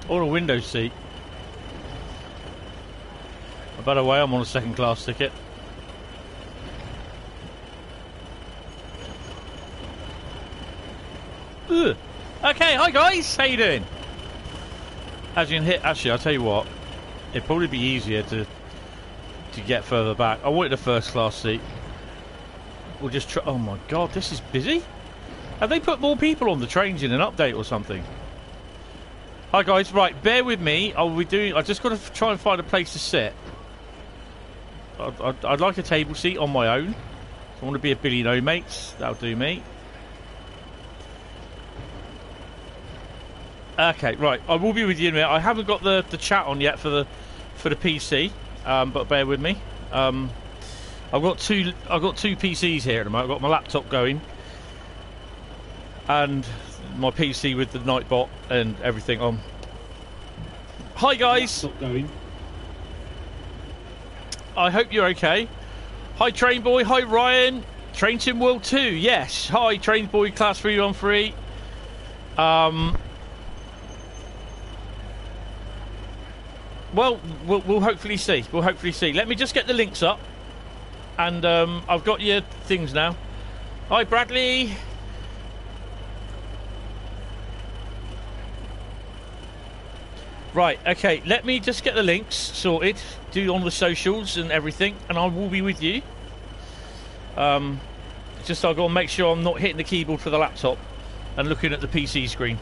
Or a window seat. By the way, I'm on a second class ticket. Ugh. Okay, hi guys, how you doing? As you can hit, actually, I'll tell you what, it'd probably be easier to get further back. I wanted a first class seat. We'll just try. Oh my god, this is busy. Have they put more people on the trains in an update or something? Hi guys, right, bear with me. I've just got to try and find a place to sit. I'd like a table seat on my own. I want to be a Billy No Mates. That'll do me. Okay, right. I will be with you in a minute. I haven't got the chat on yet for the PC, but bear with me. I've got two PCs here at the moment. I've got my laptop going, and my PC with the Nightbot and everything on. Hi guys. Laptop going. I hope you're okay. Hi Train Boy. Hi Ryan. Train Sim World 2. Yes. Hi Train Boy Class 313. Well, we'll hopefully see. We'll hopefully see. Let me just get the links up. And I've got your things now. Hi, Bradley. Right, okay. Let me just get the links sorted. Do on the socials and everything. And I will be with you. Just I've got to make sure I'm not hitting the keyboard for the laptop and looking at the PC screen.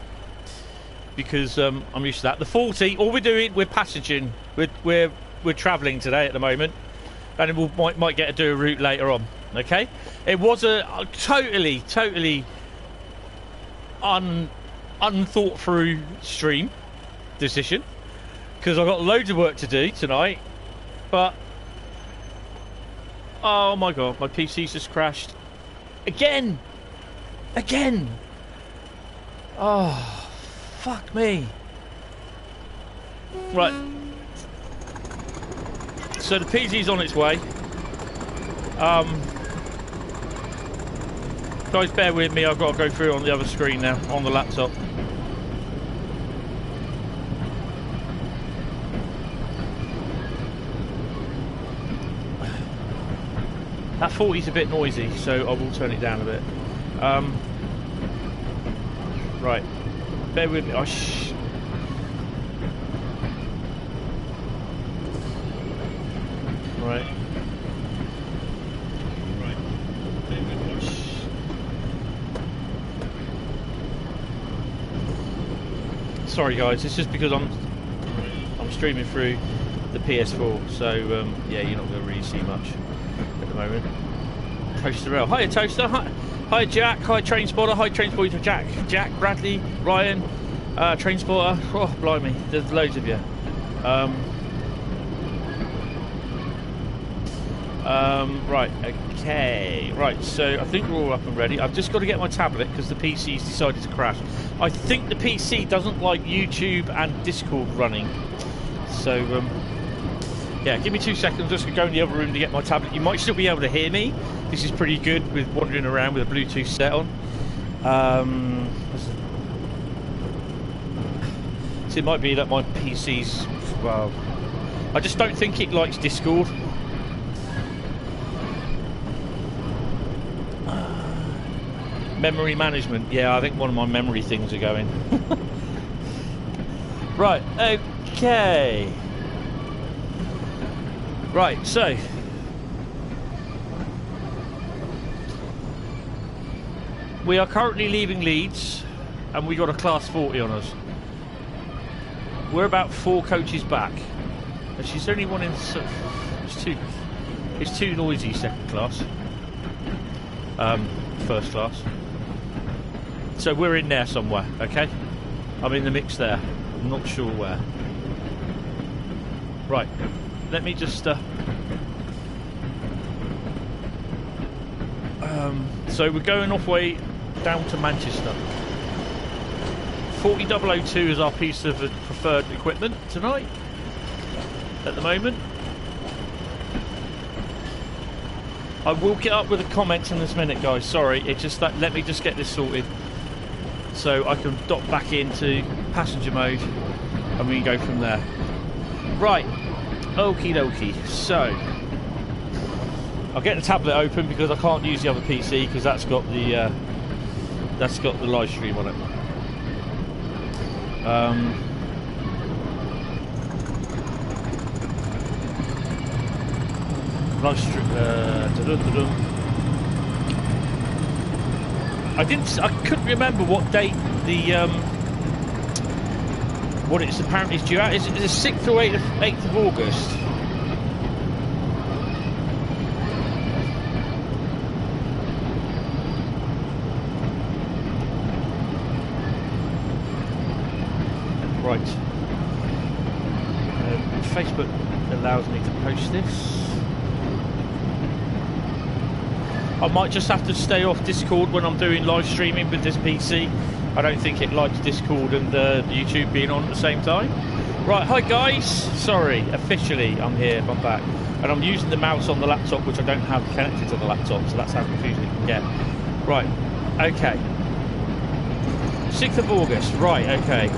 Because I'm used to that. The 40, all we're doing, we're passaging. We're travelling today at the moment, and we might get to do a route later on. Okay, it was a totally unthought through stream decision because I've got loads of work to do tonight. But oh my god, my PC's just crashed again. Oh. Fuck me. Right. So the PC's on its way. Guys, bear with me. I've got to go through on the other screen now, on the laptop. That 40's a bit noisy, so I will turn it down a bit. Right. Bear with me. Oh, right. Bear with me. Sorry, guys. It's just because I'm streaming through the PS4, so yeah, you're not going to really see much at the moment. Toaster Rail. Hiya, Toaster. Hi Jack, hi Train Spotter, hi Train Spotter Jack, Bradley, Ryan, Train Spotter. Oh blimey, there's loads of you. Right, okay, right. So I think we're all up and ready. I've just got to get my tablet because the PC's decided to crash. I think the PC doesn't like YouTube and Discord running. So yeah, give me 2 seconds. I'm just going to go in the other room to get my tablet. You might still be able to hear me. This is pretty good with wandering around with a Bluetooth set on. So it might be that my PC's... Well, I just don't think it likes Discord. Memory management. Yeah, I think one of my memory things are going. Right, okay. Right, so... We are currently leaving Leeds, and we got a class 40 on us. We're about 4 coaches back. And she's only one in... It's too noisy, second class. First class. So we're in there somewhere, okay? I'm in the mix there. I'm not sure where. Right. Let me just... so we're going off way down to Manchester. 40002 is our piece of preferred equipment tonight. At the moment. I will get up with the comments in this minute, guys. Sorry, it's just that. Let me just get this sorted, so I can dock back into passenger mode and we go from there. Right, okie dokie. So I'll get the tablet open because I can't use the other PC because that's got the live stream on it. Live stream. I couldn't remember what date the what it's apparently due out. Is it the 6th or 8th of August? Right. Facebook allows me to post this. I might just have to stay off Discord when I'm doing live streaming with this PC. I don't think it likes Discord and YouTube being on at the same time. Right, hi guys. Sorry, officially I'm here, I'm back. And I'm using the mouse on the laptop, which I don't have connected to the laptop, so that's how confusing it can get. Right, okay. 6th of August, right, okay.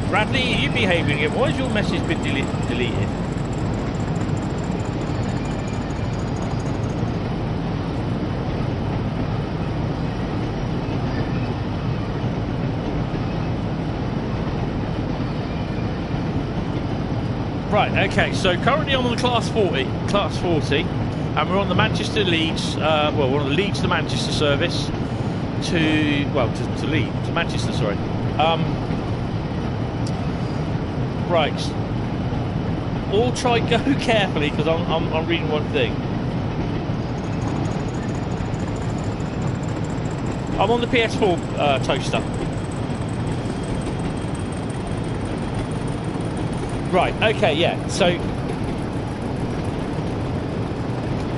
Bradley, are you behaving again? Why has your message been deleted? Right, okay, so currently I'm on the Class 40, and we're on the Manchester Leeds, well, we're on the Leeds to Manchester service to Manchester, sorry. Right, all try go carefully because I'm reading one thing. I'm on the PS4 toaster. Right, okay, yeah, so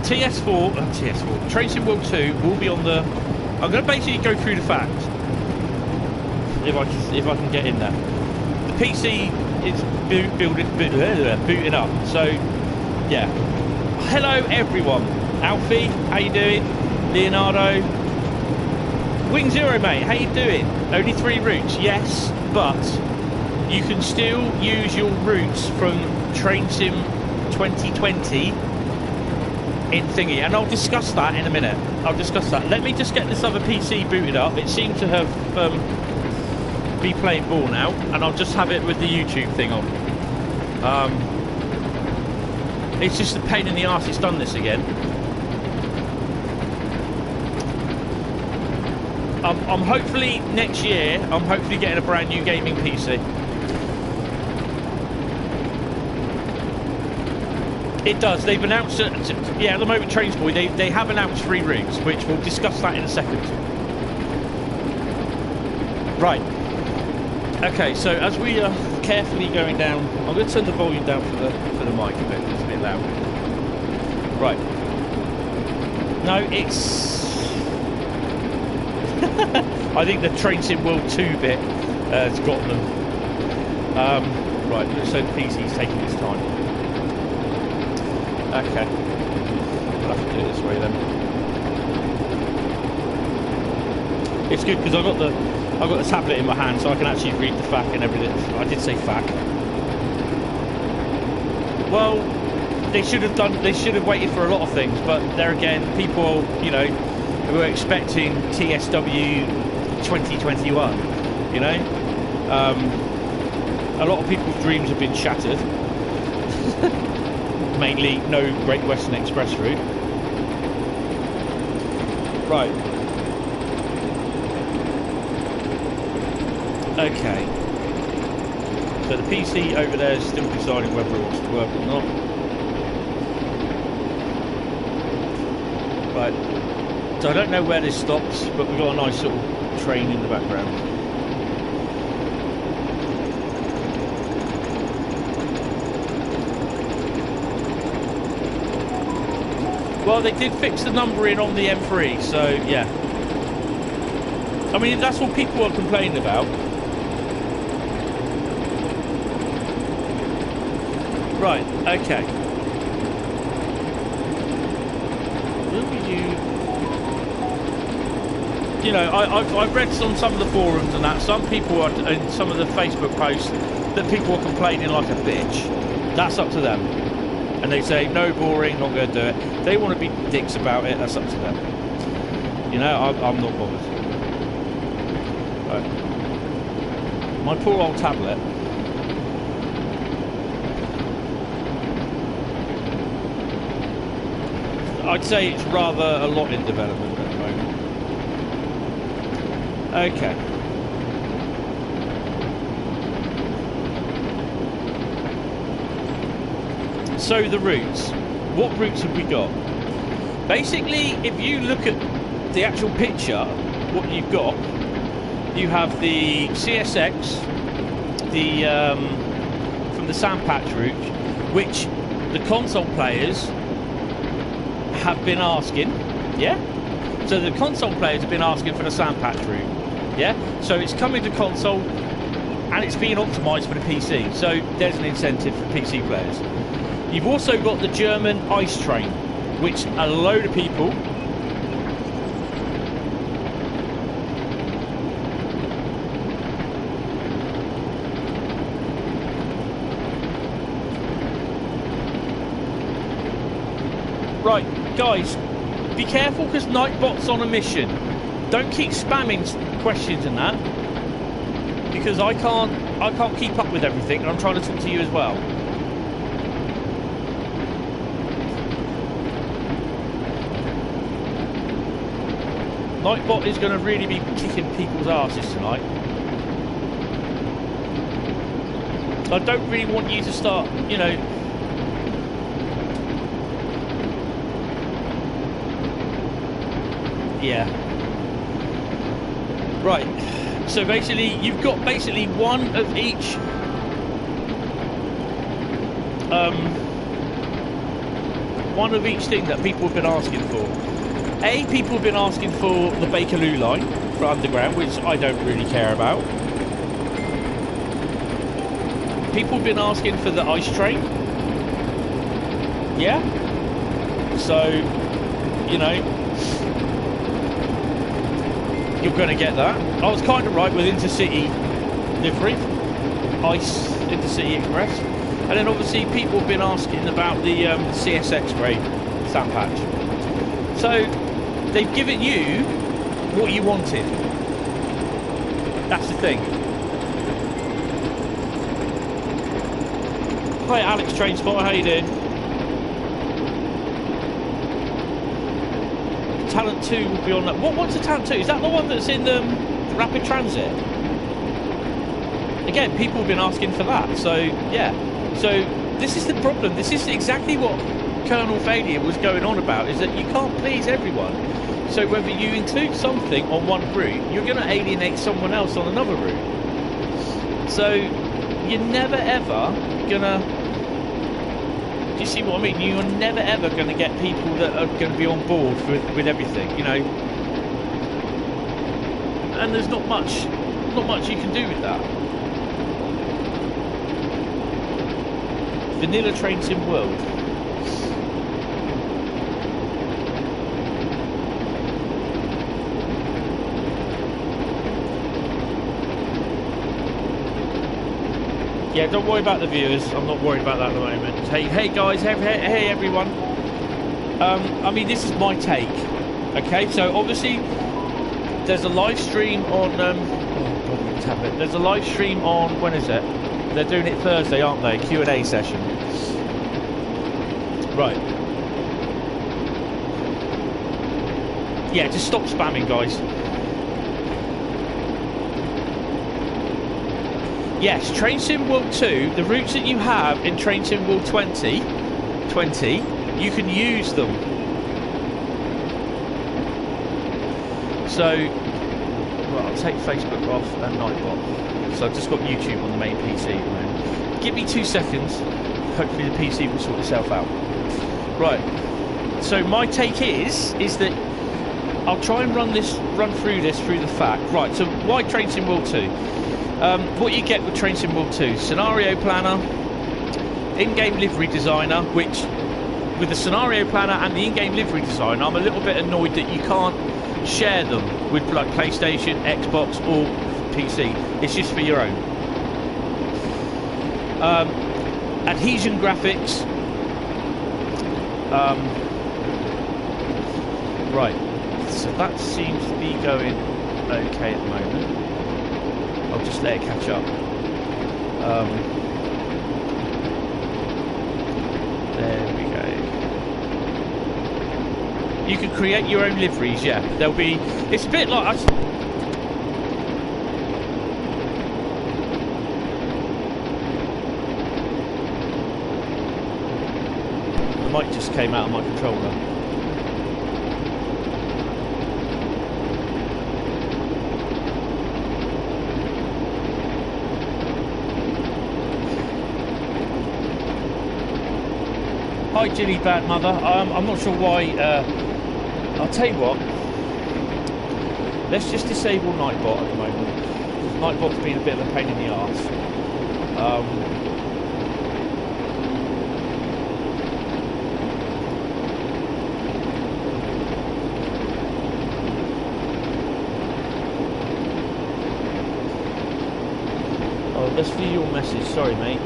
Train Sim World 2 will be on the... I'm going to basically go through the facts, if I can get in there. The PC is booting up, so, yeah. Hello, everyone. Alfie, how you doing? Leonardo. Wing Zero, mate, how you doing? Only 3 routes, yes, but... you can still use your routes from Train Sim 2020 in thingy, and I'll discuss that in a minute. I'll discuss that. Let me just get this other PC booted up. It seemed to have be playing ball now, and I'll just have it with the YouTube thing on. It's just a pain in the arse it's done this again. I'm hopefully next year, I'm hopefully getting a brand new gaming PC. It does. They've announced it. Yeah, at the moment, Trainsboy, they have announced 3 routes, which we'll discuss that in a second. Right. Okay, so as we are carefully going down, I'm going to turn the volume down for the mic a bit. It's a bit loud. Right. No, it's... I think the Train Sim World 2 bit has got them. Right, so the PC's taking its time. Okay, I'll have to do it this way then. It's good because I've got the tablet in my hand, so I can actually read the FAQ and everything. I did say FAQ. Well, they should have waited for a lot of things, but there again, people, you know, who were expecting TSW 2021, you know, a lot of people's dreams have been shattered. Mainly no Great Western Express route. Right. Okay. So the PC over there is still deciding whether it wants to work or not. Right. So I don't know where this stops, but we've got a nice little train in the background. Well, they did fix the numbering on the M3, so yeah. I mean, that's what people are complaining about. Right, okay. Will you... you know, I've read on some of the forums and that some people are, and some of the Facebook posts, that people are complaining like a bitch. That's up to them. And they say, no, boring, not going to do it. They want to be dicks about it, that's up to them. You know, I'm not bothered. Right. My poor old tablet. I'd say it's rather a lot in development at the moment. Okay. So the routes. What routes have we got? Basically, if you look at the actual picture, what you've got, you have the CSX, the from the Sandpatch route, which the console players have been asking, yeah? So the console players have been asking for the Sandpatch route, yeah? So it's coming to console and it's being optimised for the PC, so there's an incentive for PC players. You've also got the German ice train, which a load of people right, guys, be careful because Nightbot's on a mission. Don't keep spamming questions and that, because I can't keep up with everything, and I'm trying to talk to you as well. Nightbot is going to really be kicking people's asses tonight. I don't really want you to start, you know. Yeah. Right. So basically, you've got basically one of each. One of each thing that people have been asking for. People have been asking for the Bakerloo line for underground, which I don't really care about. People have been asking for the ice train. Yeah. So, you know, you're going to get that. I was kind of right with Intercity livery, Ice Intercity Express, and then obviously people have been asking about the CSX grade Sandpatch. So they've given you what you wanted. That's the thing. Hi Alex Trainspotter, how you doing? Talent 2 will be on that. What's the Talent 2? Is that the one that's in Rapid Transit? Again, people have been asking for that. So, yeah. So, this is the problem. This is exactly what Colonel Failure was going on about, is that you can't please everyone. So, whether you include something on one route, you're going to alienate someone else on another route. So, you're never ever going to... Do you see what I mean? You're never ever going to get people that are going to be on board with everything, you know. And there's not much you can do with that. Vanilla Train Sim World. Yeah, don't worry about the viewers. I'm not worried about that at the moment. Hey guys, hey everyone. I mean, this is my take. Okay, so obviously there's a live stream on. There's a live stream on. When is it? They're doing it Thursday, aren't they? Q&A session. Right. Yeah, just stop spamming, guys. Yes, Train Sim World 2, the routes that you have in Train Sim World 20, you can use them. So, well, I'll take Facebook off and Nightbot. So I've just got YouTube on the main PC at the moment. Give me 2 seconds. Hopefully the PC will sort itself out. Right. So my take is that I'll try and run through the fact. Right. So why Train Sim World 2? What you get with Train Sim World 2, scenario planner, in-game livery designer, which with the scenario planner and the in-game livery designer, I'm a little bit annoyed that you can't share them with like PlayStation, Xbox, or PC. It's just for your own. Adhesion graphics. Right, so that seems to be going okay at the moment. I'll just let it catch up. There we go. You can create your own liveries, yeah. There'll be... It's a bit like... The mic just came out of my controller. Hi, Jilly Bad Mother. I'm not sure why. I'll tell you what. Let's just disable Nightbot at the moment. Nightbot's been a bit of a pain in the arse. Oh, let's view your message. Sorry, mate.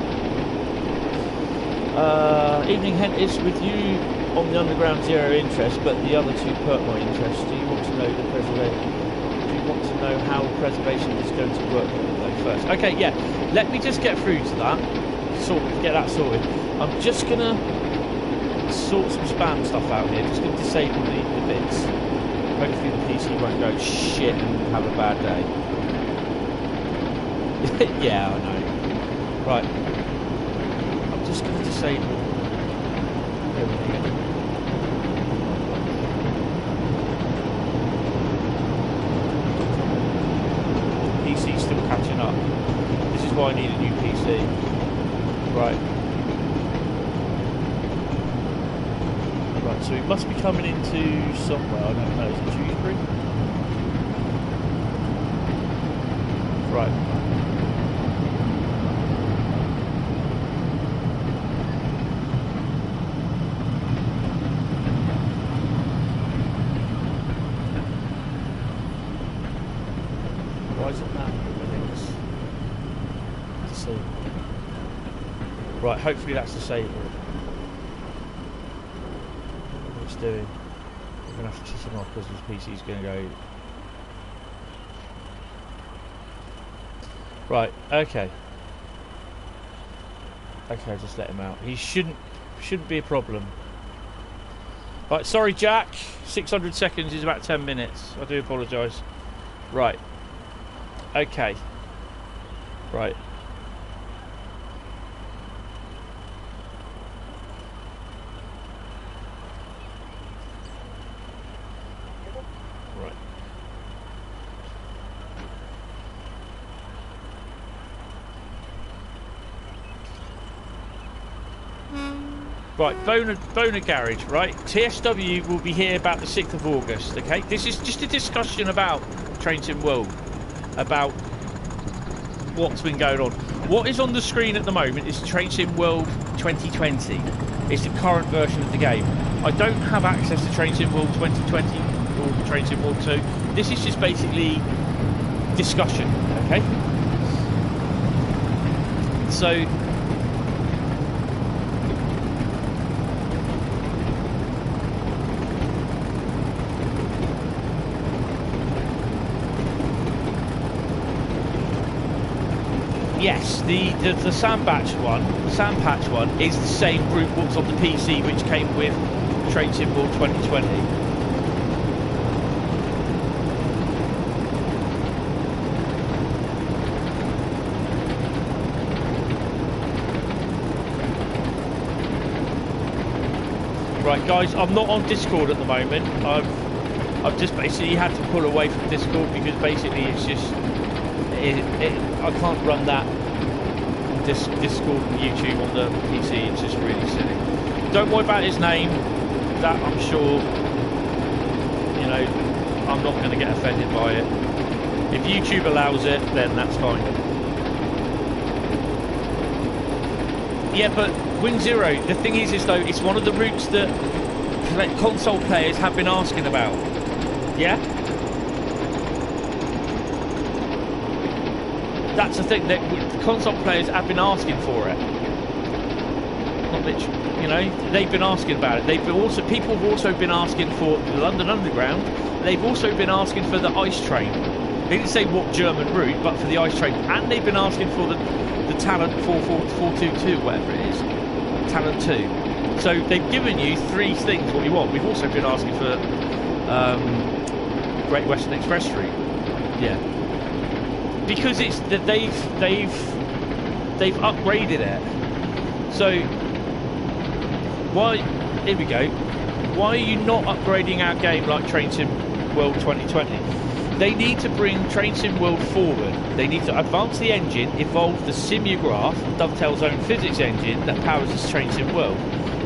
Evening Hentis, with you on the underground zero interest, but the other two perk my interest. Do you want to know the preservation? Do you want to know how preservation is going to work first? Okay, yeah. Let me just get through to that. Get that sorted. I'm just gonna sort some spam stuff out here. Just gonna disable the bits. Hopefully the PC won't go shit and have a bad day. Yeah, I know. Right. Just going to disable everything. PC's still catching up. This is why I need a new PC. Right. Right, so it must be coming into somewhere. I don't know. Is it Dewsbury? Right. Right, hopefully that's disabled. What it's doing. We're going to have to switch him off because his PC's going to go. Right, okay. Okay, just let him out. He shouldn't be a problem. Right, sorry Jack. 600 seconds is about 10 minutes. I do apologise. Right. Okay. Right. Right, Boner Garage, right? TSW will be here about the 6th of August, okay? This is just a discussion about Train Sim World, about what's been going on. What is on the screen at the moment is Train Sim World 2020. It's the current version of the game. I don't have access to Train Sim World 2020 or Train Sim World 2. This is just basically discussion, okay? So... Yes, the Sandpatch one is the same group what's on the PC which came with Train Sim World 2020. Right guys, I'm not on Discord at the moment. I've just basically had to pull away from Discord because basically it's just I can't run that Discord and YouTube on the PC. It's just really silly. Don't worry about his name. That I'm sure, you know, I'm not going to get offended by it. If YouTube allows it, then that's fine. Yeah, but Wing Zero, the thing is though, it's one of the routes that console players have been asking about. Yeah? that's the thing, that console players have been asking for it. Not literally, you know, they've been asking about it. People have also been asking for the London Underground. They've also been asking for the ice train. They didn't say what German route, but for the ice train. And they've been asking for the Talent 422, whatever it is. Talent 2. So they've given you three things what you want. We've also been asking for Great Western Express route. Yeah. Because it's that they've upgraded it. So why? Here we go. Why are you not upgrading our game like Train Sim World 2020? They need to bring Train Sim World forward. They need to advance the engine, evolve the Simugraph, Dovetail's own physics engine that powers this Train Sim World,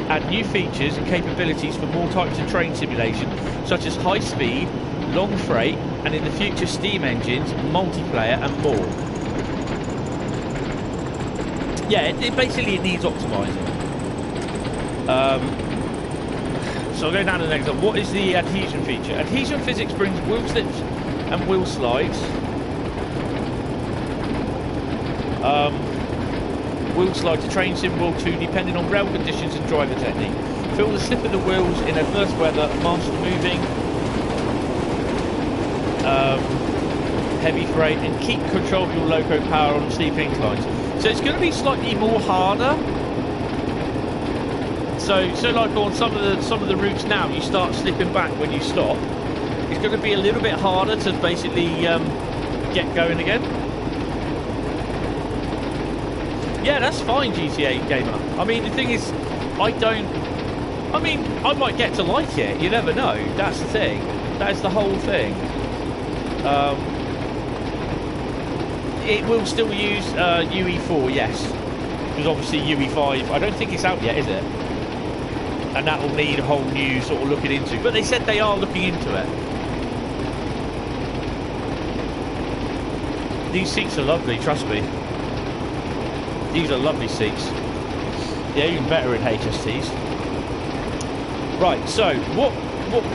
add new features and capabilities for more types of train simulation, such as high speed, long freight, and in the future steam engines, multiplayer and more. Yeah, it basically needs optimising. So I'll go down to the next one. What is the adhesion feature? Adhesion physics brings wheel slips and wheel slides. Wheel slide to Train Sim World 2 depending on rail conditions and driver technique. Feel the slip of the wheels in adverse weather, master moving, heavy freight, and keep control of your loco power on steep inclines. So it's going to be slightly more harder. So like on some of the routes now, you start slipping back when you stop. It's going to be a little bit harder to basically get going again. Yeah, that's fine, GTA Gamer. I mean, the thing is, I might get to like it. You never know. That's the thing. That's the whole thing. It will still use UE4, yes. Because obviously UE5, I don't think it's out yet, is it? And that will need a whole new sort of looking into. But they said they are looking into it. These seats are lovely, trust me. These are lovely seats. They're even better in HSTs. Right, so what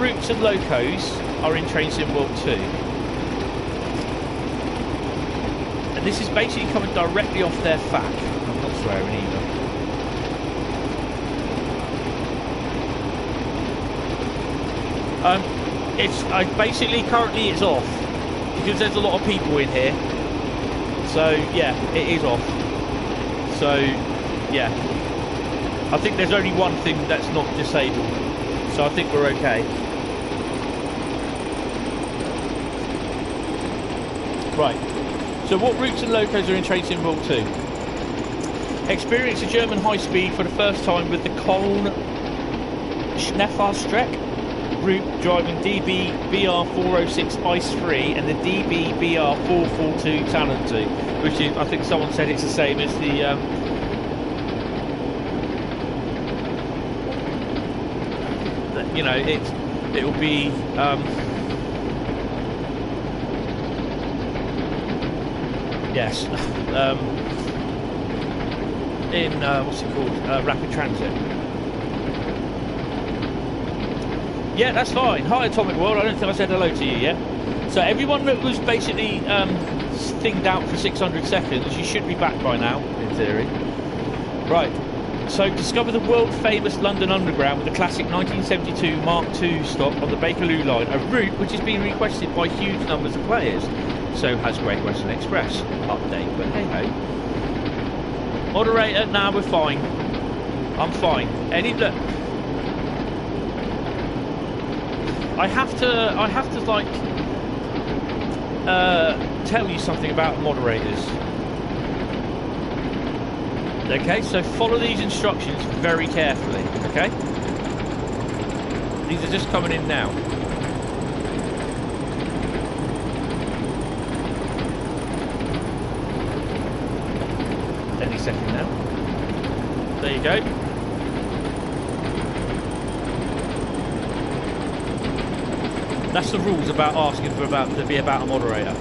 routes and locos are in Train Sim World 2? And this is basically coming directly off their FAQ. I'm not swearing either. Basically currently it's off because there's a lot of people in here. So yeah, it is off. So yeah, I think there's only one thing that's not disabled. So I think we're okay. Right. So what routes and locos are in Train Sim World 2? Experience a German high speed for the first time with the Hauptstrecke route driving DB BR406 Ice 3 and the DB BR442 Talent 2, which is, I think someone said it's the same as the you know, it'll be yes, in what's it called, rapid transit. Yeah, that's fine. Hi, Atomic World. I don't think I said hello to you yet. So everyone that was basically thinged out for 600 seconds, you should be back by now, in theory. Right. So discover the world-famous London Underground with the classic 1972 Mark II stop on the Bakerloo line, a route which has been requested by huge numbers of players. So has Great Western Express. Update, but hey-ho. Moderator, nah, we're fine. I'm fine. Look. I have to like tell you something about moderators. Okay, so follow these instructions very carefully, okay? These are just coming in now. Any second now. There you go. That's the rules about asking for to be about a moderator.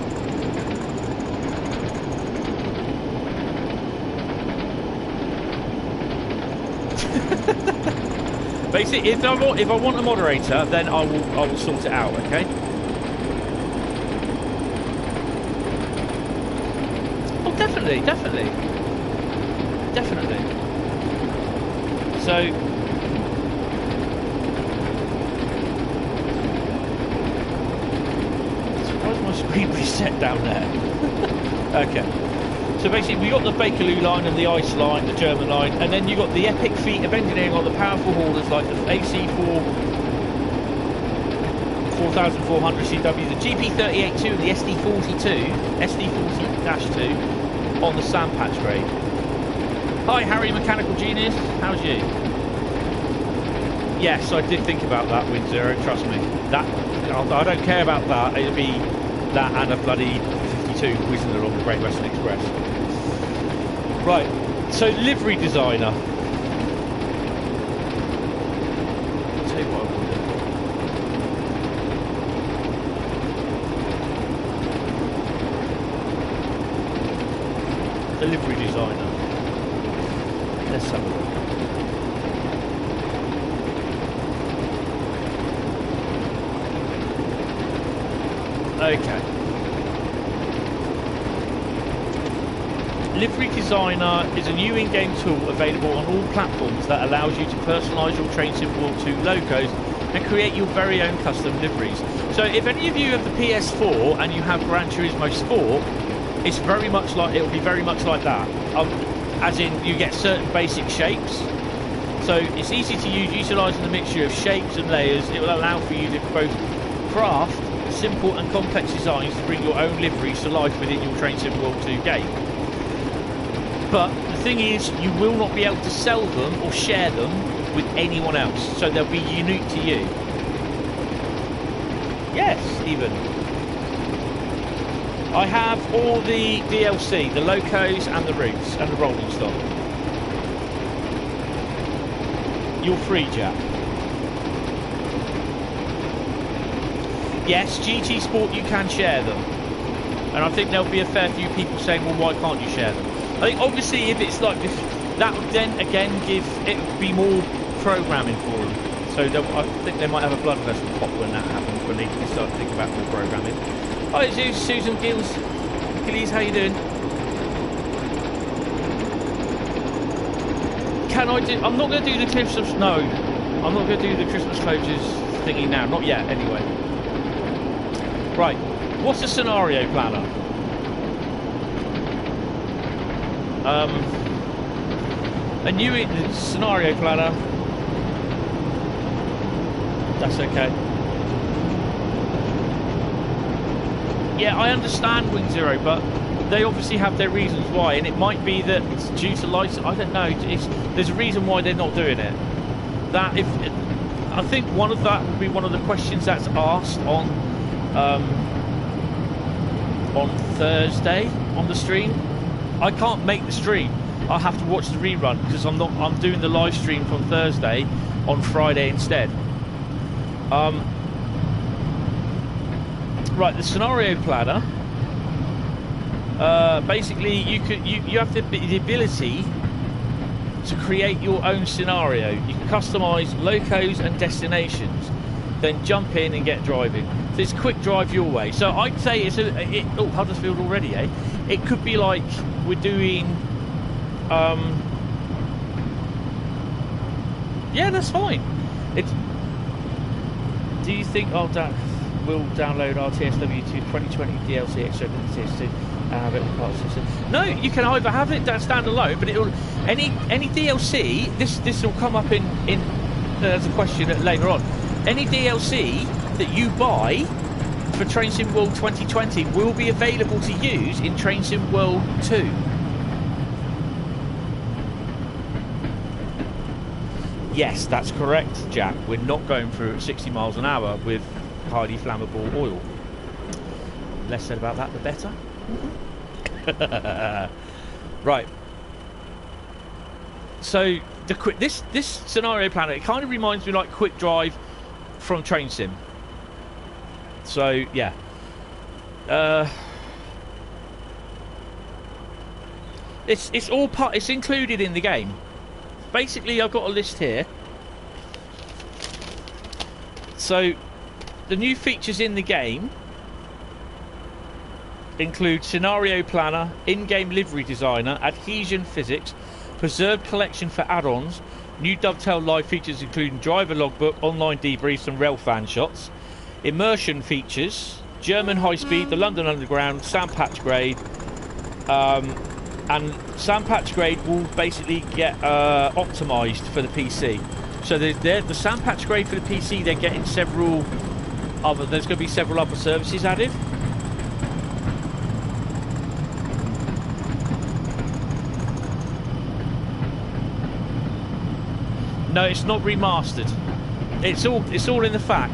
Basically, if I want a moderator, then I will sort it out. Okay. Oh definitely. So, why is my screen reset down there? Okay. So basically, we got the Bakerloo line and the Ice line, the German line, and then you got the epic feat of engineering on the powerful haulers like the AC4 4400 CW, the GP38-2, and the SD40-2 on the Sandpatch grade. Hi, Harry, Mechanical Genius. How's you? Yes, I did think about that, Wind Zero. Trust me. That I don't care about that. It'll be that and a bloody 52 whizzing along the Great Western Express. Right, so livery designer. I'll tell you what I want to do. The livery designer. Let's have a look. Okay. Livery Designer is a new in-game tool available on all platforms that allows you to personalise your Train Sim World 2 logos and create your very own custom liveries. So if any of you have the PS4 and you have Gran Turismo Sport, it's very much like, it'll be very much like that. As in, you get certain basic shapes. So it's easy to use, utilising the mixture of shapes and layers. It will allow for you to both craft simple and complex designs to bring your own liveries to life within your Train Sim World 2 game. But the thing is, you will not be able to sell them or share them with anyone else, so they'll be unique to you. Yes, even. I have all the DLC, the locos and the routes and the rolling stock. You're free, Jack. Yes, GT Sport, you can share them. And I think there'll be a fair few people saying, well, why can't you share them? I think obviously if it's like this, that would then again give it would be more programming for them. So I think they might have a blood vessel pop when that happens, when they start to think about more programming. Hi Zeus, Susan Gills, Achilles, how you doing? Can I do? I'm not going to do the Christmas. No, I'm not going to do the Christmas closures thingy now. Not yet, anyway. Right, what's the scenario planner? A new scenario planner. That's okay. Yeah, I understand Wing Zero, but they obviously have their reasons why, and it might be that it's due to license. I don't know. There's a reason why they're not doing it. I think one of that would be one of the questions that's asked on Thursday on the stream. I can't make the stream. I have to watch the rerun because I'm doing the live stream from Thursday on Friday instead. Right, the scenario planner. Basically, you have the ability to create your own scenario. You can customise locos and destinations, then jump in and get driving. So it's quick drive your way. So I'd say it's oh, Huddersfield already, eh? It could be like we're doing. Yeah, that's fine. Do you think we'll download our TSW 2020 DLC extra to have it in parts? No, you can either have it standalone, but it'll any DLC. This will come up in as a question later on. Any DLC that you buy for Train Sim World 2020 will be available to use in Train Sim World 2. Yes, that's correct, Jack. We're not going through at 60 miles an hour with highly flammable oil. Less said about that, the better. Right. So this scenario planner, it kind of reminds me like Quick Drive from Train Sim. So yeah. It's all part. It's included in the game. Basically, I've got a list here. So, the new features in the game. include scenario planner, in-game livery designer, adhesion physics, preserved collection for add-ons, new Dovetail live features including driver logbook, online debriefs and rail fan shots, immersion features, German high speed, the London Underground, sand patch grade, and sand patch grade will basically get optimised for the PC. So the sand patch grade for the PC, they're getting several other. There's going to be several other services added. No, it's not remastered. It's all in the FAQ.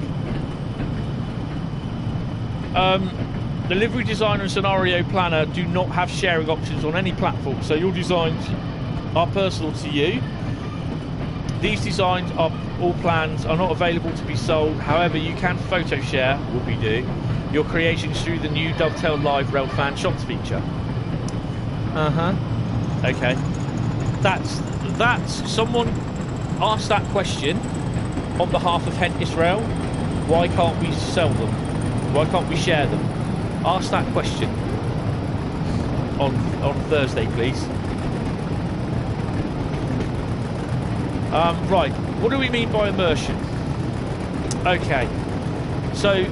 The livery designer and scenario planner do not have sharing options on any platform, so your designs are personal to you. These designs are all plans are not available to be sold. However, you can photo share, what we do, your creations through the new Dovetail Live Railfan Shots feature. Okay. That's someone asked that question on behalf of Hentis Rail. Why can't we sell them? Why can't we share them? Ask that question on Thursday, please. Right, what do we mean by immersion? Okay, so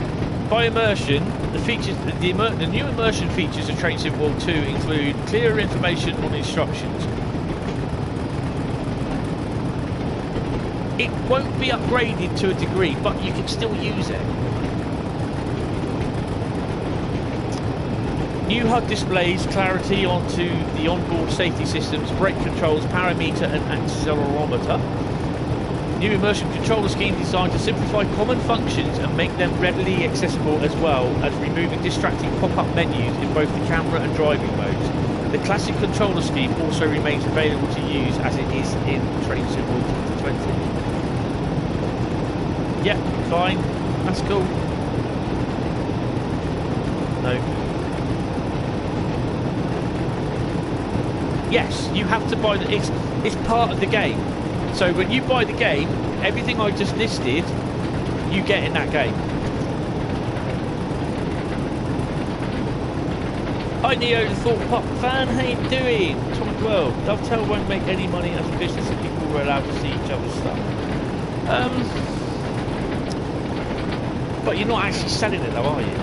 by immersion, the features, the new immersion features of Train Sim World 2 include clearer information on instructions. It won't be upgraded to a degree, but you can still use it. New HUD displays clarity onto the onboard safety systems, brake controls, parameter and accelerometer. New immersion controller scheme designed to simplify common functions and make them readily accessible, as well as removing distracting pop-up menus in both the camera and driving modes. The classic controller scheme also remains available to use as it is in Train Sim World 2020. Yep, fine, that's cool. No. Yes, you have to buy the. It's part of the game. So when you buy the game, everything I just listed, you get in that game. Hi Neo, the Thought Pop fan, how you doing? Atomic World, Dovetail won't make any money as a business if people were allowed to see each other's stuff. But you're not actually selling it though, are you?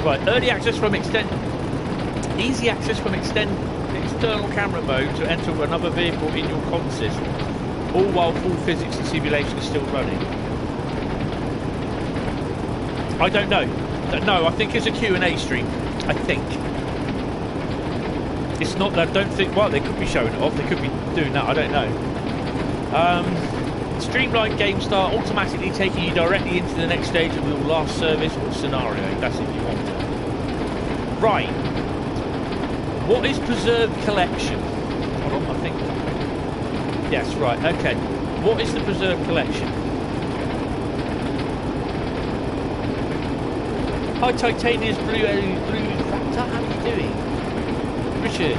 Right, early access from easy access from external camera mode to enter another vehicle in your consist, all while full physics and simulation is still running. I don't know. No, I think it's a Q&A stream. I think. It's not, I don't think, well, they could be showing it off, they could be doing that, I don't know. Streamlined game start, automatically taking you directly into the next stage of your last service or scenario. That's if you want to. Right. What is preserved collection? Hold on, I think. Yes, right. Okay. What is the preserved collection? Hi, Titania's Blue Raptor. How are you doing? Richard.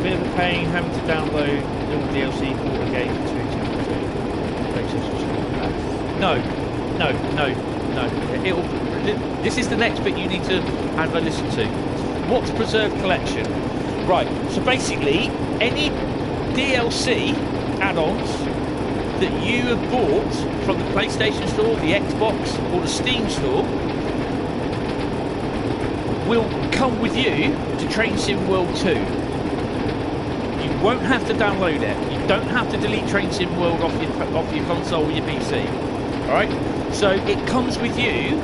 Bit of a pain having to download little DLC for a game for 2. No. This is the next bit you need to have a listen to. What's preserved collection? Right. So basically, any DLC add-ons that you have bought from the PlayStation Store, the Xbox, or the Steam Store will come with you to Train Sim World 2. You won't have to download it. You don't have to delete Train Sim World off your console or your PC. Alright? So it comes with you,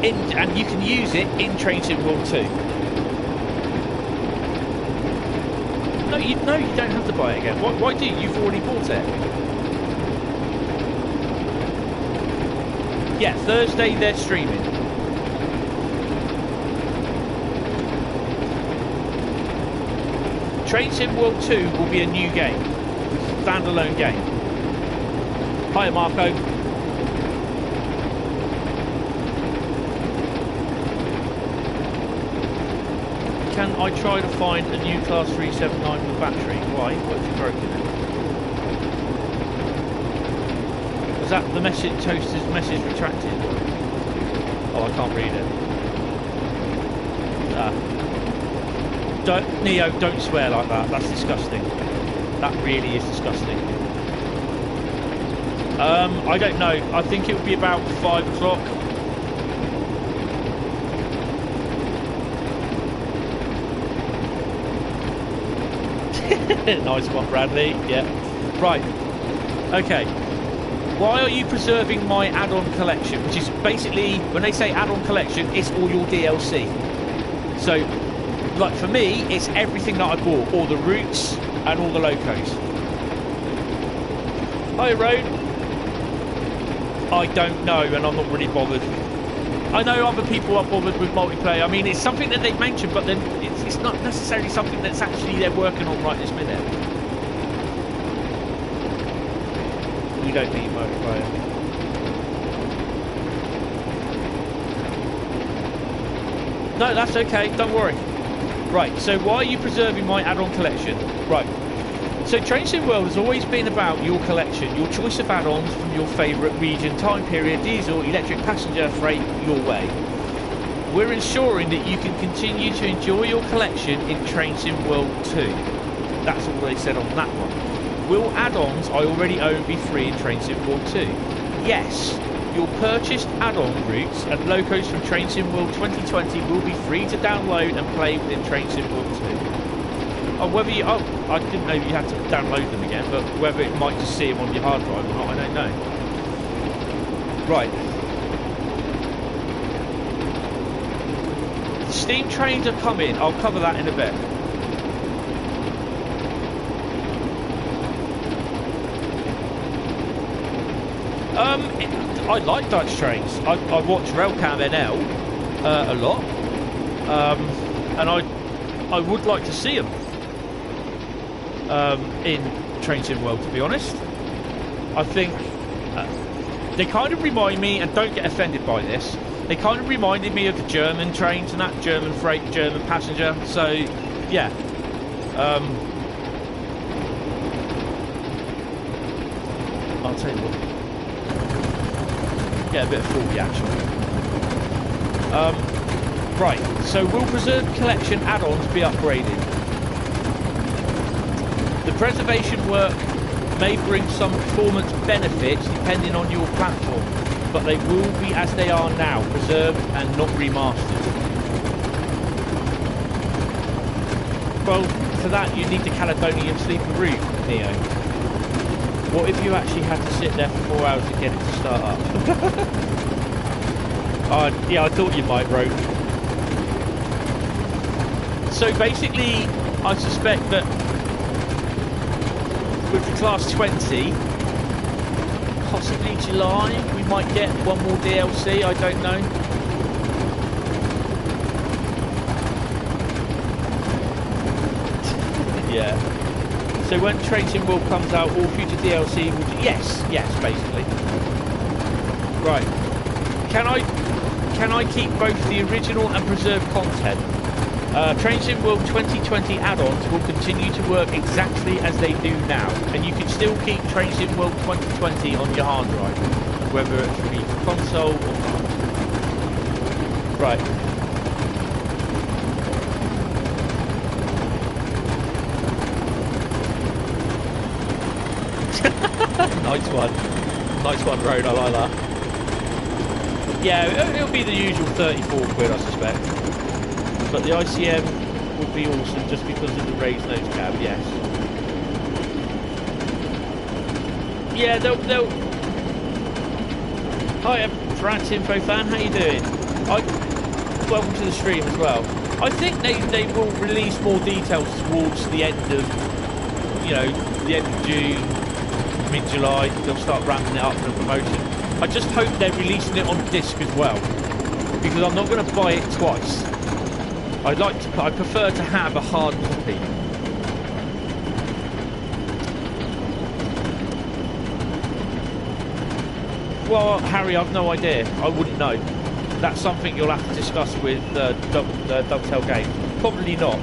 and you can use it in Train Sim World 2. No, you don't have to buy it again. Why do you? You've already bought it. Yeah, Thursday they're streaming. Train Sim World 2 will be a new game, standalone game. Hi Marco. Can I try to find a new Class 379 with battery? Why? What if you broken it? Was that the message, Toaster's message retracted? Oh, I can't read it. Neo, don't swear like that. That's disgusting. That really is disgusting. I don't know. I think it would be about 5 o'clock. Nice one, Bradley. Yeah. Right. Okay. Why are you preserving my add-on collection? Which is basically, when they say add-on collection, it's all your DLC. So, like for me, it's everything that I bought. All the routes and all the locos. Hi, Road. I don't know, and I'm not really bothered. I know other people are bothered with multiplayer. I mean, it's something that they've mentioned, but then it's not necessarily something that's actually they're working on right this minute. We don't need multiplayer. No, that's okay. Don't worry. Right, so why are you preserving my add-on collection? Right. So Train Sim World has always been about your collection, your choice of add-ons from your favourite region, time period, diesel, electric, passenger, freight, your way. We're ensuring that you can continue to enjoy your collection in Train Sim World 2. That's all they said on that one. Will add-ons I already own be free in Train Sim World 2? Yes. Your purchased add-on routes and locos from Train Sim World 2020 will be free to download and play within Train Sim World 2. Oh, whether you... Oh, I didn't know you had to download them again, but whether it might just see them on your hard drive or not, I don't know. Right. The steam trains are coming. I'll cover that in a bit. I like Dutch trains. I watch Railcam NL a lot, and I would like to see them in Train Sim World, to be honest. I think they kind of remind me, and don't get offended by this, they kind of reminded me of the German trains and that, German freight, German passenger, so yeah. I'll tell you what. Get a bit of full reaction. Right, so will preserved collection add-ons be upgraded? The preservation work may bring some performance benefits depending on your platform, but they will be as they are now, preserved and not remastered. Well, for that you need the Caledonian Sleeper route, Neo. What if you actually had to sit there for 4 hours to get it to start up? Yeah, I thought you might, Rogue. So basically, I suspect that with the Class 20, possibly July, we might get one more DLC, I don't know. Yeah. So when Train Sim World comes out, all future DLC will... Yes, basically. Right. Can I keep both the original and preserved content? Train Sim World 2020 add-ons will continue to work exactly as they do now, and you can still keep Train Sim World 2020 on your hard drive, whether it's for the console or not. Right. Nice one, Road, I like that. Yeah, it'll be the usual 34 quid, I suspect. But the ICM would be awesome just because of the raised nose cab, yes. Yeah, they'll... Hi, I'm Trans Info fan, how you doing? Welcome to the stream as well. I think they will release more details towards the end of, the end of June, mid-July. They'll start ramping it up for the promotion. I just hope they're releasing it on disc as well, because I'm not going to buy it twice. I prefer to have a hard copy. Well, Harry, I've no idea. I wouldn't know. That's something you'll have to discuss with Dovetail Game. Probably not,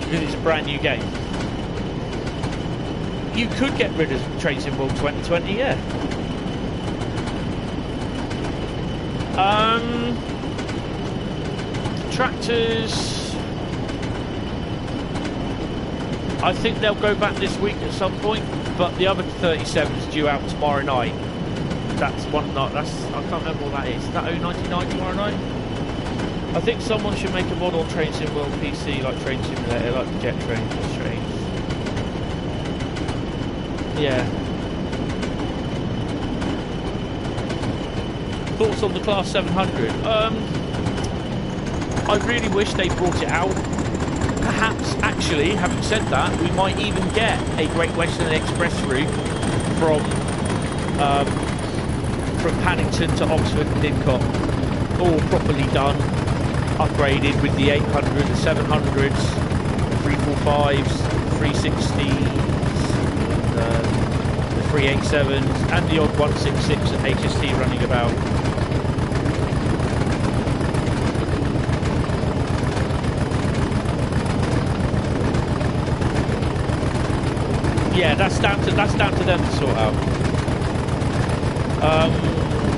because it's a brand new game. you could get rid of Train Sim World 2020, yeah. Tractors, I think they'll go back this week at some point, but the other 37 is due out tomorrow night. That's one night. I can't remember what that is. Is that 099 tomorrow night? I think someone should make a mod on Train Sim World PC, like Train Simulator, like the Jet Train. Yeah. Thoughts on the Class 700? I really wish they brought it out. Perhaps, actually, having said that, we might even get a Great Western Express route from Paddington to Oxford and Didcot, all properly done, upgraded with the 800, the 700s, 345s, 360s, the 387s, and the odd 166 and HST running about. Yeah, that's down to them to sort out.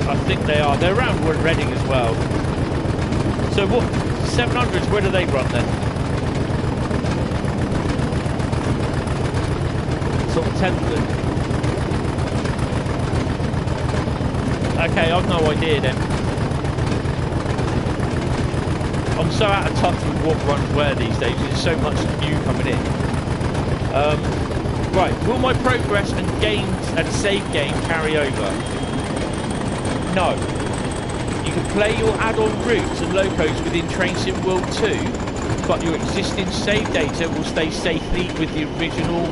I think they are. They're around Reading as well. So what? 700s? Where do they run then? Sort of Templeton. Okay, I've no idea then. I'm so out of touch with what runs where these days. There's so much new coming in. Right, will my progress and games and save game carry over? No. You can play your add-on routes and locos within Train Sim World 2, but your existing save data will stay safely with the original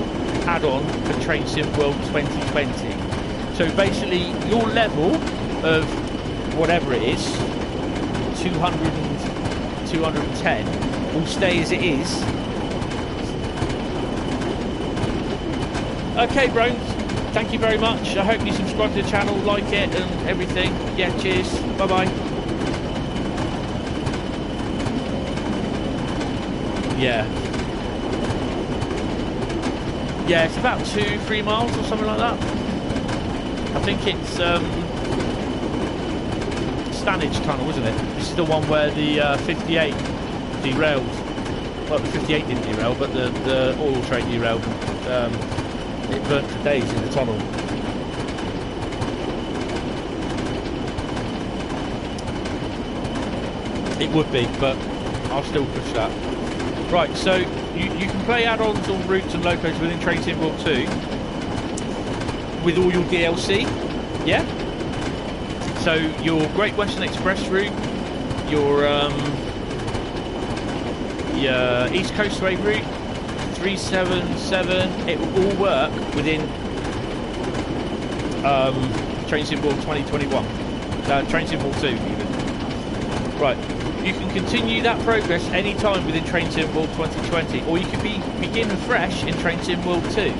add-on for Train Sim World 2020. So basically, your level of whatever it is, 200 and 210, will stay as it is. Okay, bro, thank you very much. I hope you subscribe to the channel, like it and everything. Yeah, cheers. Bye-bye. Yeah. Yeah, it's about 2-3 miles or something like that. I think it's Stanage Tunnel, isn't it? This is the one where the 58 derailed. Well, the 58 didn't derail, but the oil train derailed. It burnt for days in the tunnel. It would be, but I'll still push that. Right, so you can play add-ons on routes and locos within Train Sim World 2 with all your DLC, yeah? So your Great Western Express route, your East Coastway route, 377, it will all work within Train Sim World 2021, Train Sim World 2 even. Right, you can continue that progress anytime within Train Sim World 2020, or you can begin fresh in Train Sim World 2.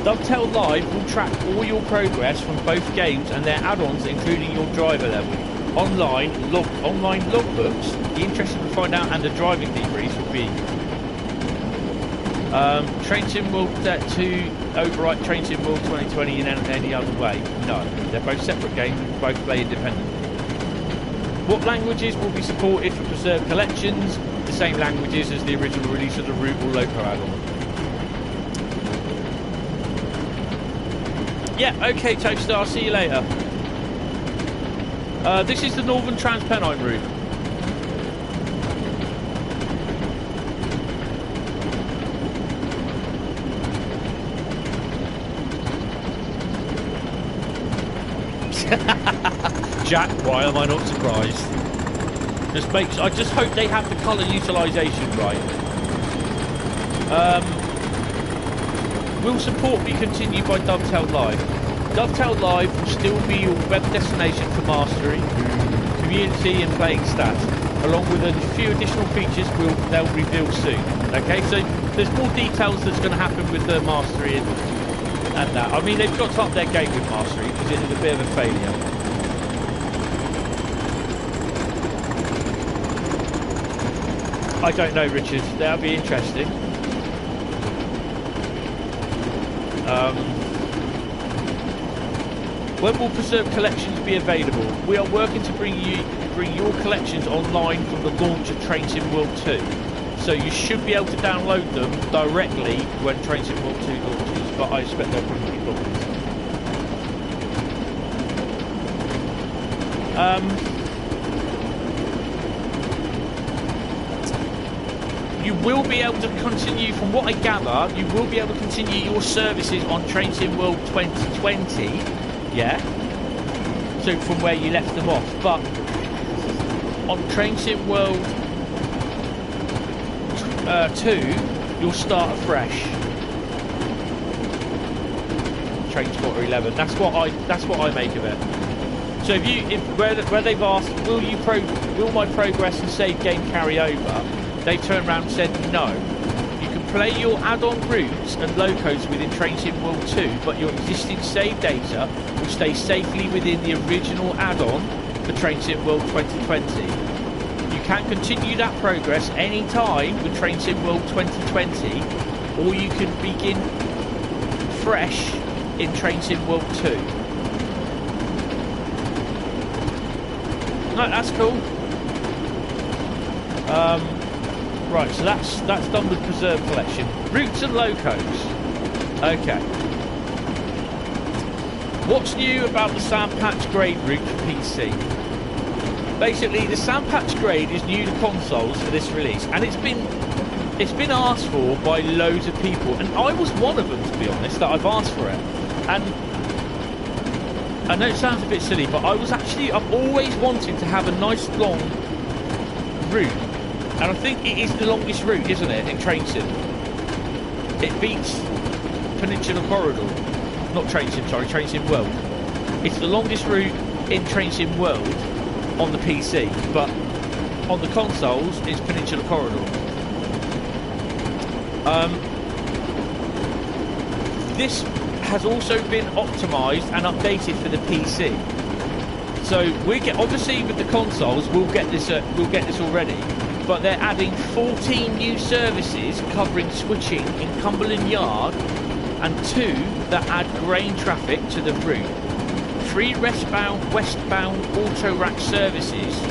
Dovetail Live will track all your progress from both games and their add-ons, including your driver level. Online logbooks, the interested to find out, and the driving debriefs will be Train Sim World 2 overwrite Train Sim World 2020 in any other way? No, they're both separate games, both play independently. What languages will be supported for preserved collections? The same languages as the original release of the route or loco add-on. Yeah, okay, Toadstar, see you later. This is the Northern Trans Pennine route. Jack, why am I not surprised? I just hope they have the colour utilisation right. Will support be continued by Dovetail Live? Dovetail Live will still be your web destination for mastery, community and playing stats, along with a few additional features they'll reveal soon. Okay, so there's more details that's going to happen with the mastery and that. I mean, they've got to up their game with mastery because it is a bit of a failure. I don't know, Richard. That'll be interesting. When will preserved collections be available? We are working to bring your collections online from the launch of Train Sim World 2. So you should be able to download them directly when Train Sim World 2 launches, but I expect there'll probably be problems. You will be able to continue, from what I gather, you will be able to continue your services on Train Sim World 2020, yeah? So from where you left them off, but on Train Sim World 2, you'll start afresh. Train Spotter 11. That's what I make of it. So where they've asked, will my progress and save game carry over? They turned around and said no. You can play your add-on routes and locos within Train Sim World 2, but your existing save data will stay safely within the original add-on for Train Sim World 2020. You can continue that progress any time with Train Sim World 2020, or you can begin fresh in Train Sim World 2. No, that's cool. Right, so that's done with preserve collection. Routes and locos. Okay. What's new about the Sandpatch Grade route for PC? Basically, the Sandpatch Grade is new to consoles for this release, and it's been asked for by loads of people, and I was one of them, to be honest, that I've asked for it. And I know it sounds a bit silly, but I've always wanted to have a nice long route. And I think it is the longest route, isn't it, in Train Sim? It beats Peninsula Corridor. Not Train Sim, sorry, Train Sim World. It's the longest route in Train Sim World on the PC, but on the consoles, it's Peninsula Corridor. This has also been optimised and updated for the PC. So obviously with the consoles, we'll get this already. But they're adding 14 new services covering switching in Cumberland Yard and 2 that add grain traffic to the route. 3 westbound auto-rack services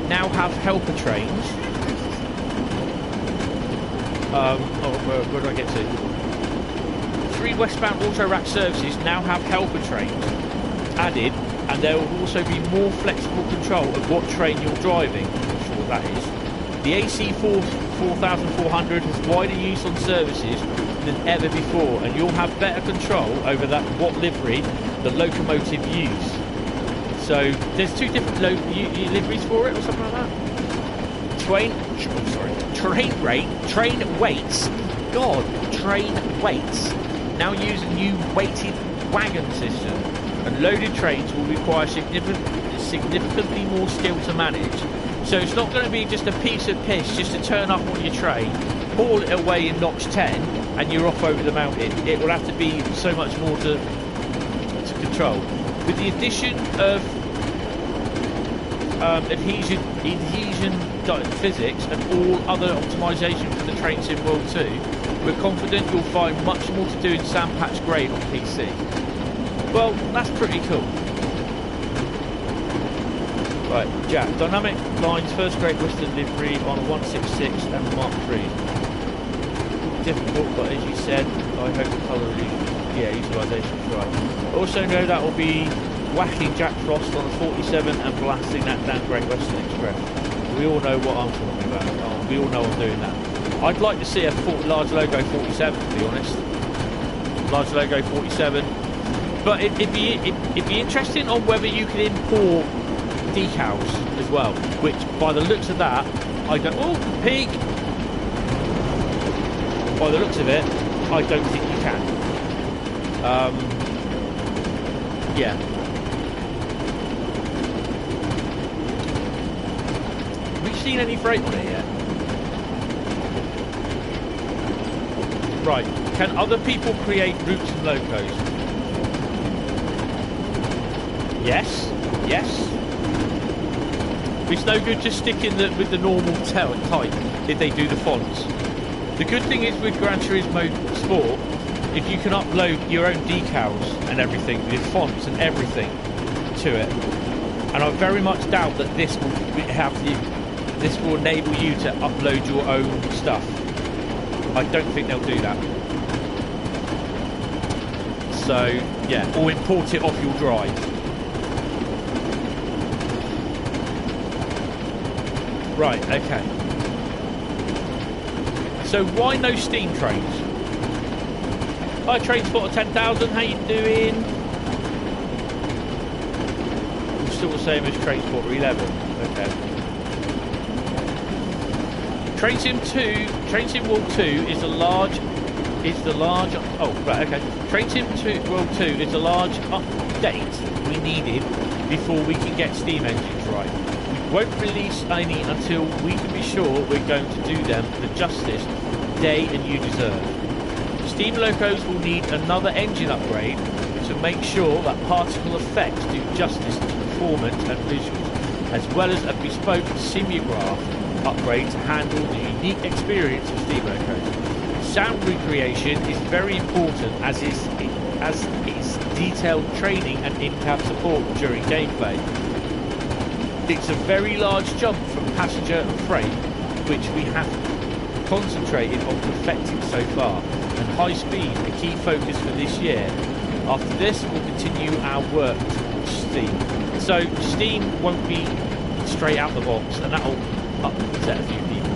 now have helper trains. Where do I get to? 3 westbound auto-rack services now have helper trains added, and there will also be more flexible control of what train you're driving. I'm not sure what that is. The AC4400 has wider use on services than ever before, and you'll have better control over what livery the locomotive use. So there's 2 different liveries for it, or something like that. Train weights now use a new weighted wagon system, and loaded trains will require significantly more skill to manage. So it's not going to be just a piece of piss just to turn up on your train, haul it away in notch 10, and you're off over the mountain. It will have to be so much more to control. With the addition of adhesion physics and all other optimization for the Train Sim World 2, we're confident you'll find much more to do in Sandpatch Grade on PC. Well, that's pretty cool. Right, Jack, Dynamic Lines First Great Western livery on 166 and Mark III. Difficult, but as you said, I hope the colour utilisation is right. Also know that will be whacking Jack Frost on the 47 and blasting that down Great Western Express. We all know what I'm talking about. We all know I'm doing that. I'd like to see a large logo 47, to be honest. Large logo 47. But it'd be interesting on whether you could import decals as well, which by the looks of that, I don't. Oh, peak! By the looks of it, I don't think you can. Yeah. Have we seen any freight on it yet? Right. Can other people create routes and locos? Yes. Yes. It's no good just sticking with the normal type if they do the fonts. The good thing is with Gran Turismo Sport, if you can upload your own decals and everything, with fonts and everything to it. And I very much doubt that this will enable you to upload your own stuff. I don't think they'll do that. So yeah, or import it off your drive. Right, okay. So why no Steam trains? Hi, Transporter 10,000, how you doing? I'm still the same as Transporter 11. Okay. Train Sim 2, Train Sim World 2 is the large. Oh, right, okay. Train Sim 2 World 2 is a large update we needed before we can get Steam engines right. We won't release any until we can be sure we're going to do them the justice they and you deserve. Steam locos will need another engine upgrade to make sure that particle effects do justice to performance and visuals, as well as a bespoke simulgraph upgrade to handle the unique experience of Steam locos. Sound recreation is very important as is detailed training and in-cab support during gameplay. It's a very large jump from passenger and freight, which we have concentrated on perfecting so far, and high speed a key focus for this year. After this, we'll continue our work towards Steam. So Steam won't be straight out the box, and that'll upset a few people.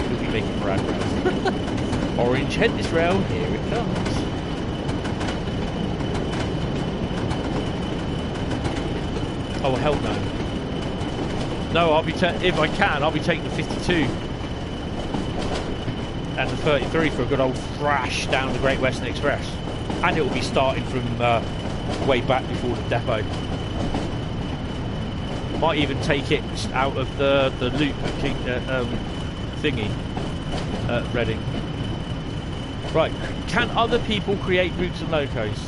We'll be making progress. Orange Hentis rail, here it comes. Oh hell no! No, I'll be if I can, I'll be taking the 52 and the 33 for a good old thrash down the Great Western Express, and it will be starting from way back before the depot. Might even take it out of the loop thingy at Reading. Right, can other people create routes and locos?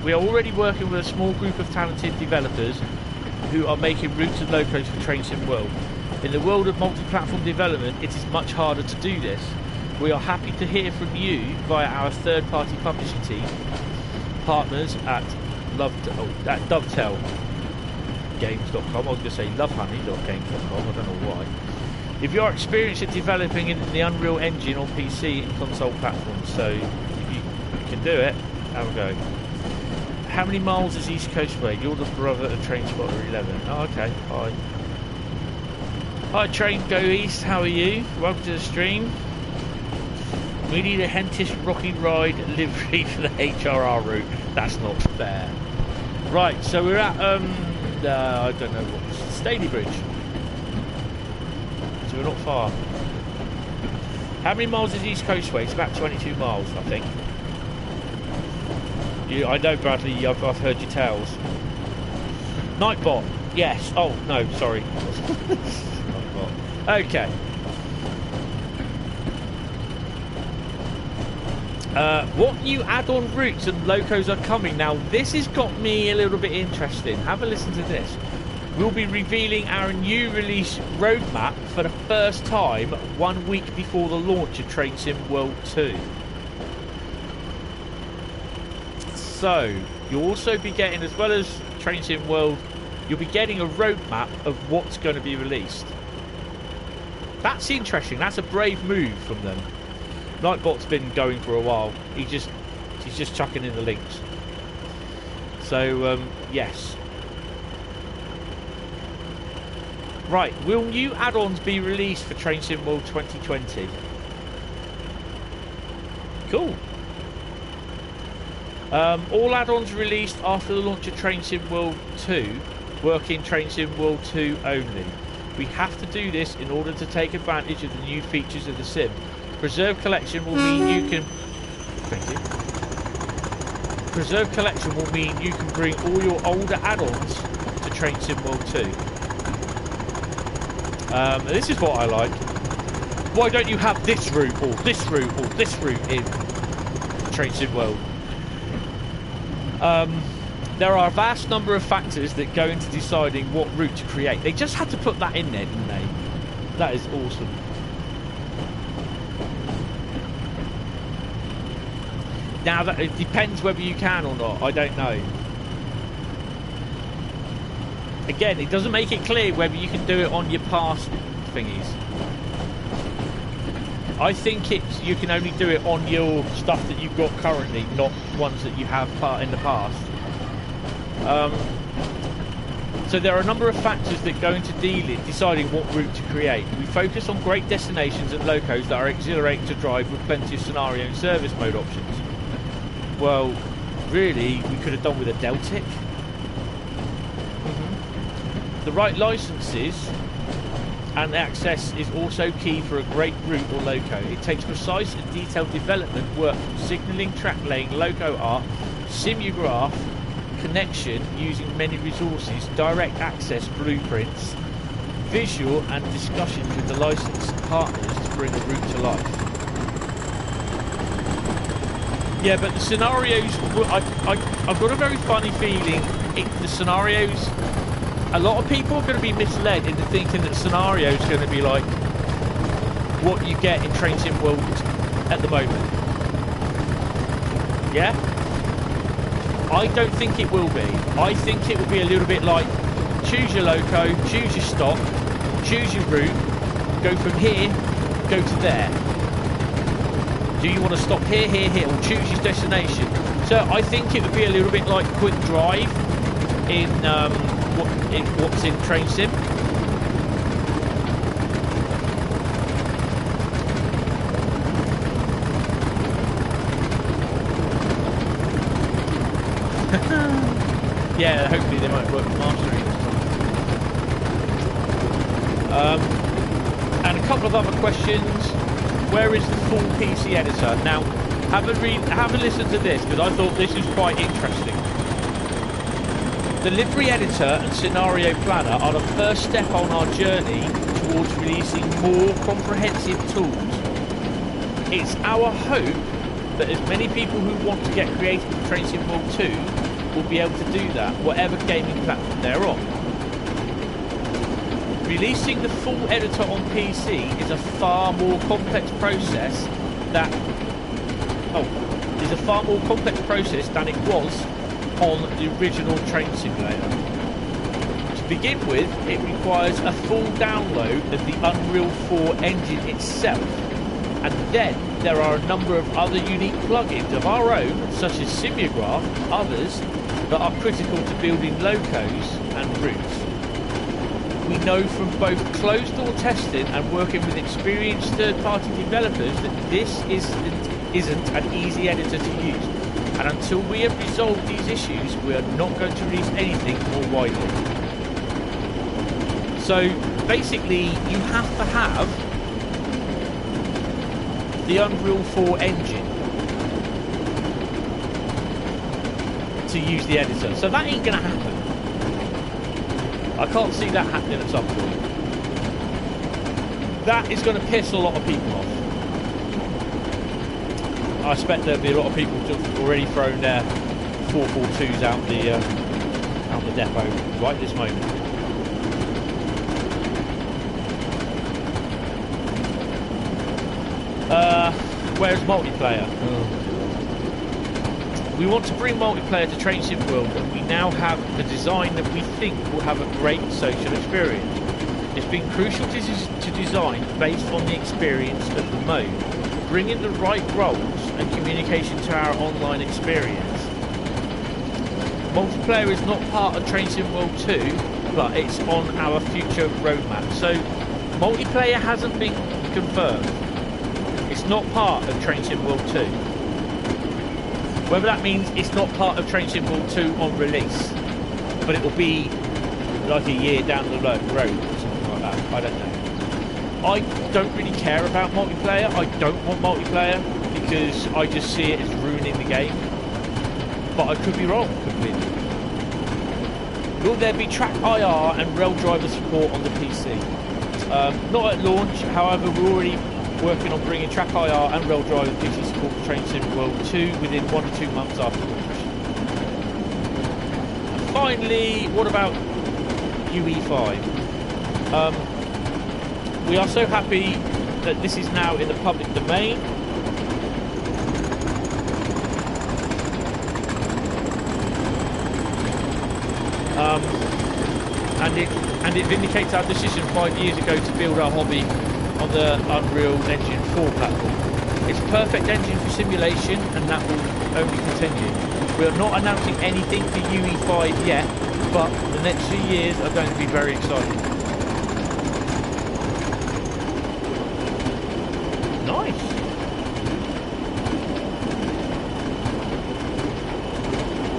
We are already working with a small group of talented developers who are making routes and locos for Train Sim World. In the world of multi-platform development, it is much harder to do this. We are happy to hear from you via our third-party publishing team, partners at Dovetail Games.com. I was going to say lovehoney.games.com, I don't know why. If you are experienced at developing in the Unreal Engine on PC and console platforms, so if you can do it, have a go. How many miles is East Coast Way? You're the brother of Transporter 11. Oh, okay. Hi. Hi, Train Go East. How are you? Welcome to the stream. We need a Hentis Rocking Ride livery for the HRR route. That's not fair. Right, so we're at, I don't know what, Staley Bridge. So we're not far. How many miles is East Coast Way? It's about 22 miles, I think. I know, Bradley, I've heard your tales. Nightbot, yes. Oh, no, sorry. Nightbot. Okay. What new add-on routes and locos are coming? Now, this has got me a little bit interested. Have a listen to this. We'll be revealing our new release roadmap for the first time 1 week before the launch of Train Sim World 2. So, you'll also be getting, as well as Train Sim World, you'll be getting a roadmap of what's going to be released. That's interesting. That's a brave move from them. Nightbot's been going for a while. He's just chucking in the links. So, yes. Right, will new add-ons be released for Train Sim World 2020? Cool. All add-ons released after the launch of Train Sim World 2 work in Train Sim World 2 only. We have to do this in order to take advantage of the new features of the sim. Preserve Collection will mean you can... Thank you. Preserve Collection will mean you can bring all your older add-ons to Train Sim World 2. This is what I like. Why don't you have this route, or this route, or this route in Train Sim World? there are a vast number of factors that go into deciding what route to create. They just had to put that in there, didn't they? That is awesome. Now, that it depends whether you can or not. I don't know. Again, it doesn't make it clear whether you can do it on your past thingies. I think you can only do it on your stuff that you've got currently, not ones that you have in the past. So there are a number of factors that go into deciding what route to create. We focus on great destinations and locos that are exhilarating to drive with plenty of scenario and service mode options. Well, really, we could have done with a Deltic. The right licenses and access is also key for a great route or loco. It takes precise and detailed development work from signalling, track laying, loco art, simulgraph, connection using many resources, direct access blueprints, visual and discussions with the licensed partners to bring a route to life. Yeah, but the scenarios, I've got a very funny feeling the scenarios, a lot of people are going to be misled into thinking that scenario is going to be like what you get in Train Sim World at the moment. Yeah? I don't think it will be. I think it will be a little bit like choose your loco, choose your stop, choose your route, go from here, go to there. Do you want to stop here, here, here, or choose your destination? So I think it would be a little bit like Quick Drive in what's in Train Sim. Yeah, hopefully they might work with mastering this time. And a couple of other questions. Where is the full PC editor? Now, have a listen to this, because I thought this was quite interesting. The livery editor and scenario planner are the first step on our journey towards releasing more comprehensive tools. It's our hope that as many people who want to get creative with Train Sim World 2 will be able to do that, whatever gaming platform they're on. Releasing the full editor on PC is a far more complex process than it was on the original Train Simulator. To begin with, it requires a full download of the Unreal 4 engine itself, and then there are a number of other unique plugins of our own, such as Simulgraph, others, that are critical to building locos and routes. We know from both closed-door testing and working with experienced third-party developers that this isn't an easy editor to use. And until we have resolved these issues, we are not going to release anything more widely. So, basically, you have to have the Unreal 4 engine to use the editor. So that ain't going to happen. I can't see that happening at some point. That is going to piss a lot of people off. I expect there'll be a lot of people who've already thrown their 442s out the depot right this moment. Where's multiplayer? We want to bring multiplayer to Train Sim World, and we now have a design that we think will have a great social experience. It's been crucial to design based on the experience of the mode, bringing the right roles and communication to our online experience. Multiplayer is not part of Train Sim World 2, but it's on our future roadmap. So multiplayer hasn't been confirmed. It's not part of Train Sim World 2. Whether that means it's not part of Train Sim World 2 on release, but it will be like a year down the road or something like that. I don't know. I don't really care about multiplayer. I don't want multiplayer because I just see it as ruining the game. But I could be wrong completely. Will there be track IR and rail driver support on the PC? Not at launch, however we're already working on bringing track IR and rail driver PC support for Train Sim World 2 within 1 to 2 months after launch. finally, what about UE5? We are so happy that this is now in the public domain. And it vindicates our decision 5 years ago to build our hobby on the Unreal Engine 4 platform. It's a perfect engine for simulation, and that will only continue. We are not announcing anything for UE5 yet, but the next few years are going to be very exciting. Nice.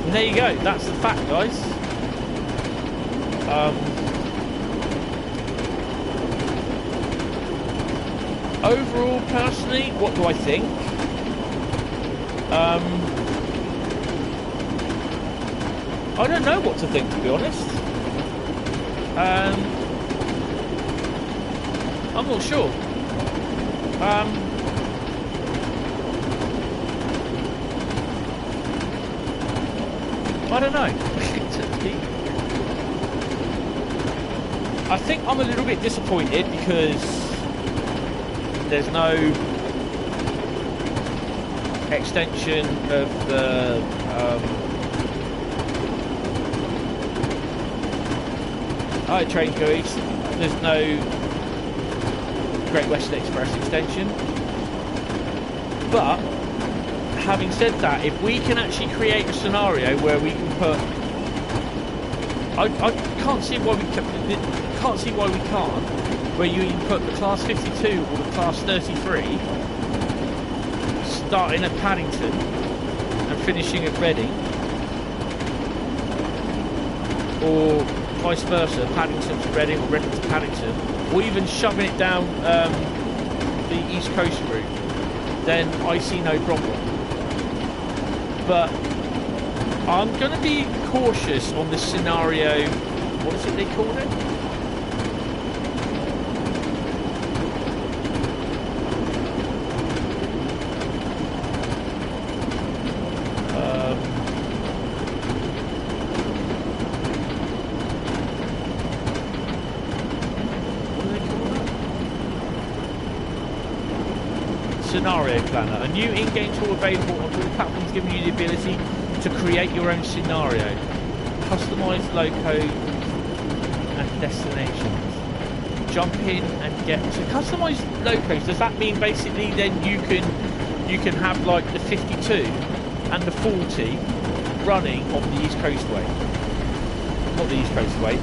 And there you go. That's the fact, guys. Overall, personally, what do I think? I don't know what to think, to be honest. I'm not sure. I don't know. I think I'm a little bit disappointed because there's no extension of the train go east. There's no Great Western Express extension. But having said that, if we can actually create a scenario where we can put, I can't see why we can't, where you can put the class 52 or the class 33 starting at Paddington and finishing at Reading, or vice versa, Paddington to Reading or Reading to Paddington, or even shoving it down the East Coast route, then I see no problem. But I'm going to be cautious on this scenario. What is it they call it? Scenario Planner, a new in-game tool available on all platforms, giving you the ability to create your own scenario, customize loco and destinations. Jump in and get to customize locos. Does that mean basically then you can have like the 52 and the 40 running on the East Coast Way, not the East Coast Way,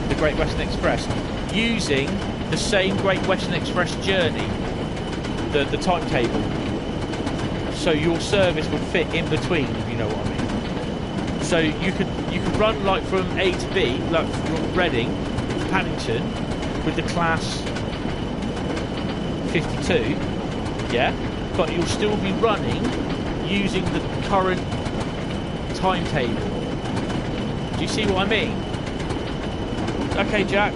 the Great Western Express, using the same Great Western Express journey, the timetable, so your service will fit in between, if you know what I mean. So you could run like from A to B, like from Reading to Paddington with the class 52, yeah, but you'll still be running using the current timetable. Do you see what I mean? Okay, Jack.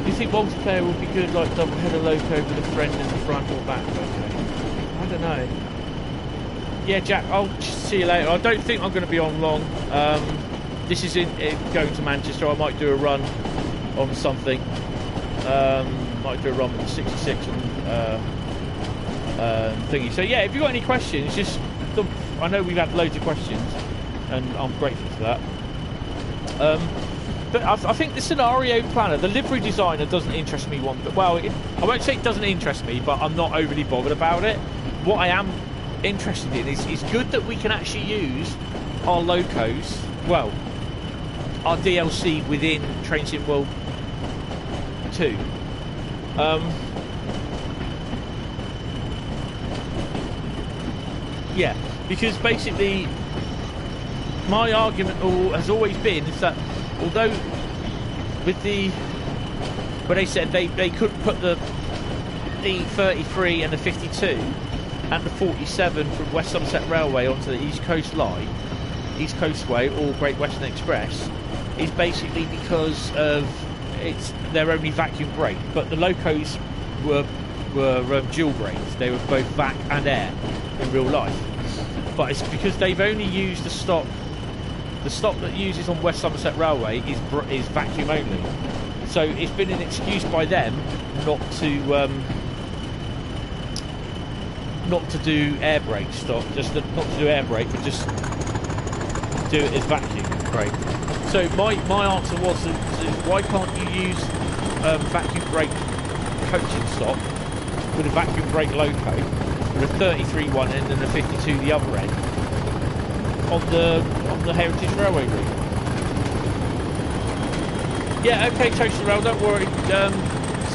Do you think multiplayer would be good, like double header loco with a friend in the front or back? Okay. I don't know. Yeah, Jack, I'll see you later. I don't think I'm going to be on long. This is going to Manchester. I might do a run on something. Might do a run with the 66 and thingy. So yeah, if you've got any questions, just I know we've had loads of questions, and I'm grateful for that. But I think the scenario planner, the livery designer, doesn't interest me one. But well, I won't say it doesn't interest me, but I'm not overly bothered about it. What I am interested in is it's good that we can actually use our locos, well, our DLC within Train Sim World 2. Yeah, because basically my argument has always been is that although with where they said they could put the 33 and the 52 and the 47 from West Somerset Railway onto the East Coast Line, East Coast Way or Great Western Express, is basically because of they're only vacuum brake, but the locos were were dual brakes. They were both back and air in real life. But it's because they've only used the stock that uses on West Somerset Railway is vacuum only. So it's been an excuse by them not to do air brake stock, not to do air brake, but just do it as vacuum brake. So my answer was, why can't you use vacuum brake coaching stock with a vacuum brake loco with a 33 one end and a 52 the other end on the Heritage Railway route? Yeah, okay, Toaster Rail, don't worry.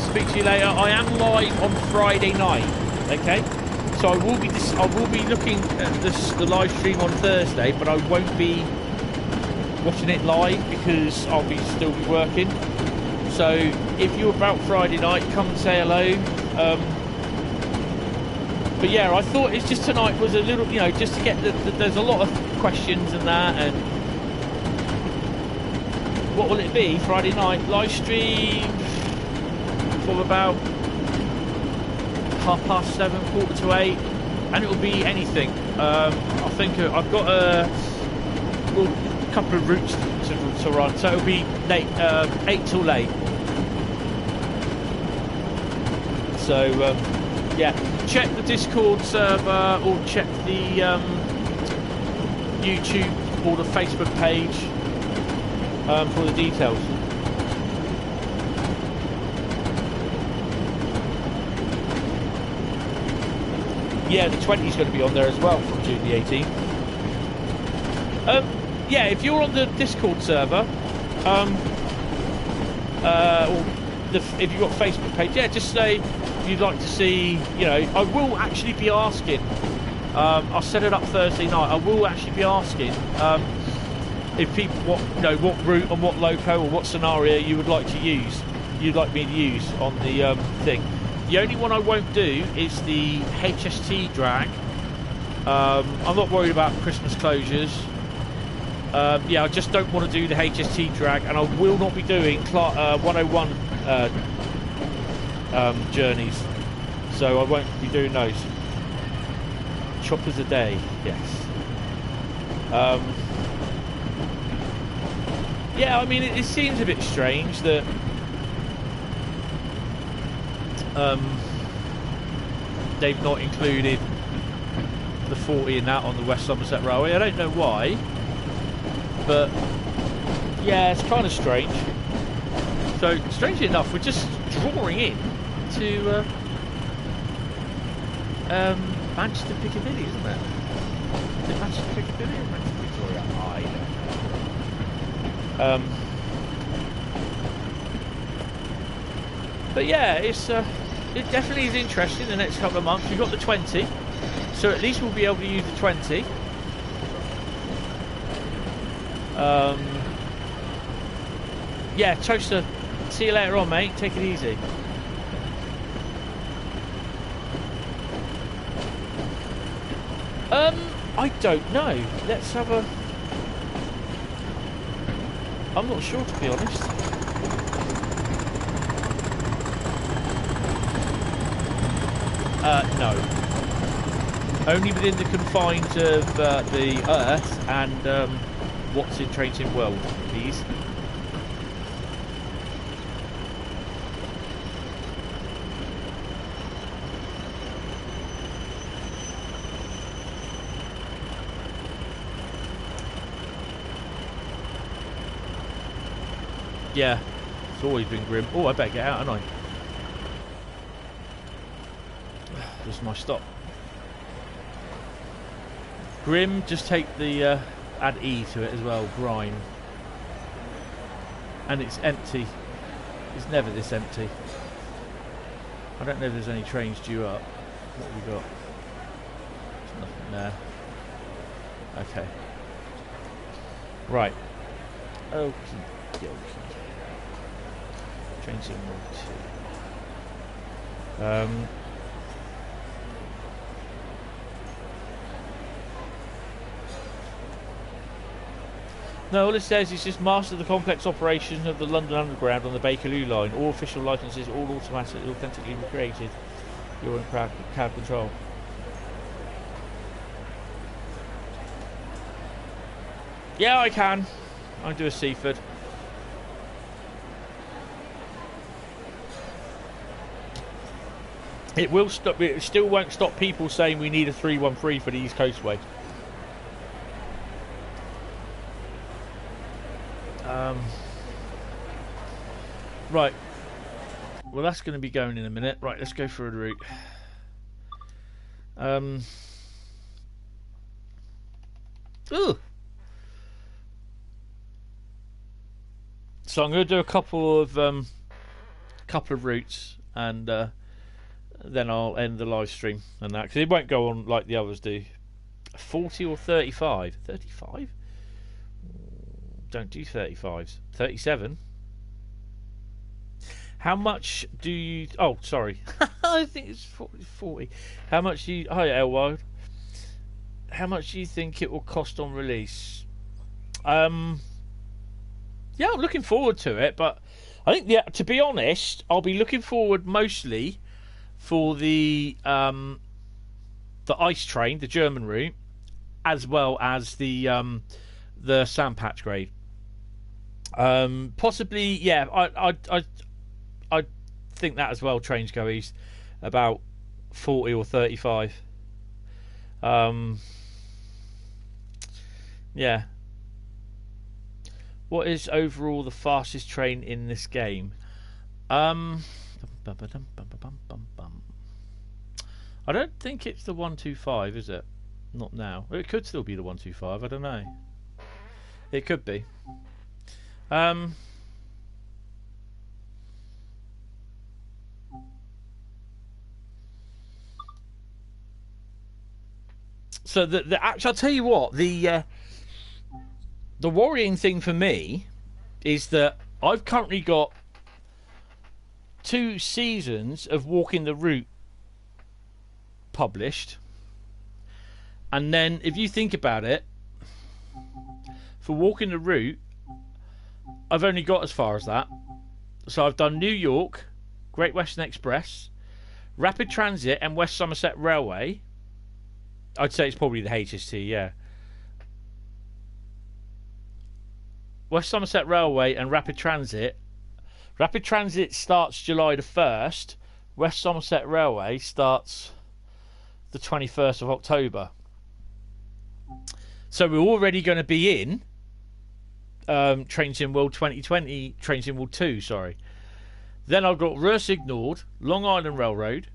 Speak to you later. I am live on Friday night. Okay, so I will be looking at the live stream on Thursday, but I won't be watching it live because I'll still be working. So if you're about Friday night, come and say hello. But yeah, I thought it's just tonight was a little, just to get there's a lot of questions and that, and what will it be? Friday night live stream from about 7:30, 7:45, and it will be anything. I think I've got a couple of routes to run, so it'll be late, 8 till late. So yeah, check the Discord server or check the YouTube or the Facebook page for the details. Yeah, the 20 is going to be on there as well from June the 18th. Yeah, if you're on the Discord server, or if you've got a Facebook page, yeah, just say you'd like to see, I will actually be asking, I'll set it up Thursday night, I will actually be asking if people, what route and what loco or what scenario you would like to use, you'd like me to use on the thing. The only one I won't do is the HST drag. I'm not worried about Christmas closures. Yeah, I just don't want to do the HST drag, and I will not be doing 101 journeys, so I won't be doing those. Choppers a day, yes. Yeah, I mean, it seems a bit strange that they've not included the 40 in that on the West Somerset Railway. I don't know why, but yeah, it's kind of strange. So, strangely enough, we're just drawing in to Manchester Piccadilly, isn't it? Is it Manchester Piccadilly or Manchester Victoria? I don't know. But yeah, it definitely is interesting the next couple of months. We've got the 20, so at least we'll be able to use the 20. Yeah, Toaster, see you later on, mate. Take it easy. I don't know. Let's have a... I'm not sure, to be honest. No. Only within the confines of the Earth and what's in Trains in World, please. Yeah, it's always been grim. Oh, I better get out, haven't I? This is my stop. Grim, just take the add E to it as well, grime. And it's empty. It's never this empty. I don't know if there's any trains due up. What have we got? There's nothing there. Okay. Right. Okie dokie. Trains in World 2. No, all it says is just master the complex operation of the London Underground on the Bakerloo line. All official licences, all automatically, authentically recreated. You're in crowd control. Yeah, I can. I can do a Seaford. It will stop. It still won't stop people saying we need a 313 for the East Coastway. Right. Well, that's going to be going in a minute. Right, let's go through the route. Ooh. So I'm going to do a couple of routes, and then I'll end the live stream and that, because it won't go on like the others do. 40 or 35? 35? Don't do 35s. 37? How much do you... Oh, sorry. I think it's 40. How much do you... Hi, Elwild. How much do you think it will cost on release? Yeah, I'm looking forward to it, but I think, yeah, to be honest, I'll be looking forward mostly for the ice train, the German route, as well as the sandpatch grade. Possibly, yeah, I think that as well. Trains go east about 40 or 35. Yeah. What is overall the fastest train in this game? I don't think it's the 125, is it? Not now. It could still be the 125. I don't know. It could be. So I'll tell you what, the worrying thing for me is that I've currently got 2 seasons of Walking the Route published, and then if you think about it, for Walking the Route, I've only got as far as that. So I've done New York, Great Western Express, Rapid Transit, and West Somerset Railway. I'd say it's probably the HST, yeah. West Somerset Railway and Rapid Transit. Rapid Transit starts July the 1st. West Somerset Railway starts the 21st of October. So we're already going to be in Trains in World 2020, Trains in World 2, sorry. Then I've got Röhrsig Nord, Long Island Railroad,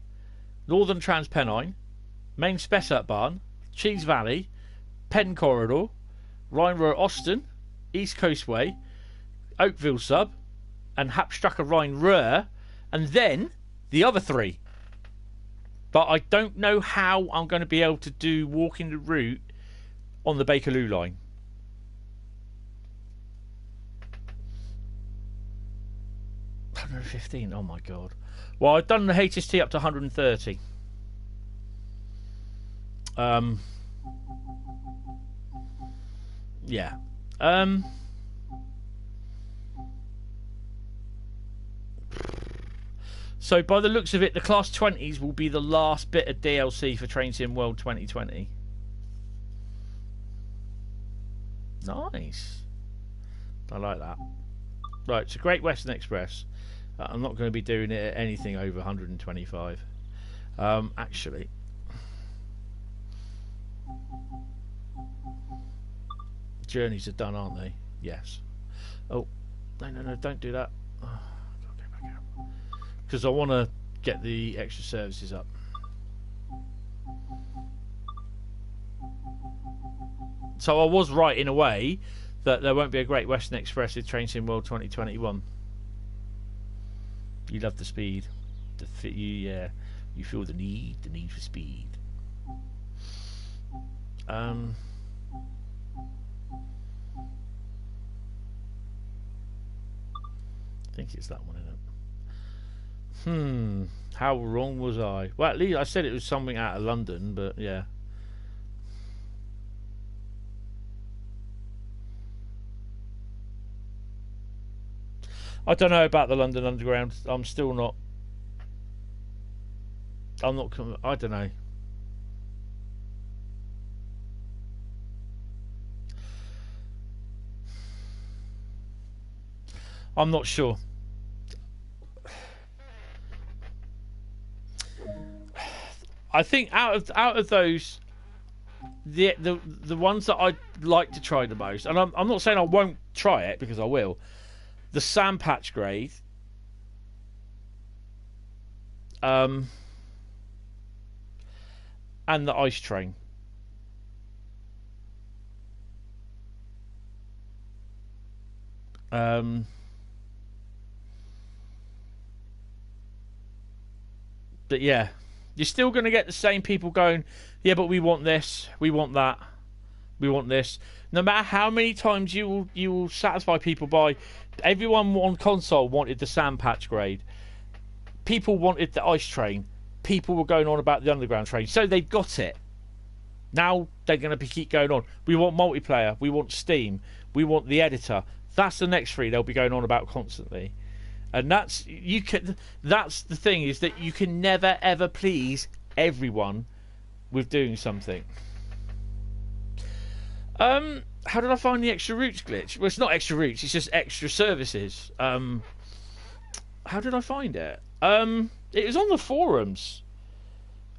Northern Trans Pennine, Main Spessartbahn, Cheese Valley, Penn Corridor, Rhein-Ruhr Osten, East Coastway, Oakville Sub, and Hauptstrecke Rhein-Ruhr, and then the other 3. But I don't know how I'm going to be able to do Walking the Route on the Bakerloo line. $115, oh my god. Well, I've done the HST up to 130. Yeah. So by the looks of it, the Class 20s will be the last bit of DLC for Train Sim World 2020. Nice. I like that. Right, so Great Western Express. I'm not going to be doing it at anything over 125. Actually. Journeys are done, aren't they? Yes. Oh, no, don't do that. Oh, I'll go back out. Because I want to get the extra services up. So I was right in a way that there won't be a Great Western Express in Train Sim World 2021. You love the speed. You feel the need for speed. I think it's that one, isn't it? How wrong was I? Well, at least I said it was something out of London, but yeah. I don't know about the London Underground. I'm still not I'm not. I don't know. I'm not sure. I think out of those, the ones that I'd like to try the most, and I'm not saying I won't try it because I will. The sand patch grade, and the ice train. But yeah, you're still going to get the same people going, yeah, but we want this, we want that, we want this. No matter how many times you will satisfy people by, everyone on console wanted the sand patch grade. People wanted the ice train. People were going on about the underground train. So they've got it. Now they're going to keep going on. We want multiplayer. We want Steam. We want the editor. That's the next three they'll be going on about constantly. And that's the thing, is that you can never ever please everyone with doing something. How did I find the extra routes glitch? Well, it's not extra routes, it's just extra services. How did I find it? It was on the forums.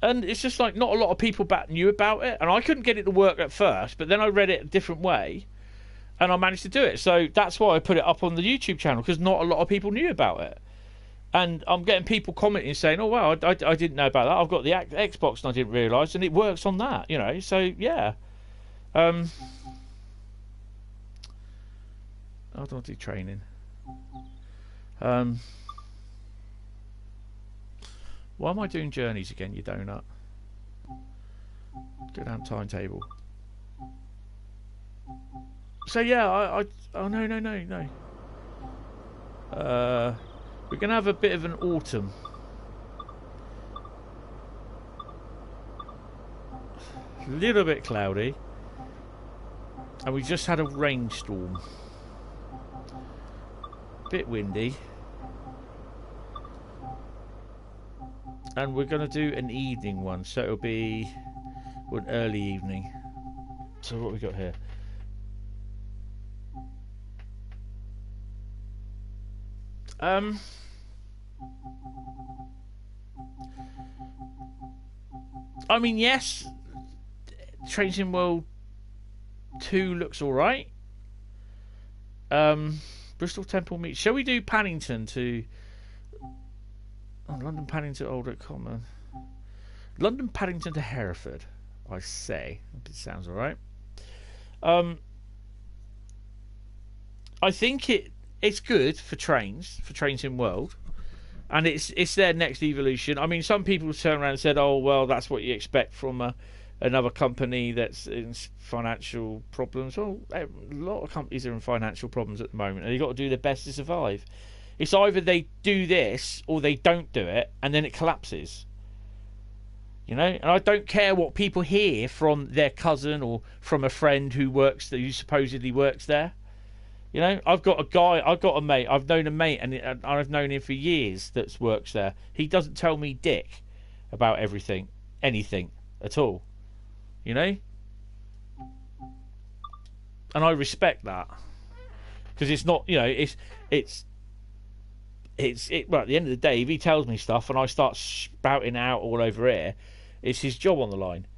And it's just like not a lot of people knew about it. And I couldn't get it to work at first, but then I read it a different way. And I managed to do it. So that's why I put it up on the YouTube channel, because not a lot of people knew about it. And I'm getting people commenting saying, oh, wow, I didn't know about that. I've got the Xbox and I didn't realise. And it works on that, you know. So, yeah. I don't do training. Why am I doing journeys again, you donut? Go down timetable. So yeah, oh no. We're gonna have a bit of an autumn. A little bit cloudy, and we just had a rainstorm. Bit windy, and we're gonna do an evening one, so it'll be an early evening. So what we got here? I mean, yes, Trans Pennine World 2 looks alright. Bristol Temple meets. Shall we do Paddington to London Paddington Old Oak Common? London Paddington to Hereford, I say. It sounds alright. I think it's good for Trans Pennine World, and it's their next evolution. I mean, some people turn around and said, "Oh, well, that's what you expect from another company that's in financial problems." Well, a lot of companies are in financial problems at the moment, and they've got to do their best to survive. It's either they do this or they don't do it, and then it collapses. You know, and I don't care what people hear from their cousin or from a friend who supposedly works there. You know, I've got a mate, I've known a mate, and I've known him for years that works there. He doesn't tell me dick about anything at all. You know? And I respect that. Because it's not, you know, well, at the end of the day, if he tells me stuff and I start spouting out all over here, it's his job on the line.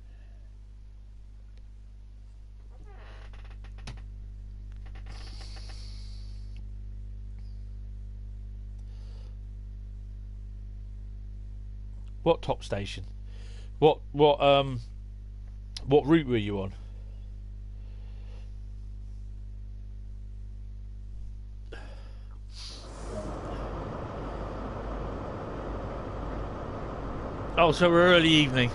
What top station? What route were you on? Oh, so we're early evening.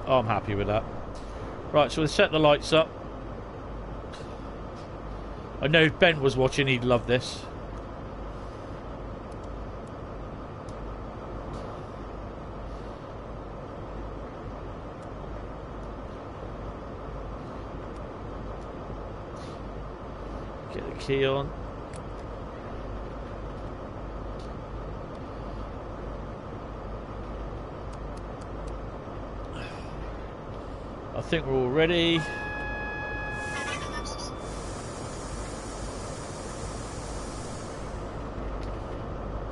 Oh, I'm happy with that. Right, so we'll set the lights up. I know if Ben was watching, he'd love this. Get the key on. I think we're all ready.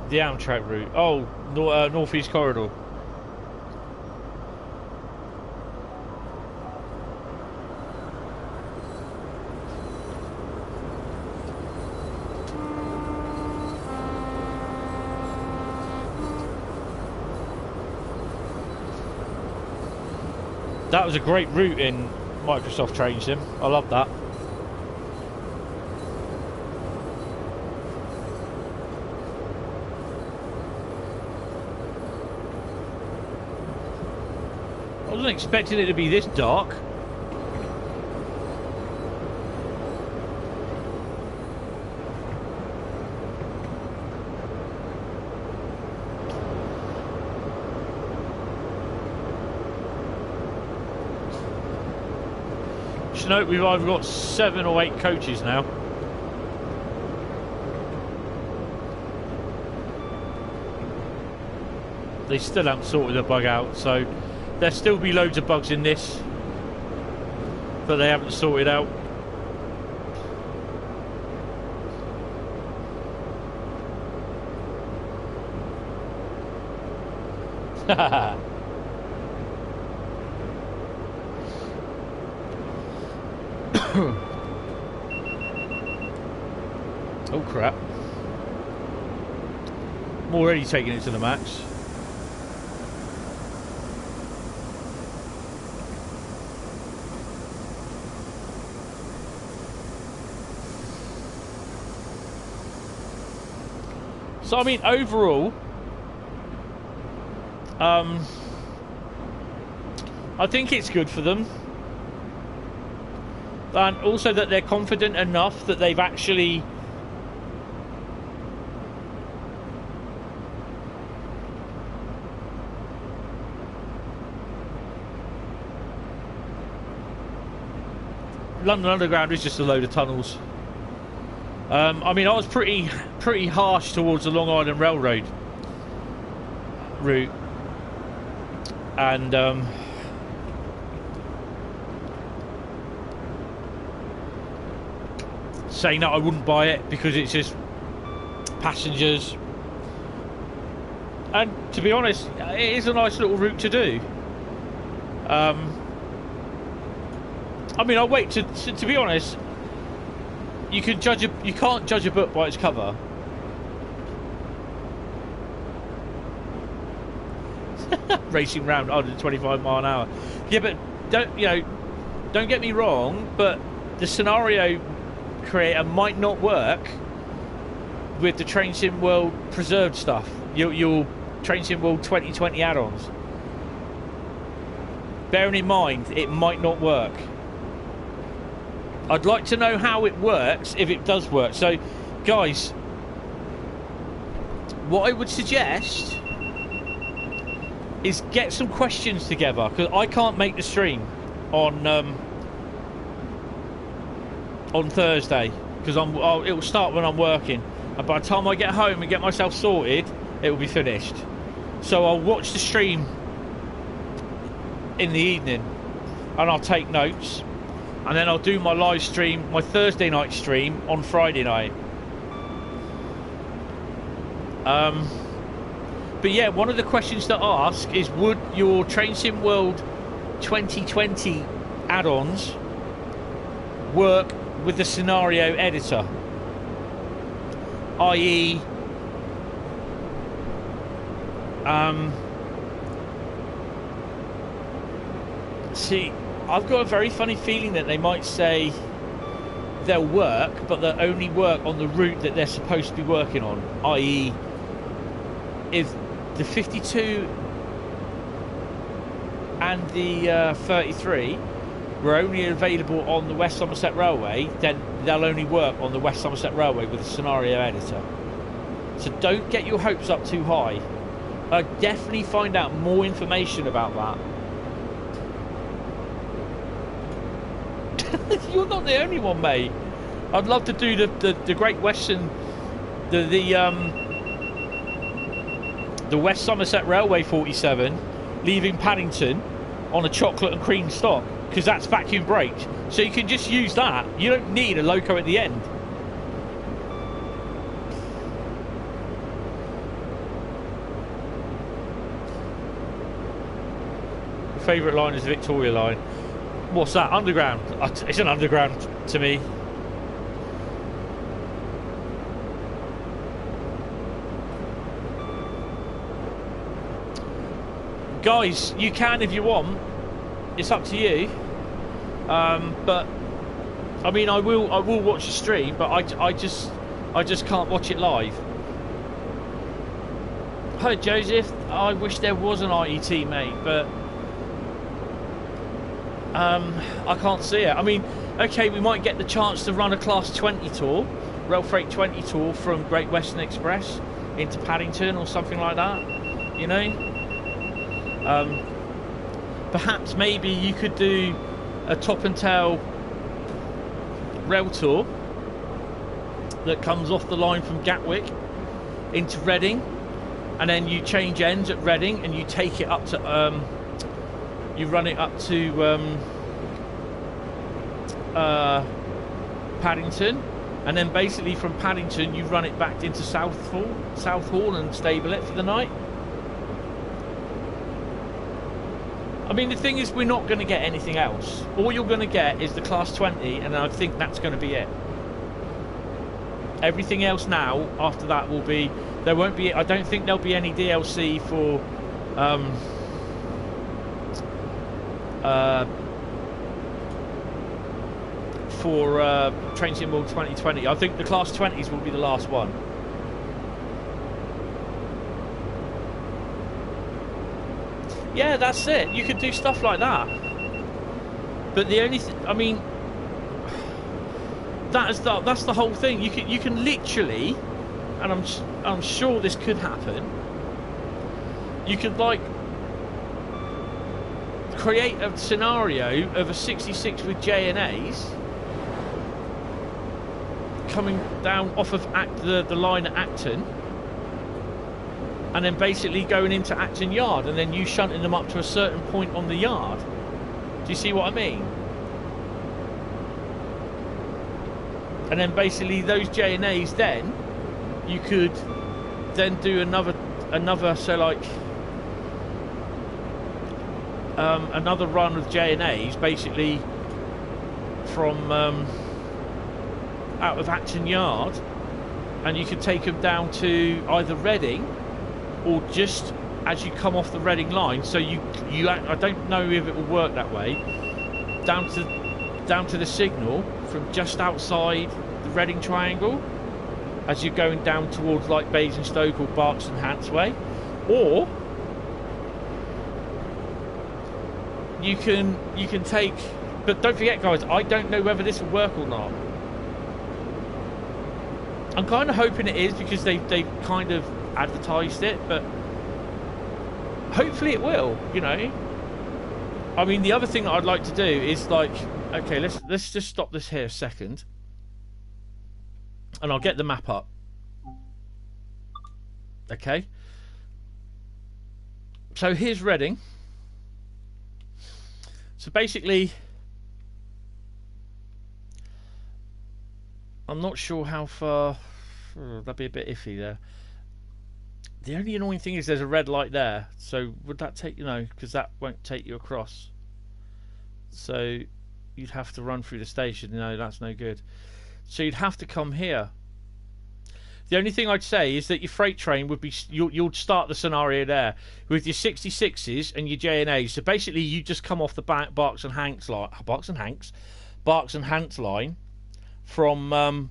The Amtrak route. Oh, Northeast Corridor. That was a great route in Microsoft Train Sim. I love that. I wasn't expecting it to be this dark. Note we've either got 7 or 8 coaches now. They still haven't sorted the bug out, so there'll still be loads of bugs in this that they haven't sorted out. Oh crap. I'm already taking it to the max. So I mean overall I think it's good for them. And also that they're confident enough that they've actually London Underground is just a load of tunnels. I mean I was pretty harsh towards the Long Island Railroad route and saying that I wouldn't buy it because it's just passengers, and to be honest it is a nice little route to do. I mean I'll wait to be honest, you can't judge a book by its cover. Racing round 125 mile an hour. Yeah, but don't get me wrong, but the scenario creator might not work with the Train Sim World preserved stuff, your Train Sim World 2020 add-ons. Bearing in mind it might not work. I'd like to know how it works, if it does work. So guys, what I would suggest is get some questions together, because I can't make the stream on Thursday because it will start when I'm working, and by the time I get home and get myself sorted it will be finished. So I'll watch the stream in the evening and I'll take notes, and then I'll do my live stream, my Thursday night stream on Friday night. But yeah, one of the questions to ask is, would your Train Sim World 2020 add-ons work with the scenario editor? I.e. see, I've got a very funny feeling that they might say they'll work, but they'll only work on the route that they're supposed to be working on. I.e. if the 52 and the 33 were only available on the West Somerset Railway, then they'll only work on the West Somerset Railway with a scenario editor. So don't get your hopes up too high. Definitely find out more information about that. You're not the only one, mate. I'd love to do the Great Western, the West Somerset Railway 47, leaving Paddington on a chocolate and cream stock. because that's vacuum brake. So you can just use that. You don't need a loco at the end. Favourite line is the Victoria line. What's that? Underground. It's an underground to me. Guys, you can if you want. It's up to you. But I mean, I will watch the stream, but I just can't watch it live. Hi Joseph. I wish there was an IET, mate, but I can't see it. I mean, okay, we might get the chance to run a Class 20 tour, Rail Freight 20 tour from Great Western Express into Paddington or something like that, you know. Perhaps maybe you could do a top and tail rail tour that comes off the line from Gatwick into Reading, and then you change ends at Reading and you take it up to you run it up to Paddington, and then basically from Paddington you run it back into Southall and stable it for the night. I mean, the thing is, we're not going to get anything else. All you're going to get is the Class 20, and I think that's going to be it. Everything else now, after that, will be... There won't be... I don't think there'll be any DLC for... Train Sim World 2020. I think the Class 20s will be the last one. Yeah, that's it. You could do stuff like that. But the only I mean, that's the whole thing. You can literally, and I'm sure this could happen. You could like create a scenario of a 66 with J&As coming down off of the line at Acton, and then basically going into Acton Yard, and then you shunting them up to a certain point on the yard. Do you see what I mean? And then basically those J&As, then you could then do another so like another run of J&As basically from out of Acton Yard, and you could take them down to either Reading, or just as you come off the Reading line. So you I don't know if it will work that way, down to the signal from just outside the Reading Triangle as you're going down towards like Basingstoke or Berks and Hants way. Or you can take, but don't forget guys, I don't know whether this will work or not. I'm kind of hoping it is, because they kind of advertised it, but hopefully it will, you know. I mean, the other thing that I'd like to do is like, okay, let's just stop this here a second, and I'll get the map up. Okay, so here's Reading. So basically, I'm not sure how far. That'd be a bit iffy there. The only annoying thing is there's a red light there. So would that take, you know, because that won't take you across. So you'd have to run through the station. No, that's no good. So you'd have to come here. The only thing I'd say is that your freight train would be, you'll start the scenario there with your 66s and your J&As. So basically you just come off the Berks and Hants line, Berks and Hants line from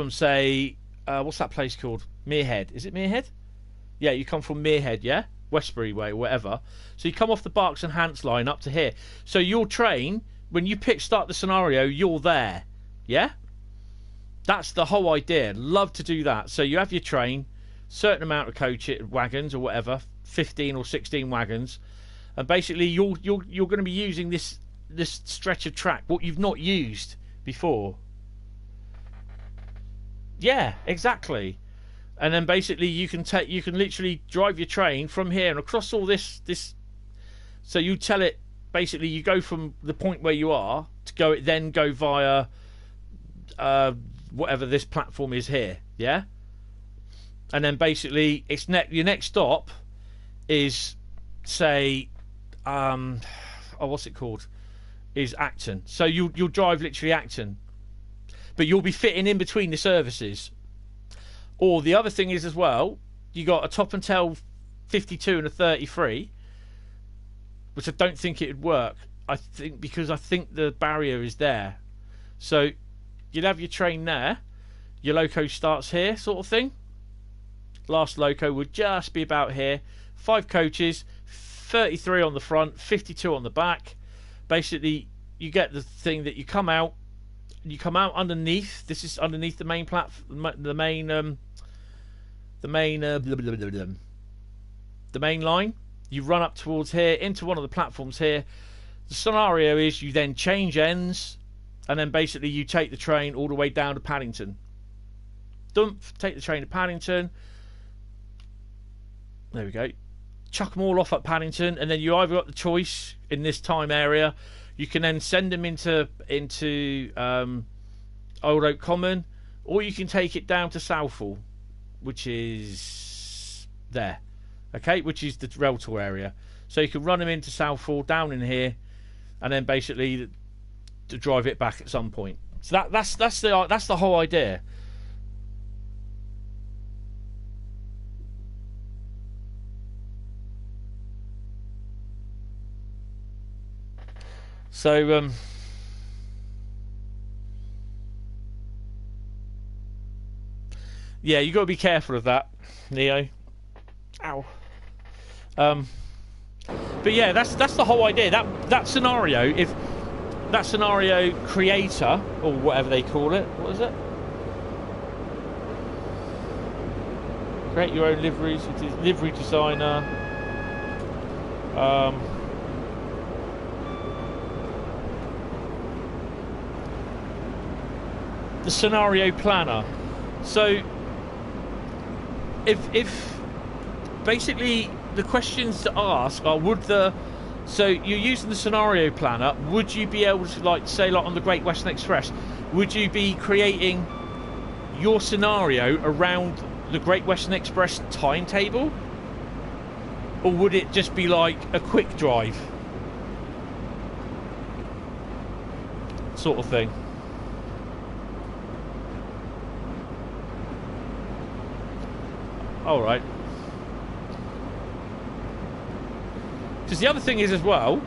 say, what's that place called? Merehead. Is it Merehead? Yeah, you come from Merehead, yeah? Westbury way, or whatever. So you come off the Berks and Hants line up to here. So your train, when you start the scenario, you're there. Yeah? That's the whole idea. Love to do that. So you have your train, certain amount of wagons or whatever, 15 or 16 wagons, and basically you're going to be using this stretch of track, what you've not used before. Yeah, exactly. And then basically you can literally drive your train from here and across all this. So you tell it basically you go from the point where you are to go via whatever this platform is here, yeah. And then basically your next stop is, say, what's it called? Is Acton. So you'll drive literally Acton, but you'll be fitting in between the services. Or the other thing is as well, you got a top and tail 52 and a 33, which I don't think it would work. I think the barrier is there. So you'd have your train there, your loco starts here, sort of thing. Last loco would just be about here. 5 coaches, 33 on the front, 52 on the back. Basically, you get the thing that you come out underneath. This is underneath the main platform, the main line. You run up towards here into one of the platforms here. The scenario is you then change ends, and then basically you take the train all the way down to Paddington. Take the train to Paddington. There we go. Chuck them all off at Paddington, and then you either got the choice in this time area. You can then send them into Old Oak Common, or you can take it down to Southall, which is there, okay, which is the rail tour area. So you can run them into Southall, down in here, and then basically to drive it back at some point. So that's the whole idea. So yeah, you got to be careful of that, Neo. Ow. But yeah, that's the whole idea. That scenario, if that scenario creator or whatever they call it, what is it? Create your own liveries. It is livery designer. The scenario planner. So if basically the questions to ask are, so you're using the scenario planner, would you be able to, like, say, like on the Great Western Express, would you be creating your scenario around the Great Western Express timetable, or would it just be like a quick drive sort of thing? All right. Because the other thing is as well,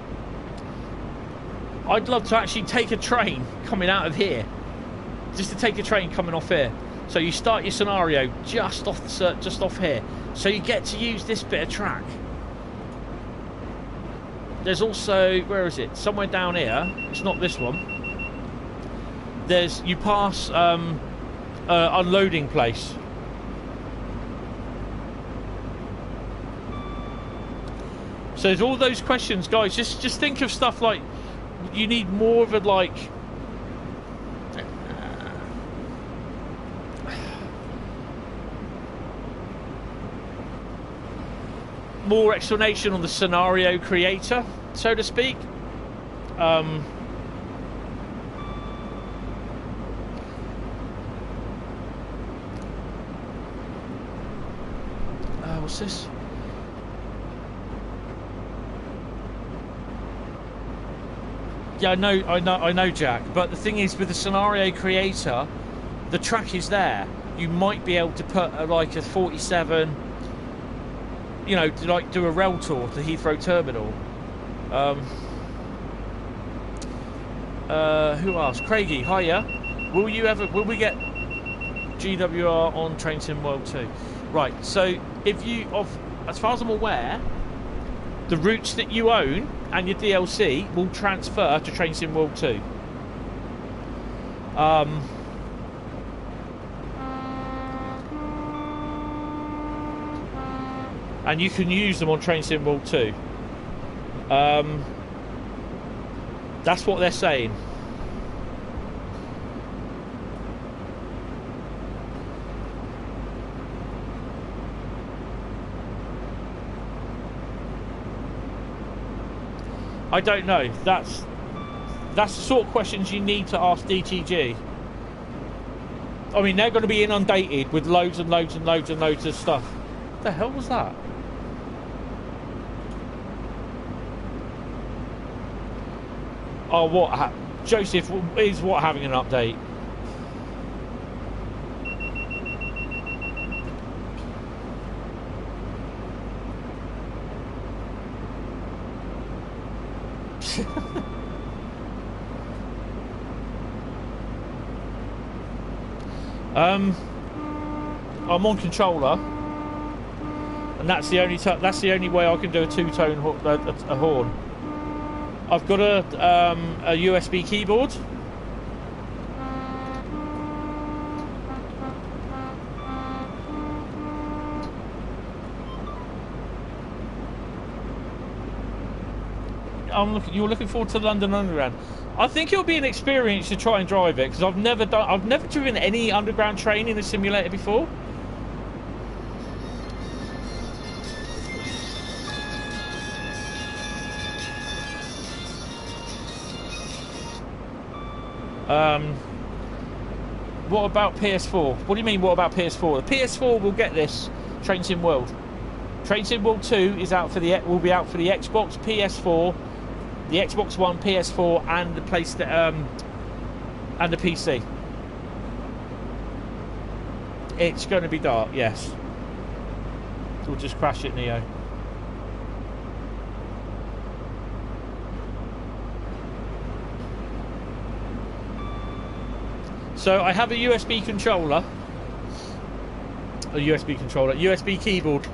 I'd love to actually take a train coming out of here, just to take a train coming off here. So you start your scenario just off here, so you get to use this bit of track. There's also, where is it? Somewhere down here. It's not this one. You pass unloading place. So there's all those questions, guys. Just think of stuff like, you need more of a, like, more explanation on the scenario creator, so to speak. What's this? Yeah, I know, Jack. But the thing is, with the scenario creator, the track is there. You might be able to put like a 47, you know, to like do a rail tour to Heathrow Terminal. Who asked? Craigie, hiya. Will we get GWR on Train Sim World 2? Right. So as far as I'm aware, the routes that you own and your DLC will transfer to Train Sim World 2. And you can use them on Train Sim World 2. That's what they're saying. I don't know. That's the sort of questions you need to ask DTG. I mean, they're going to be inundated with loads and loads and loads and loads of stuff. What the hell was that? Oh, what? Joseph, is what having an update? I'm on controller, and that's the only way I can do a two-tone a horn. I've got a USB keyboard. You're looking forward to the London Underground. I think it'll be an experience to try and drive it, because I've never driven any underground train in a simulator before. What about PS4? What do you mean, what about PS4? The PS4 will get this Train Sim World. Train Sim World 2 is will be out for the Xbox, PS4, the Xbox One, PS4, and the PlayStation, and the PC. It's going to be dark, yes. We'll just crash it, Neo. So I have a USB controller, USB keyboard,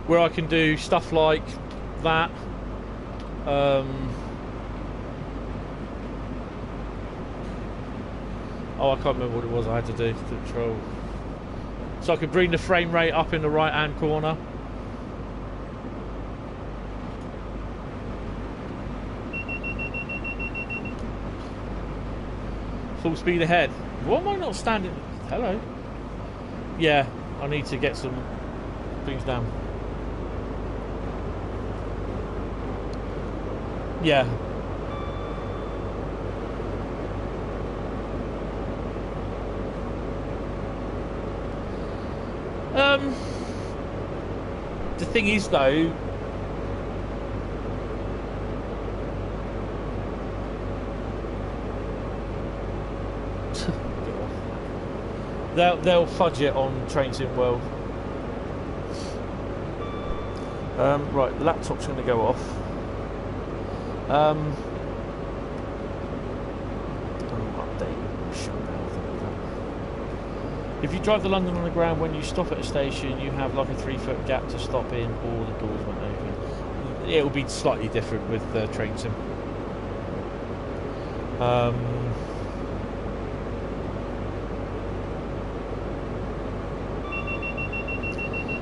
where I can do stuff like that. Oh, I can't remember what it was I had to do to control. So I could bring the frame rate up in the right hand corner. Full speed ahead. Why am I not standing? Hello. Yeah, I need to get some things down. Yeah. The thing is, though, they'll fudge it on Train Sim World. Right, the laptop's going to go off. If you drive the London Underground, when you stop at a station, you have like a 3-foot gap to stop in, or the doors won't open. It will be slightly different with the Train Sim.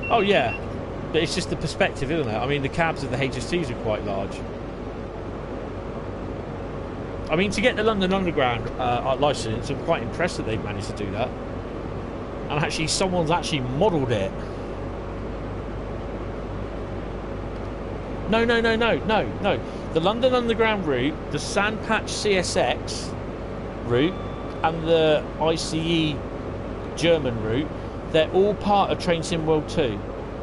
Oh yeah, but it's just the perspective, isn't it? I mean, the cabs of the HSTs are quite large. I mean, to get the London Underground licence, I'm quite impressed that they've managed to do that. And actually, someone's actually modelled it. No. The London Underground route, the Sandpatch CSX route, and the ICE German route, they're all part of Train Sim World 2.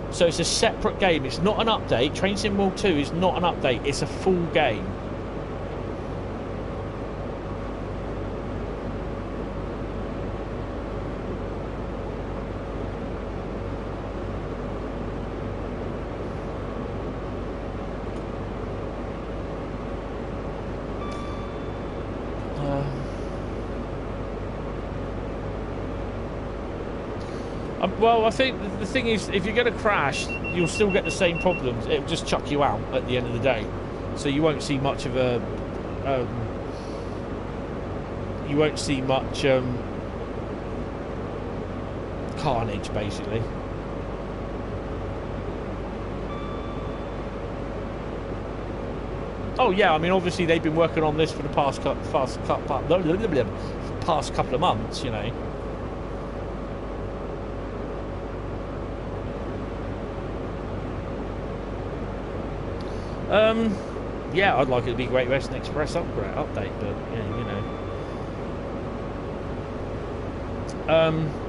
So it's a separate game. It's not an update. Train Sim World 2 is not an update. It's a full game. Well, I think the thing is, if you're going to crash, you'll still get the same problems. It'll just chuck you out at the end of the day. So you won't see much of a... you won't see much carnage, basically. Oh yeah, I mean, obviously they've been working on this for the past couple of months, you know. yeah, I'd like it to be Great Western Express update, but yeah, you know.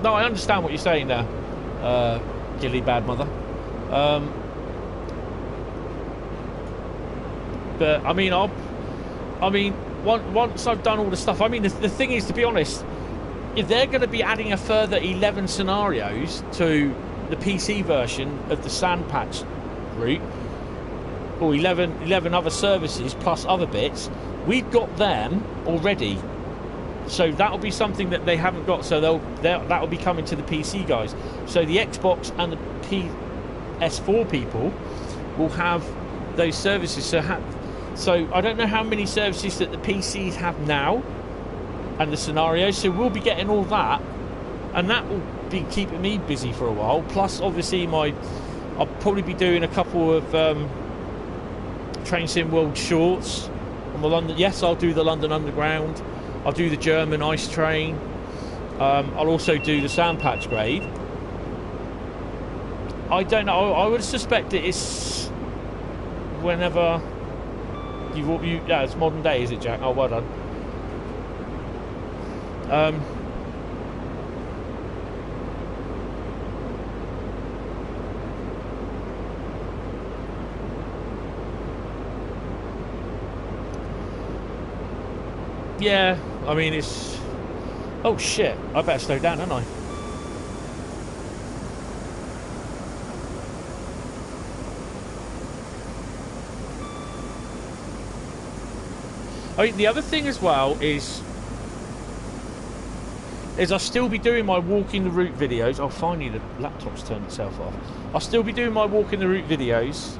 No, I understand what you're saying there, Gilly Bad Mother. But I mean, once I've done all the stuff, I mean, the thing is, to be honest, if they're going to be adding a further 11 scenarios to the PC version of the Sand Patch route, or 11 other services plus other bits, we've got them already. So that'll be something that they haven't got. So that'll be coming to the PC guys. So the Xbox and the PS4 people will have those services. So I don't know how many services that the PCs have now and the scenarios. So we'll be getting all that, and that will be keeping me busy for a while. Plus, obviously, I'll probably be doing a couple of Train Sim World shorts on the London. Yes, I'll do the London Underground. I'll do the German Ice Train. I'll also do the Sand Patch grade. I don't know. I would suspect that it's whenever yeah, it's modern day, is it, Jack? Oh, well done. Yeah, I mean, it's... Oh, shit. I better slow down, don't I? I mean, the other thing as well is I'll still be doing my walking the route videos. Oh, finally the laptop's turned itself off. I'll still be doing my walking the route videos.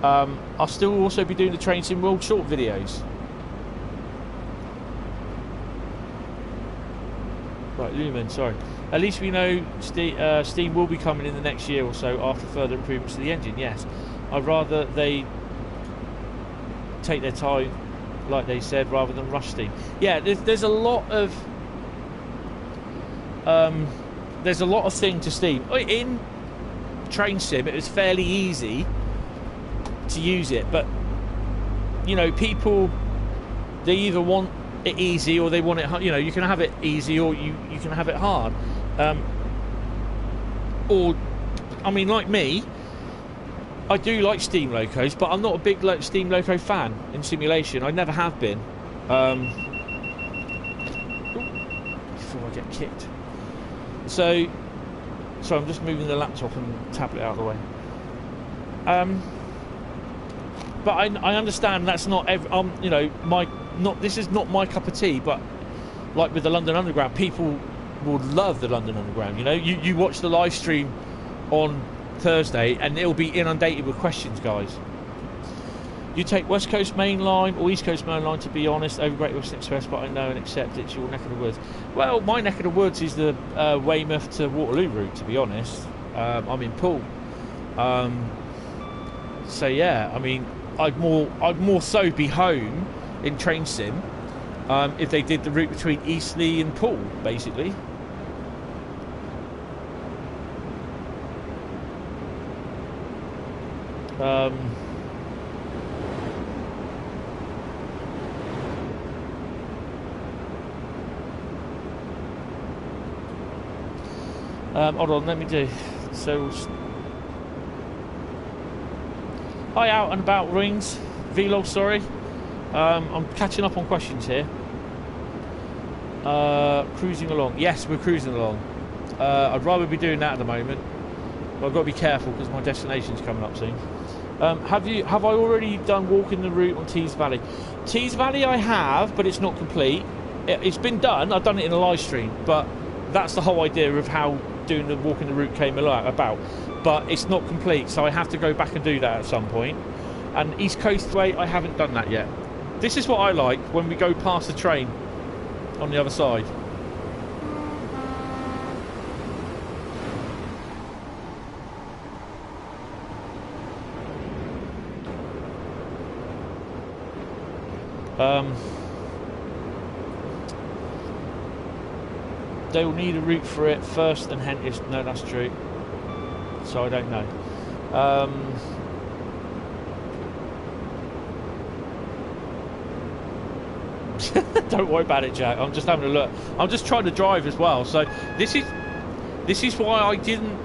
I'll still also be doing the Train Sim World short videos. Right, Lumen, sorry. At least we know Steam will be coming in the next year or so after further improvements to the engine, yes. I'd rather they take their time, like they said, rather than rush Steam. Yeah, there's a lot of thing to Steam. In Train Sim, it was fairly easy to use it, but you know, people, they either want it easy or they want it hard. You know, you can have it easy or you can have it hard. Or, I mean, like me, I do like Steam Locos, but I'm not a big Steam Loco fan in simulation. I never have been. Before I get kicked. So I'm just moving the laptop and tablet out of the way. But I understand that's not you know, this is not my cup of tea. But like with the London Underground, people will love the London Underground. You know, you watch the live stream on Thursday and it'll be inundated with questions, guys. You take West Coast Main Line or East Coast Main Line, to be honest, over Great Western Express, but I know and accept it's your neck of the woods. Well, my neck of the woods is the Weymouth to Waterloo route, to be honest. I'm in Poole. So yeah, I mean, I'd more so be home in Train Sim if they did the route between Eastleigh and Poole, basically. Hold on, let me do. So, hi, out and about rings. Vlog, sorry. I'm catching up on questions here. Cruising along. Yes, we're cruising along. I'd rather be doing that at the moment. But I've got to be careful because my destination's coming up soon. Have I already done walking the route on Tees Valley? Tees Valley I have, but it's not complete. It's been done. I've done it in a live stream, but that's the whole idea of how doing the walking the route came about. But it's not complete, so I have to go back and do that at some point. And East Coast Way, I haven't done that yet. This is what I like when we go past the train on the other side. They will need a route for it first and Hentis. No, that's true. So I don't know. Don't worry about it, Jack. I'm just having a look. I'm just trying to drive as well. So this is why I didn't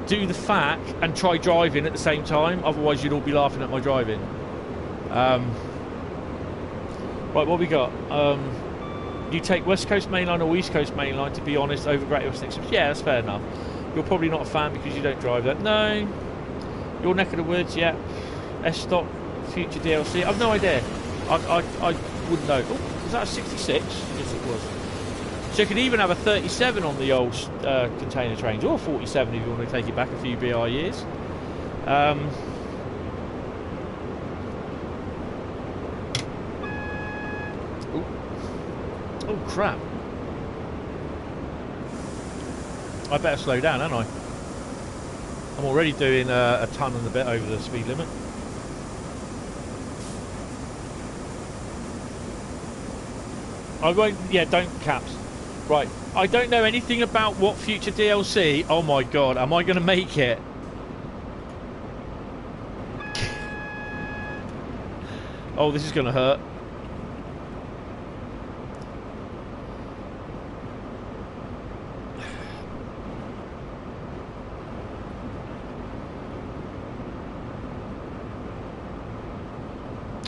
do the FAC and try driving at the same time. Otherwise, you'd all be laughing at my driving. Right, what we got? You take West Coast Mainline or East Coast Mainline, to be honest, over Great Western Express. Yeah, that's fair enough. You're probably not a fan because you don't drive that. No. Your neck of the woods, yeah. S-Stock, future DLC. I've no idea. I wouldn't know. Oh, was that a 66? Yes, it was. So you could even have a 37 on the old container trains, or a 47 if you want to take it back a few BR years. Oh crap. I better slow down, don't I? I'm already doing a ton and a bit over the speed limit. I won't, yeah, don't caps. Right, I don't know anything about what future DLC. Oh my god, am I going to make it? Oh, this is going to hurt.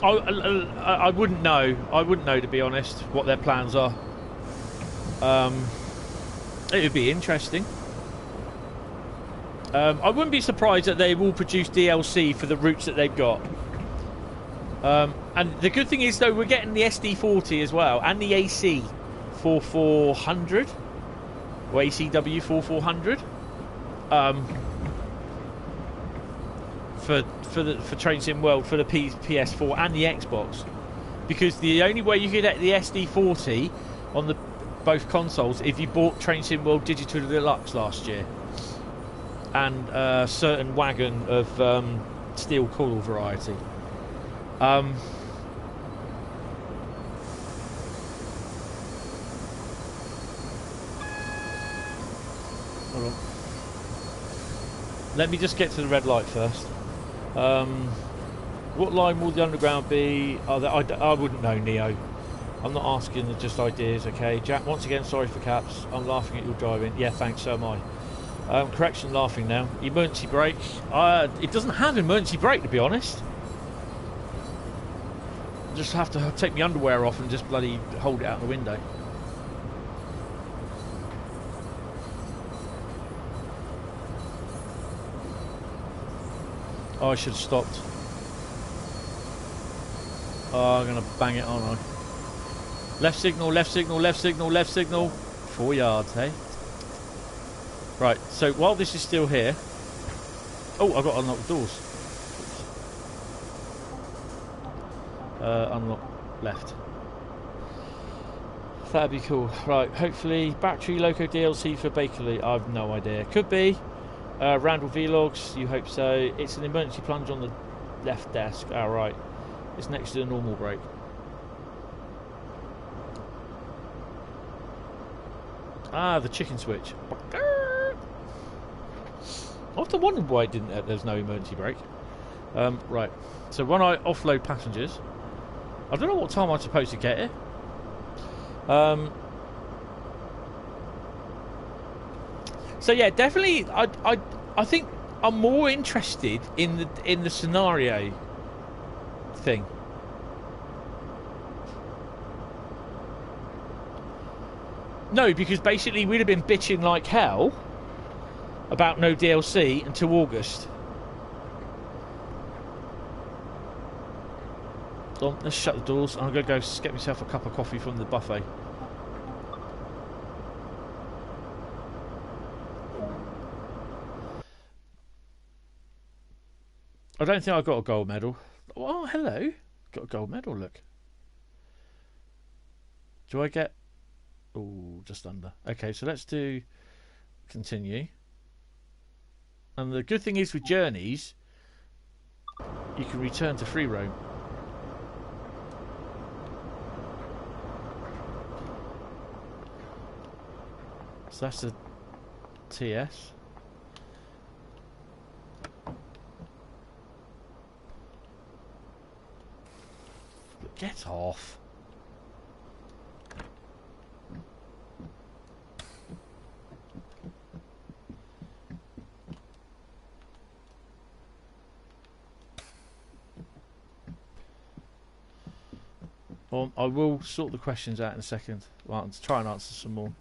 I wouldn't know. I wouldn't know, to be honest, what their plans are. It would be interesting. I wouldn't be surprised that they will produce DLC for the routes that they've got. And the good thing is, though, we're getting the SD40 as well, and the AC 4400, or ACW 4400. For Train Sim World, for the PS4 and the Xbox, because the only way you could get the SD40 on the both consoles if you bought Train Sim World Digital Deluxe last year, and a certain wagon of steel coil variety. Hold on. Let me just get to the red light first. What line will the underground be? I wouldn't know, Neo. I'm not asking, just ideas, okay? Jack, once again, sorry for caps. I'm laughing at your driving. Yeah, thanks, so am I. Correction, laughing now. Emergency brake. It doesn't have emergency brake, to be honest. Just have to take my underwear off and just bloody hold it out the window. Oh, I should have stopped. Oh, I'm going to bang it, aren't I? Left signal, left signal, left signal, left signal. 4 yards, hey? Right, so while this is still here... Oh, I've got to unlock the doors. Unlock left. That'd be cool. Right, hopefully battery loco DLC for Bakerley. I've no idea. Could be. Randall Vlogs, you hope so. It's an emergency plunge on the left desk. Ah, right. It's next to the normal brake. Ah, the chicken switch. I often wondered why it didn't. There's no emergency brake. Right. So when I offload passengers, I don't know what time I'm supposed to get it. So yeah, definitely. I think I'm more interested in the scenario thing. No, because basically we'd have been bitching like hell about no DLC until August. So let's shut the doors. I'm going to go get myself a cup of coffee from the buffet. I don't think I got a gold medal. Oh, hello. Got a gold medal, look. Do I get... Oh, just under. Okay, so let's do continue. And the good thing is with journeys, you can return to free roam. So that's a TS. Get off. Well, I will sort the questions out in a second. Well, I'll try and answer some more.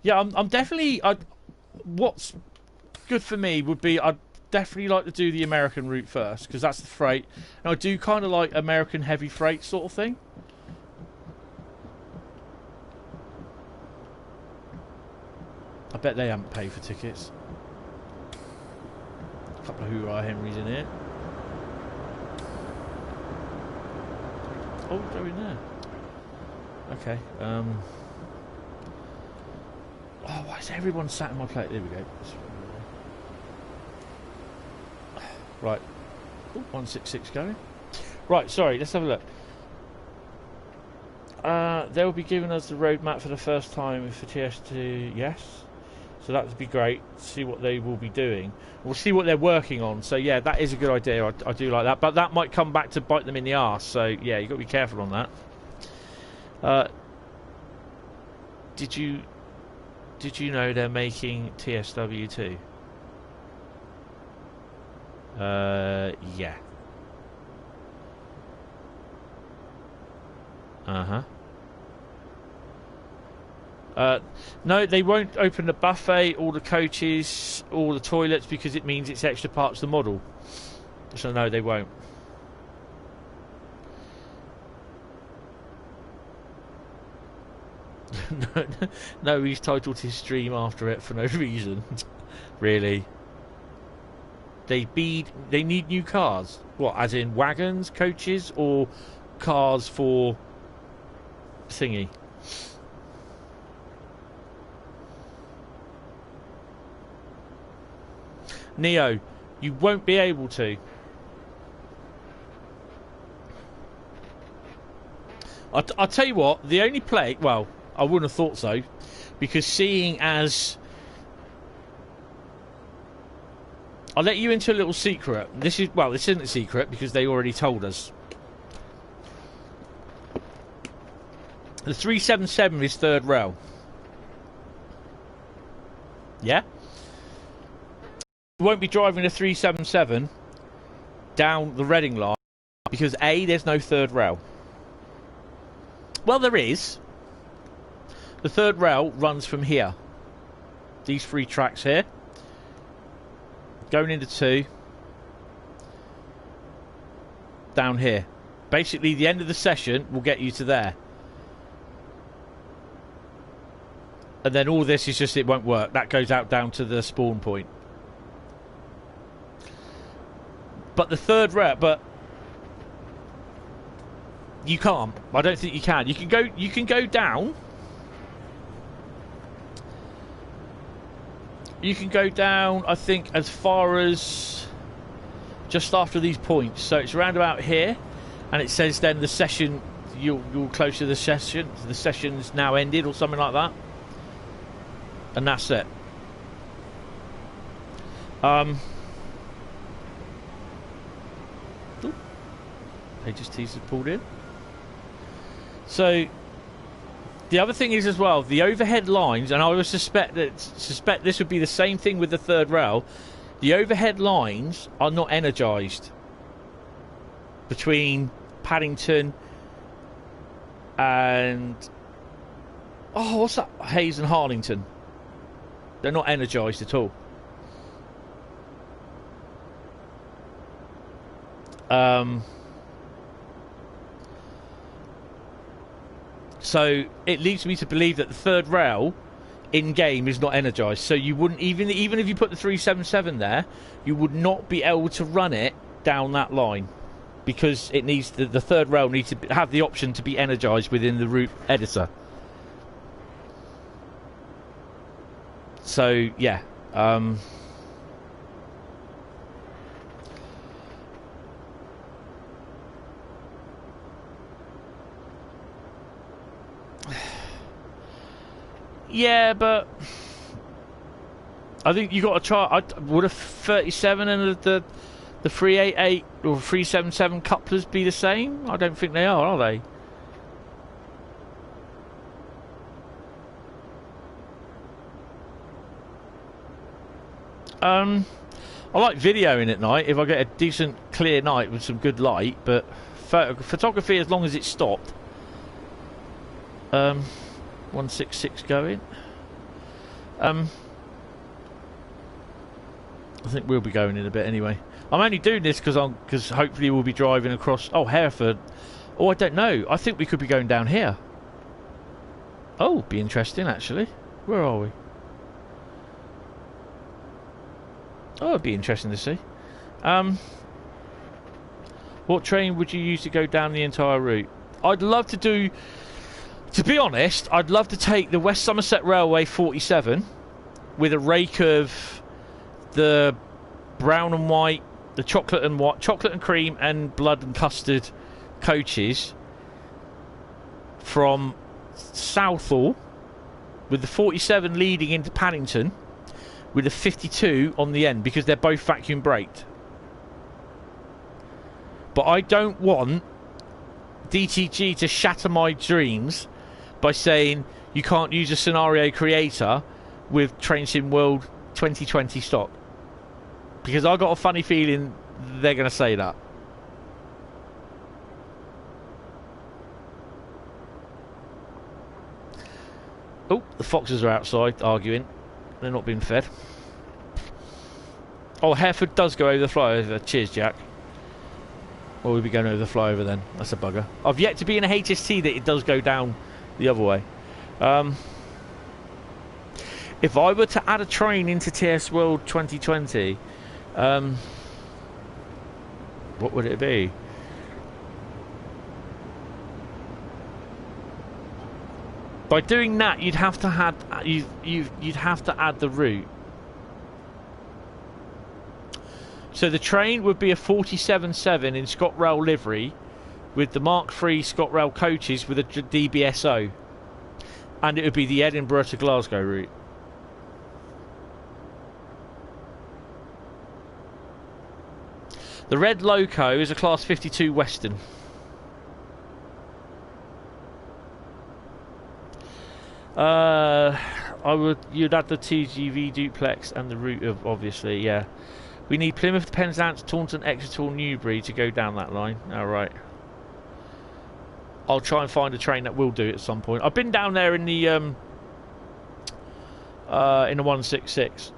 Yeah, I'm definitely. What's good for me would be I'd definitely like to do the American route first because that's the freight, and I do kind of like American heavy freight sort of thing. I bet they haven't paid for tickets. A couple of Hoorah Henrys in here. Oh, go in there. Okay. Oh, why is everyone sat in my plate? There we go. Right. Ooh, 166 going. Right, sorry, let's have a look. They'll be giving us the roadmap for the first time for TS2, yes. So that would be great. See what they will be doing. We'll see what they're working on. So yeah, that is a good idea. I do like that. But that might come back to bite them in the arse. So yeah, you've got to be careful on that. Did you know they're making TSW too? Yeah. No, they won't open the buffet, all the coaches, all the toilets because it means it's extra parts of the model. So no, they won't. No, he's titled his stream after it for no reason. Really. They need new cars. What, as in wagons, coaches, or cars for thingy? Neo, you won't be able to. I'll tell you what, the only play... Well, I wouldn't have thought so, because seeing as... I'll let you into a little secret. This isn't a secret, because they already told us. The 377 is third rail. Yeah? You won't be driving a 377 down the Reading line because A, there's no third rail. Well, there is. The third rail runs from here. These three tracks here. Going into 2. Down here. Basically, the end of the session will get you to there. And then all this is just, it won't work. That goes out down to the spawn point. But the third rail, but you can't. I don't think you can. You can go down. You can go down, I think, as far as just after these points. So it's around about here, and it says then the session, you're close to the session. The session's now ended, or something like that. And that's it. HSTs have pulled in. So the other thing is as well, the overhead lines, and I would suspect this would be the same thing with the third rail. The overhead lines are not energised between Paddington and what's that? Hayes and Harlington. They're not energised at all. So it leads me to believe that the third rail in game is not energised. So you wouldn't even if you put the 377 there, you would not be able to run it down that line because it needs the third rail needs to have the option to be energised within the route editor. So yeah. Yeah, but I think you got to try. Would a 37 and the 388 or 377 couplers be the same? I don't think they are they? I like videoing at night if I get a decent clear night with some good light, but photography as long as it's stopped. 166 going. I think we'll be going in a bit anyway. I'm only doing this because hopefully we'll be driving across. Oh, Hereford. Oh, I don't know. I think we could be going down here. Oh, be interesting actually. Where are we? Oh, it'd be interesting to see. What train would you use to go down the entire route? I'd love to do. To be honest, I'd love to take the West Somerset Railway 47 with a rake of the brown and white, the chocolate and cream and blood and custard coaches from Southall, with the 47 leading into Paddington with a 52 on the end, because they're both vacuum braked. But I don't want DTG to shatter my dreams by saying you can't use a scenario creator with Train Sim World 2020 stock, because I got a funny feeling they're going to say that. Oh, the foxes are outside arguing. They're not being fed. Oh, Hereford does go over the flyover. Cheers, Jack. Or we'll be going over the flyover then. That's a bugger. I've yet to be in a HST that it does go down the other way. If I were to add a train into TS World 2020, what would it be? By doing that, you'd have to add the route. So the train would be a 47-7 in ScotRail livery, with the Mark III ScotRail coaches with a DBSO, and it would be the Edinburgh to Glasgow route. The red loco is a Class 52 Western. You'd add the TGV duplex and the route of, obviously, yeah. We need Plymouth, Penzance, Taunton, Exeter, Newbury to go down that line. Alright. I'll try and find a train that will do it at some point. I've been down there in the 166.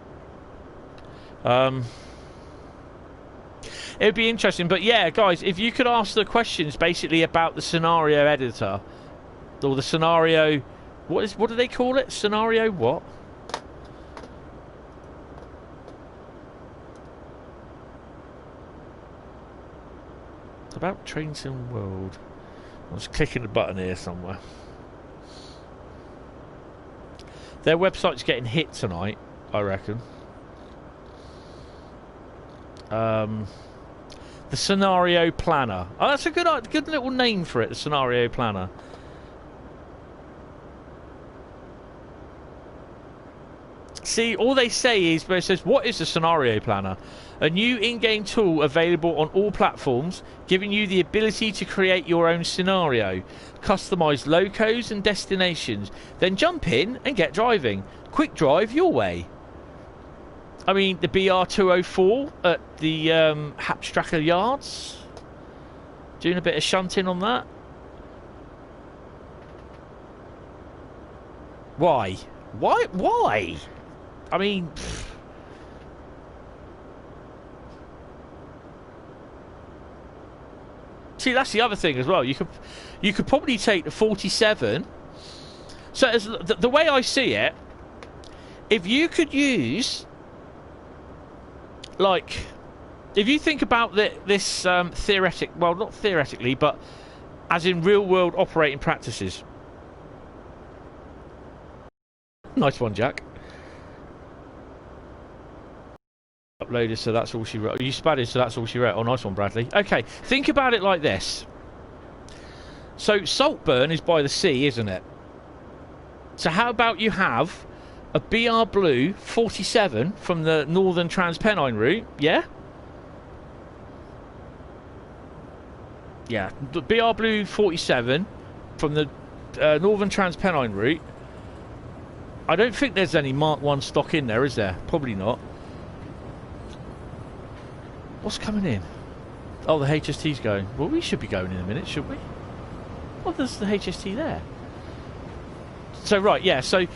It would be interesting, but yeah, guys, if you could ask the questions basically about the scenario editor, or the scenario, what do they call it? Scenario what? It's about Train Sim World. I was clicking the button here somewhere. Their website's getting hit tonight, I reckon. The Scenario Planner. Oh, that's a good little name for it, the Scenario Planner. See, all they say is, where it says, what is the Scenario Planner? A new in-game tool available on all platforms, giving you the ability to create your own scenario, customise locos and destinations, then jump in and get driving. Quick drive your way. I mean, the BR204 at the Hauptstrecke Yards, doing a bit of shunting on that. Why? Why? I mean, see, that's the other thing as well. You could probably take the 47. So as the way I see it, if you could use, like, if you think about this well, not theoretically, but as in real world operating practices. Nice one, Jack. Uploaded, so that's all she wrote. You spadded, so that's all she wrote. Oh, nice one, Bradley. Okay, think about it like this. So Saltburn is by the sea, isn't it? So how about you have a BR Blue 47 from the Northern Trans Pennine route, yeah? Yeah, the BR Blue 47 from the Northern Trans Pennine route. I don't think there's any Mark 1 stock in there, is there? Probably not. What's coming in? Oh, the HST's going. Well, we should be going in a minute, should we? Well, there's the HST there. So, right, yeah, so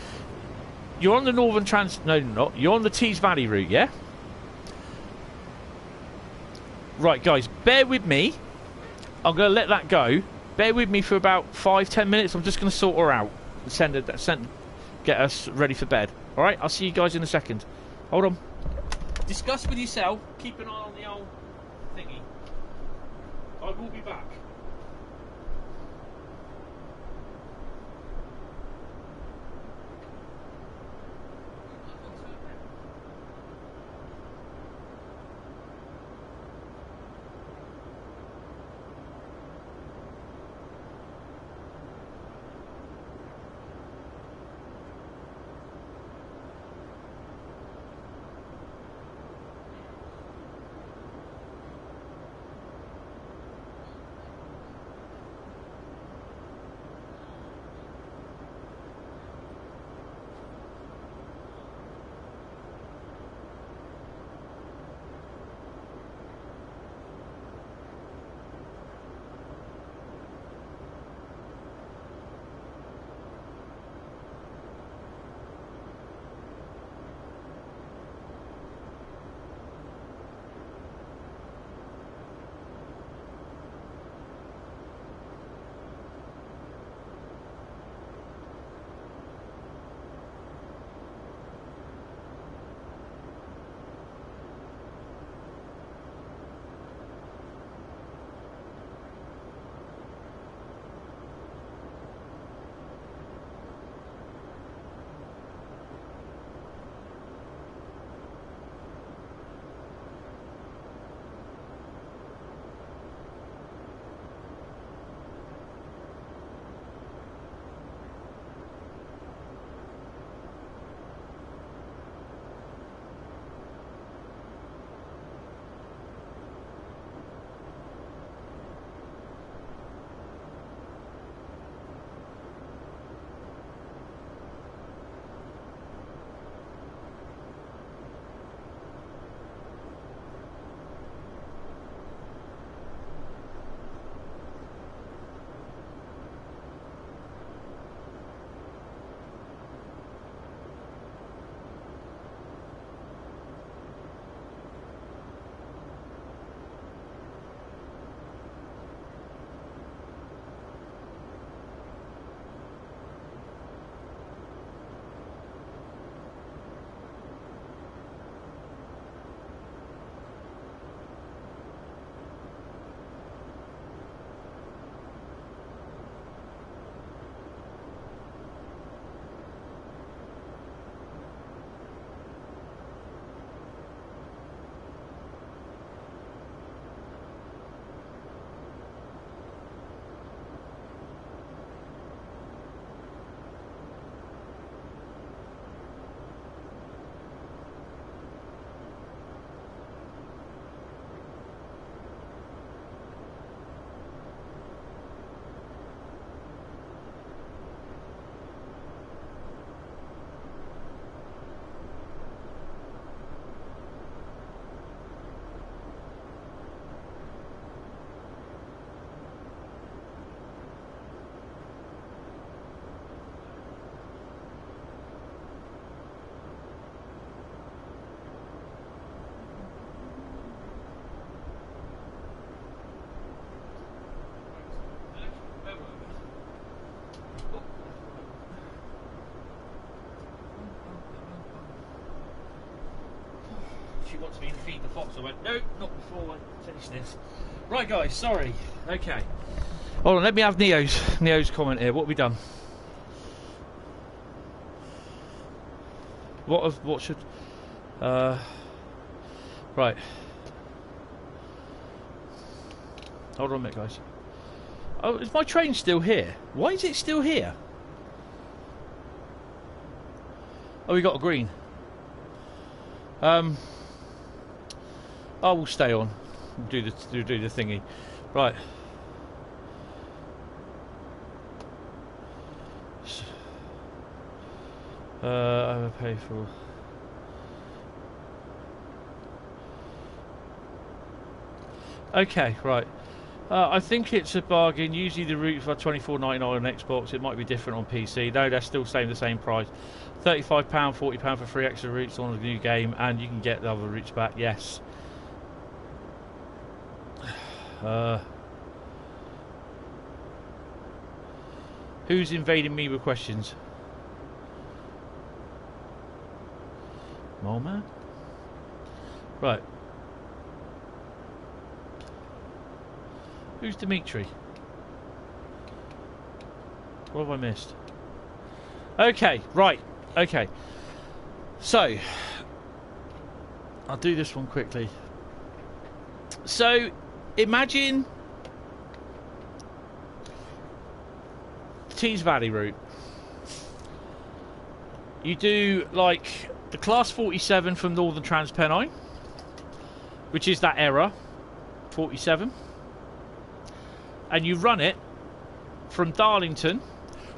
you're on the Northern Trans... No, you're not. You're on the Tees Valley route, yeah? Right, guys, bear with me. I'm going to let that go. Bear with me for about 5-10 minutes. I'm just going to sort her out. Get us ready for bed. Alright, I'll see you guys in a second. Hold on. Discuss with yourself. Keep an eye on the old thingy. I will be back. She wants me to feed the fox. I went, no, not before I finish this. Right, guys, sorry. Okay. Hold on, let me have Neo's comment here. What have we done? What should... Right. Hold on a minute, guys. Oh, is my train still here? Why is it still here? Oh, we got a green. I will stay on. Do the thingy. Right. I will pay for. Okay, right. I think it's a bargain. Usually the routes are £24.99 on Xbox. It might be different on PC. No, they're still staying the same price. £35, £40 for 3 extra routes on the new game, and you can get the other routes back. Yes. Who's invading me with questions? Mole man? Right. Who's Dimitri? What have I missed? Okay, right. Okay. So, I'll do this one quickly. So, imagine the Tees Valley route. You do, like, the Class 47 from Northern Trans Pennine, which is that era, 47. And you run it from Darlington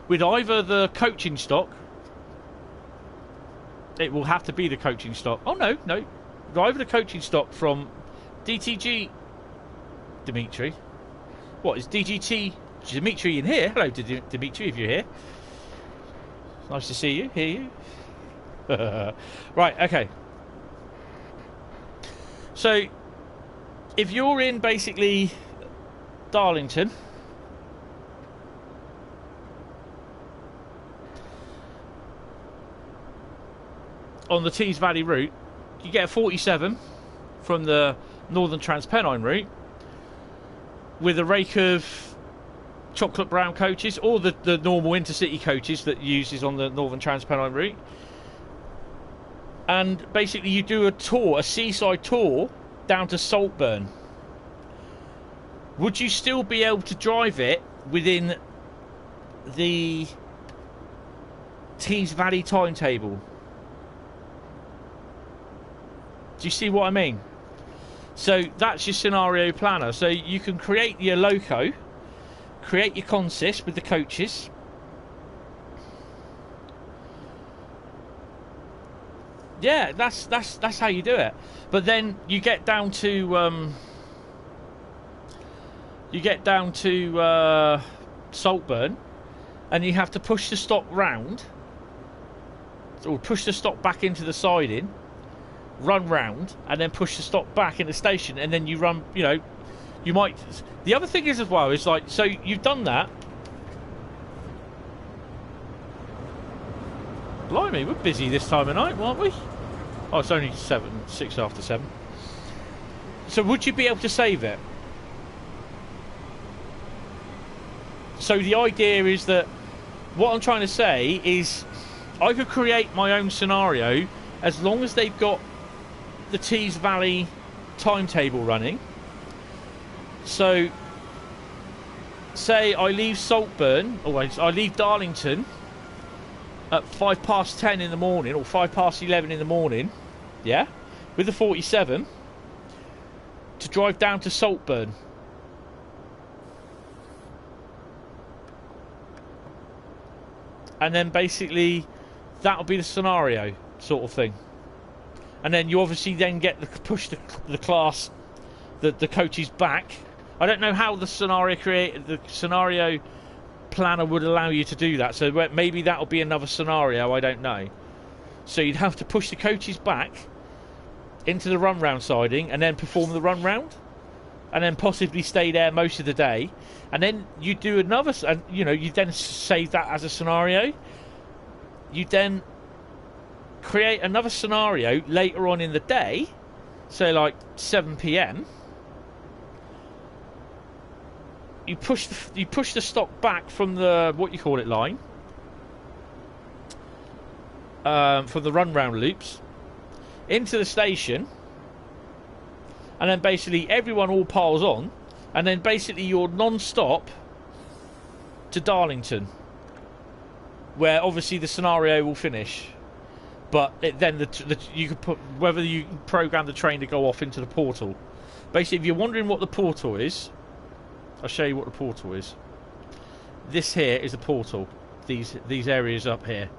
with either the coaching stock. It will have to be the coaching stock. Oh, no. Either the coaching stock from DTG Dimitri. What, is DGT Dimitri in here? Hello, Dimitri, if you're here. Nice to see you, hear you. Right, okay. So, if you're in basically Darlington, on the Tees Valley route, you get a 47 from the Northern Trans Pennine route with a rake of chocolate brown coaches, or the normal intercity coaches that uses on the Northern Trans Pennine route. And basically you do a tour, a seaside tour down to Saltburn. Would you still be able to drive it within the Tees Valley timetable? Do you see what I mean? So that's your scenario planner. So you can create your loco, create your consist with the coaches. Yeah, that's how you do it. But then you get down to Saltburn, and you have to push the stock round, or push the stock back into the siding, run round, and then push the stock back in the station, and then you run. You know, you might. The other thing is as well is like, so you've done that. Blimey, we're busy this time of night, aren't we? Oh, it's only 6 after 7. So would you be able to save it? So the idea is that what I'm trying to say is I could create my own scenario as long as they've got the Tees Valley timetable running. So say I leave Saltburn, or I leave Darlington at 10:05 in the morning, or 11:05 in the morning, yeah, with the 47 to drive down to Saltburn. And then basically that'll be the scenario sort of thing. And then you obviously then get the push the class, the coaches back. I don't know how the scenario planner would allow you to do that. So maybe that'll be another scenario. I don't know. So you'd have to push the coaches back into the run round siding, and then perform the run round, and then possibly stay there most of the day. And then you do another, and you know, you then save that as a scenario. You then create another scenario later on in the day, say like 7 p.m. You push the stock back from the line, from the run round loops into the station, and then basically everyone all piles on, and then basically you're non-stop to Darlington, where obviously the scenario will finish. But then you could put whether you program the train to go off into the portal. Basically, if you're wondering what the portal is, I'll show you what the portal is. This here is the portal. These areas up here.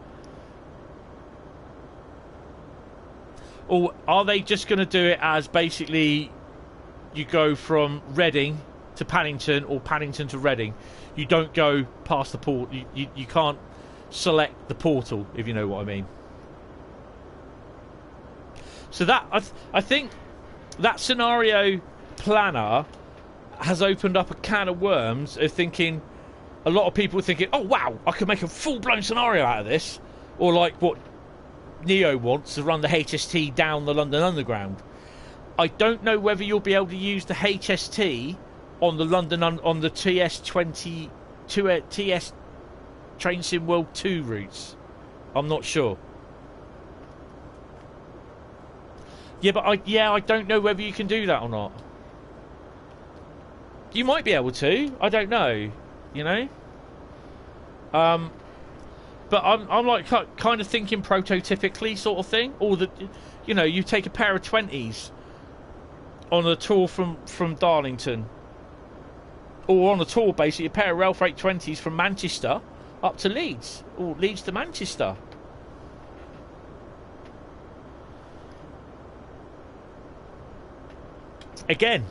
Or are they just going to do it as basically you go from Reading to Paddington or Paddington to Reading. You don't go past the port. You can't select the portal, if you know what I mean. So that I think that scenario planner has opened up a can of worms of thinking. A lot of people are thinking, oh wow, I could make a full-blown scenario out of this, or like what Neo wants to run the HST down the London Underground. I don't know whether you'll be able to use the HST on the on the TS20 TS Train Sim World 2 routes. I'm not sure. Yeah, but I don't know whether you can do that or not. You might be able to. I don't know. You know. But I'm like kind of thinking prototypically sort of thing, or that, you know, you take a pair of 20s on a tour from Darlington, or on a tour basically a pair of rail freight 20s from Manchester up to Leeds, or Leeds to Manchester. Again,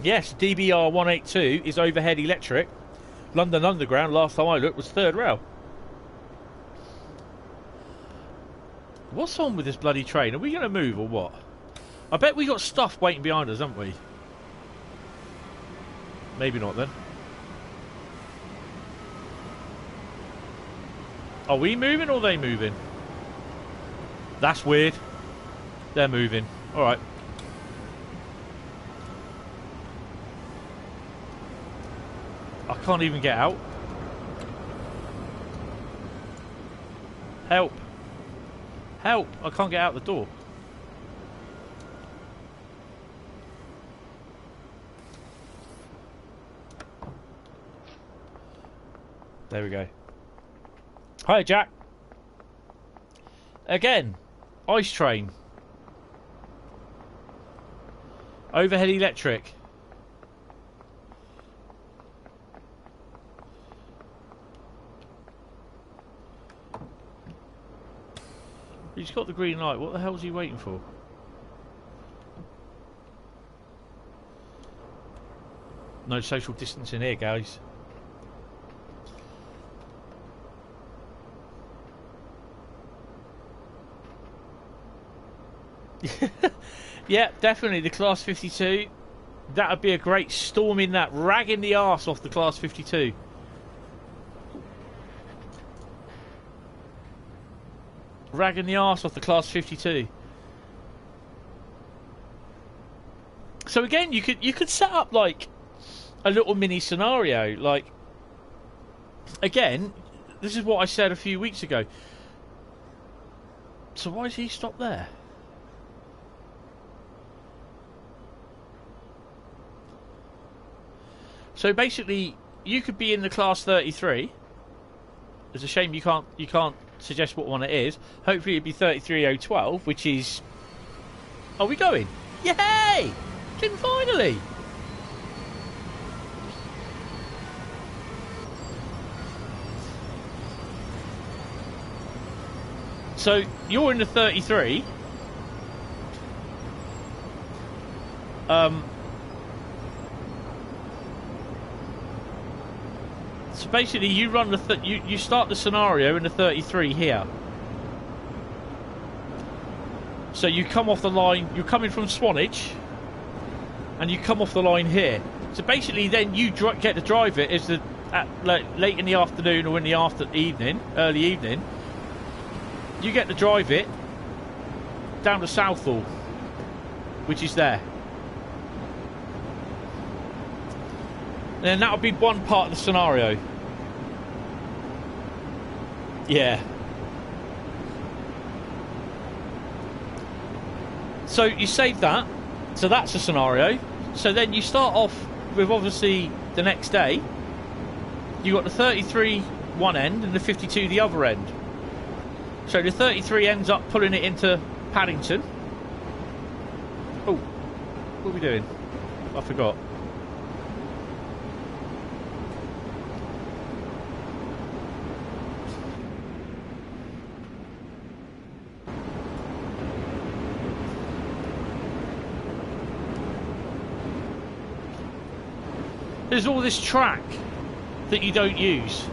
yes, DBR 182 is overhead electric. London Underground, last time I looked, was third rail. What's on with this bloody train? Are we going to move or what? I bet we got stuff waiting behind us, haven't we? Maybe not then. Are we moving or are they moving? That's weird. They're moving. Alright. I can't even get out. Help. Help. I can't get out the door. There we go. Hi, Jack. Again, ice train. Overhead electric. He's got the green light. What the hell is he waiting for? No social distancing here, guys. Yeah, definitely the Class 52. That would be a great storm in that, ragging the arse off the Class 52. Ragging the arse off the Class 52. So again, you could set up like a little mini scenario. Like, again, this is what I said a few weeks ago. So why does he stop there? So basically, you could be in the Class 33. It's a shame you can't suggest what one it is. Hopefully it'd be 33012, which is... Are we going? Yay! Finally! So, you're in the 33. So basically, you run the you start the scenario in the 33 here. So you come off the line. You're coming from Swanage, and you come off the line here. So basically, then you get to drive it as late in the afternoon or in the early evening. You get to drive it down to Southall, which is there. And that would be one part of the scenario. Yeah. So you save that. So that's a scenario. So then you start off with obviously the next day. You got the 33 one end and the 52 the other end. So the 33 ends up pulling it into Paddington. Oh, what are we doing? I forgot. there's all this track that you don't use.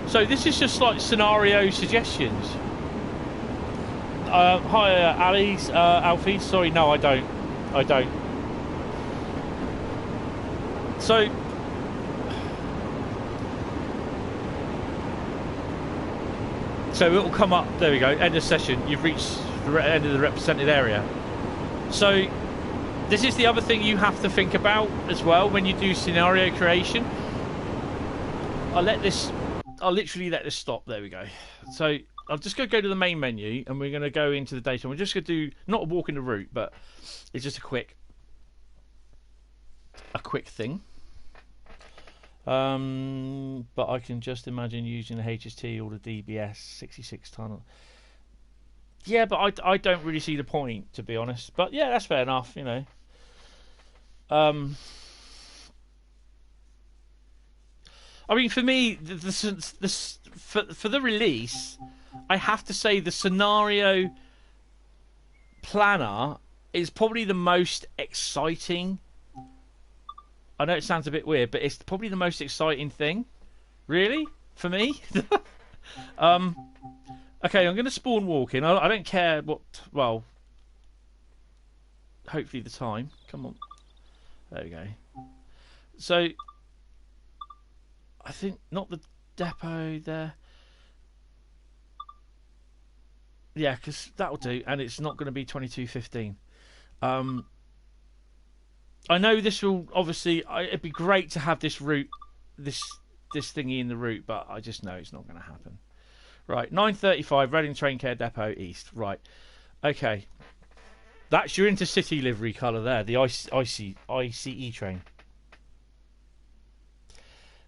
So this is just like scenario suggestions. Hi, Alfie. Sorry, no, I don't. So, it will come up. There we go. End of session. You've reached the end of the represented area. So, this is the other thing you have to think about as well when you do scenario creation. I'll literally let this stop. There we go. So I'll just go to the main menu, and we're going to go into the data. We're just going to do not a walk in the route, but it's just a quick thing. But I can just imagine using the HST or the DBS 66 tunnel. Yeah, but I don't really see the point, to be honest. But yeah, that's fair enough, you know. I mean, for me, for the release, I have to say the scenario planner is probably the most exciting. I know it sounds a bit weird, but it's probably the most exciting thing, really, for me. Okay, I'm going to spawn walking. I don't care what. Well, hopefully the time. Come on. There we go. So, I think not the depot there. Yeah, because that'll do, and it's not going to be 22:15. I know this will obviously. It'd be great to have this route, this thingy in the route, but I just know it's not going to happen. Right, 9:35, Reading Train Care Depot East. Right, okay. That's your intercity livery colour there, the ICE train.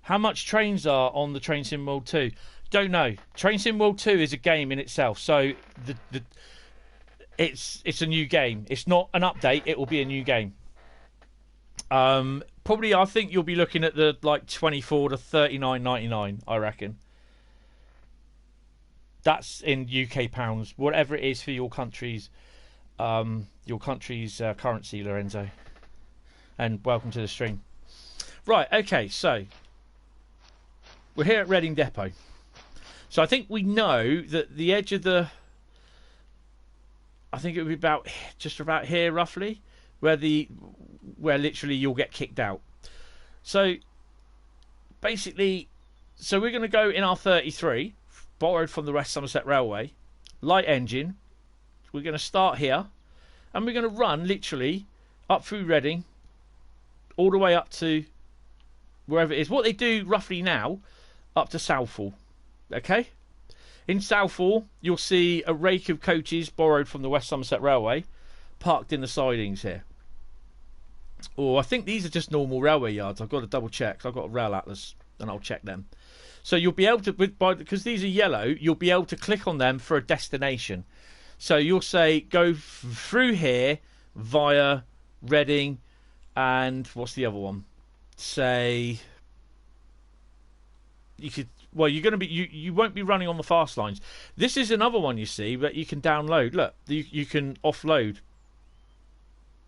How much trains are on the Train Sim World 2? Don't know. Train Sim World 2 is a game in itself, so it's a new game. It's not an update. It will be a new game. Probably, I think you'll be looking at the like 24 to 39.99. I reckon. That's in UK pounds, whatever it is for your country's currency, Lorenzo. And welcome to the stream. Right. Okay. So. We're here at Reading Depot. So I think we know that the edge of the... I think it would be about just about here, roughly, where literally you'll get kicked out. So, basically, we're going to go in our 33, borrowed from the West Somerset Railway, light engine. We're going to start here, and we're going to run, literally, up through Reading, all the way up to wherever it is. What they do, roughly now... up to Southall. Okay? In Southall, you'll see a rake of coaches borrowed from the West Somerset Railway parked in the sidings here. Or I think these are just normal railway yards. I've got to double check. I've got a rail atlas and I'll check them. So you'll be able to, because these are yellow, you'll be able to click on them for a destination. So you'll say go through here via Reading and what's the other one? Say... you could, well, you're going to be, you won't be running on the fast lines. This is another one you see that you can download. Look, you can offload.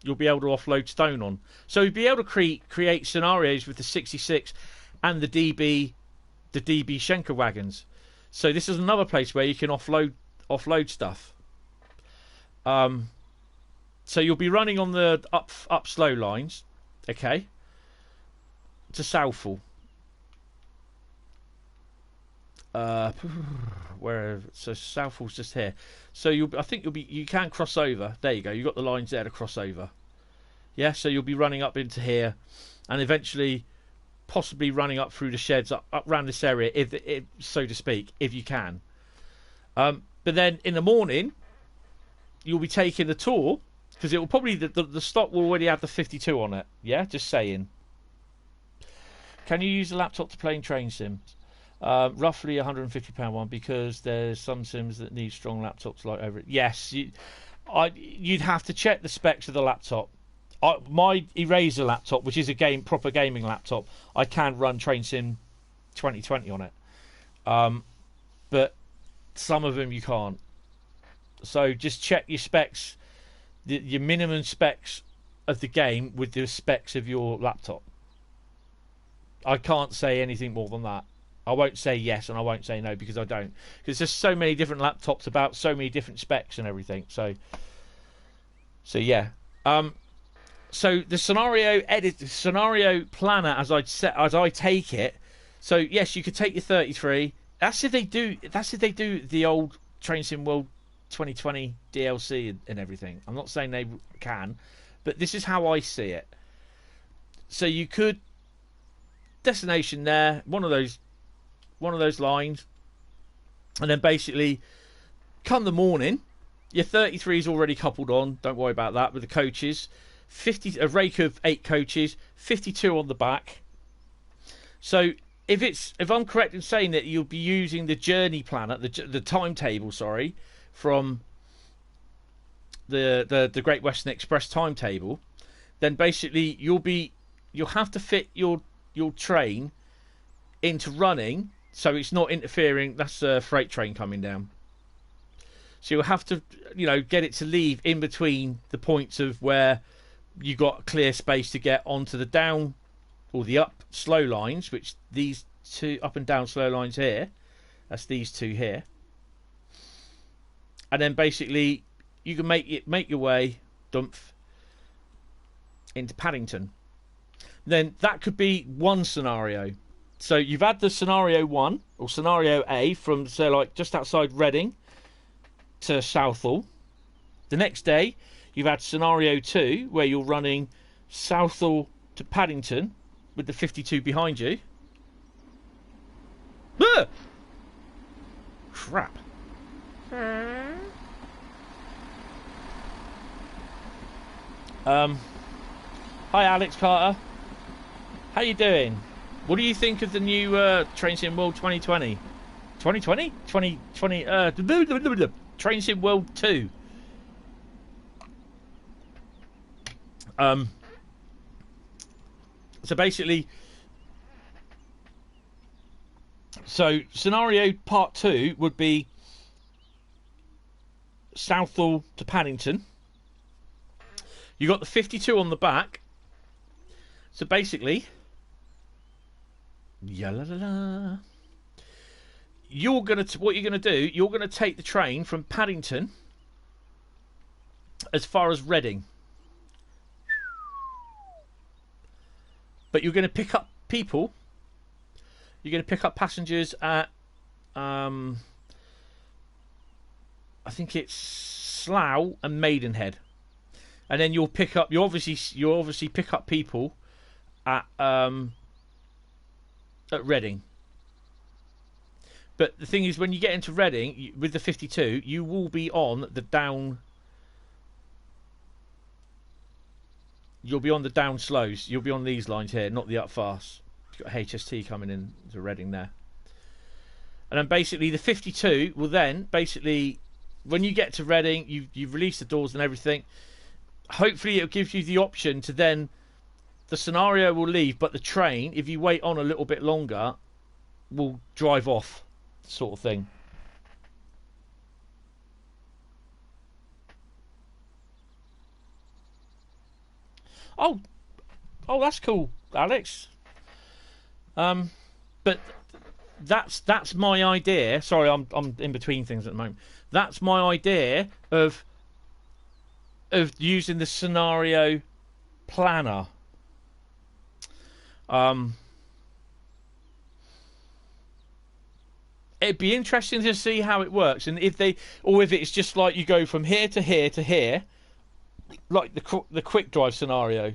You'll be able to offload stone on. So you'll be able to create scenarios with the 66 and the DB Schenker wagons. So this is another place where you can offload stuff. So you'll be running on the up slow lines, okay, to Southall. So Southall's just here. So I think you can cross over. There you go. You've got the lines there to cross over. Yeah. So you'll be running up into here, and eventually, possibly running up through the sheds up around this area, if so to speak, if you can. But then in the morning, you'll be taking the tour because it will probably the stock will already have the 52 on it. Yeah. Just saying. Can you use a laptop to play in train sims? Roughly £150 one, because there's some sims that need strong laptops like over it. Yes, you'd have to check the specs of the laptop. My Eraser laptop, which is a proper gaming laptop, I can run Train Sim 2020 on it. But some of them you can't. So just check your specs, your minimum specs of the game with the specs of your laptop. I can't say anything more than that. I won't say yes and I won't say no because I don't. Because there's so many different laptops about so many different specs and everything. So yeah. So the scenario planner, as I take it. So yes, you could take your 33. That's if they do the old Train Sim World 2020 DLC and everything. I'm not saying they can, but this is how I see it. So you could destination there, one of those lines, and then basically come the morning, your 33 is already coupled on. Don't worry about that with the coaches. A rake of 8 coaches, 52 on the back. So if I'm correct in saying that you'll be using the journey planner, the timetable, sorry, from the Great Western Express timetable, then basically you'll have to fit your train into running so it's not interfering. That's a freight train coming down. So you'll have to, get it to leave in between the points of where you got clear space to get onto the down or the up slow lines, which these two up and down slow lines here, that's these two here. And then basically you can make your way into Paddington. Then that could be one scenario. So you've had the scenario 1 or scenario A from, say, like just outside Reading to Southall. The next day you've had scenario 2 where you're running Southall to Paddington with the 52 behind you. Ah! Crap. Hi Alex Carter. How you doing? What do you think of the new Train Sim World 2020? 2020? 2020 Train Sim World 2. So basically, scenario part 2 would be Southall to Paddington. You got the 52 on the back. So basically, what you're gonna do? You're gonna take the train from Paddington as far as Reading, but you're gonna pick up people. You're gonna pick up passengers at I think it's Slough and Maidenhead, and then you'll obviously pick up people at Reading. But the thing is, when you get into Reading with the 52, you will be on the down. You'll be on the down slows. You'll be on these lines here, not the up fast. You've got HST coming in to Reading there. And then basically the 52 will then basically, when you get to Reading, you've released the doors and everything. Hopefully it'll give you the option to then, the scenario will leave, but the train, if you wait on a little bit longer, will drive off, sort of thing. Oh, that's cool, Alex. But that's my idea. Sorry, I'm in between things at the moment. That's my idea of using the scenario planner. It'd be interesting to see how it works, and if it's just like you go from here to here to here, like the quick drive scenario.